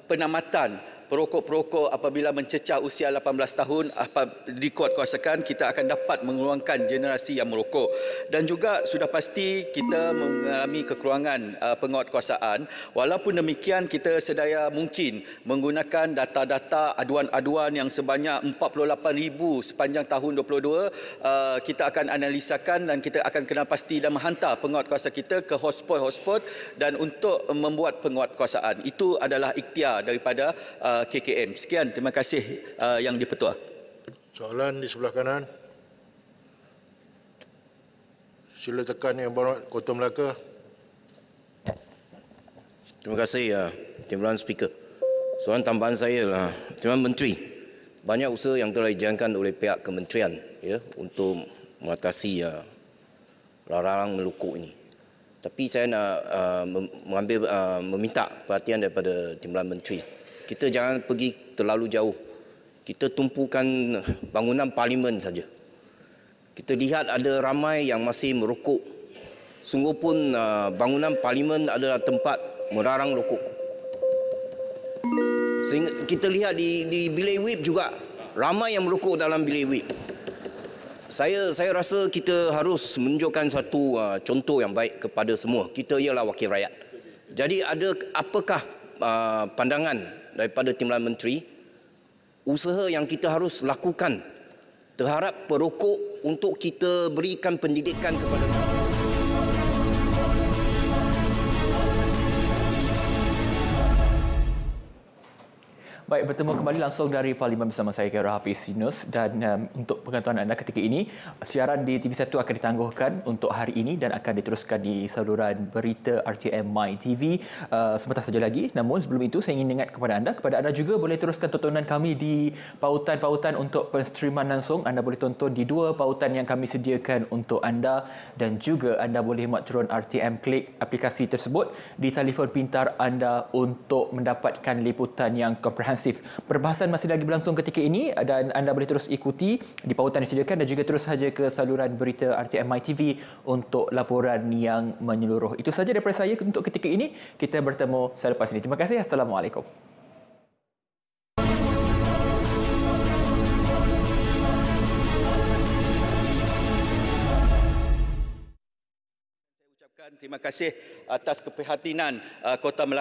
penamatan perokok-perokok apabila mencecah usia 18 tahun dikuatkuasakan, kita akan dapat mengeluarkan generasi yang merokok. Dan juga sudah pasti kita mengalami kekurangan penguatkuasaan. Walaupun demikian, kita sedaya mungkin menggunakan data-data aduan-aduan yang sebanyak 48,000 sepanjang tahun 2022. Kita akan analisakan dan kita akan kenal pasti dan menghantar penguatkuasa kita ke hotspot-hotspot dan untuk membuat penguatkuasaan. Itu adalah ikhtiar daripada KKM. Sekian, terima kasih Yang di-Pertua. Soalan di sebelah kanan. Sila tekan Yang Berhormat Kota Melaka. Terima kasih Timbalan Speaker. Soalan tambahan saya lah, Timbalan Menteri. Banyak usaha yang telah dijalankan oleh pihak kementerian untuk mengatasi larangan merokok ini. Tapi saya nak meminta perhatian daripada Timbalan Menteri. Kita jangan pergi terlalu jauh. Kita tumpukan bangunan parlimen saja. Kita lihat ada ramai yang masih merokok. Sungguh pun bangunan parlimen adalah tempat melarang rokok. Sehingga kita lihat di bilik whip juga ramai yang merokok dalam bilik whip. Saya rasa kita harus menunjukkan satu contoh yang baik kepada semua. Kita ialah wakil rakyat. Jadi apakah pandangan daripada Timbalan Menteri, usaha yang kita harus lakukan terhadap perokok untuk kita berikan pendidikan kepada mereka? Baik, bertemu kembali langsung dari Parlimen bersama saya, Khairul Hafiz Yunus, dan untuk pengetahuan anda ketika ini, siaran di TV1 akan ditangguhkan untuk hari ini dan akan diteruskan di saluran berita RTM My TV sebentar saja lagi. Namun sebelum itu saya ingin ingat kepada anda juga boleh teruskan tontonan kami di pautan-pautan untuk penstreaman langsung. Anda boleh tonton di dua pautan yang kami sediakan untuk anda, dan juga anda boleh muat turun RTM Klik aplikasi tersebut di telefon pintar anda untuk mendapatkan liputan yang komprehensif. Perbahasan masih lagi berlangsung ketika ini dan anda boleh terus ikuti di pautan yang disediakan dan juga terus saja ke saluran berita RTM My TV untuk laporan yang menyeluruh. Itu saja daripada saya untuk ketika ini. Kita bertemu selepas ini. Terima kasih. Assalamualaikum. Terima kasih atas keprihatinan Kota Melaka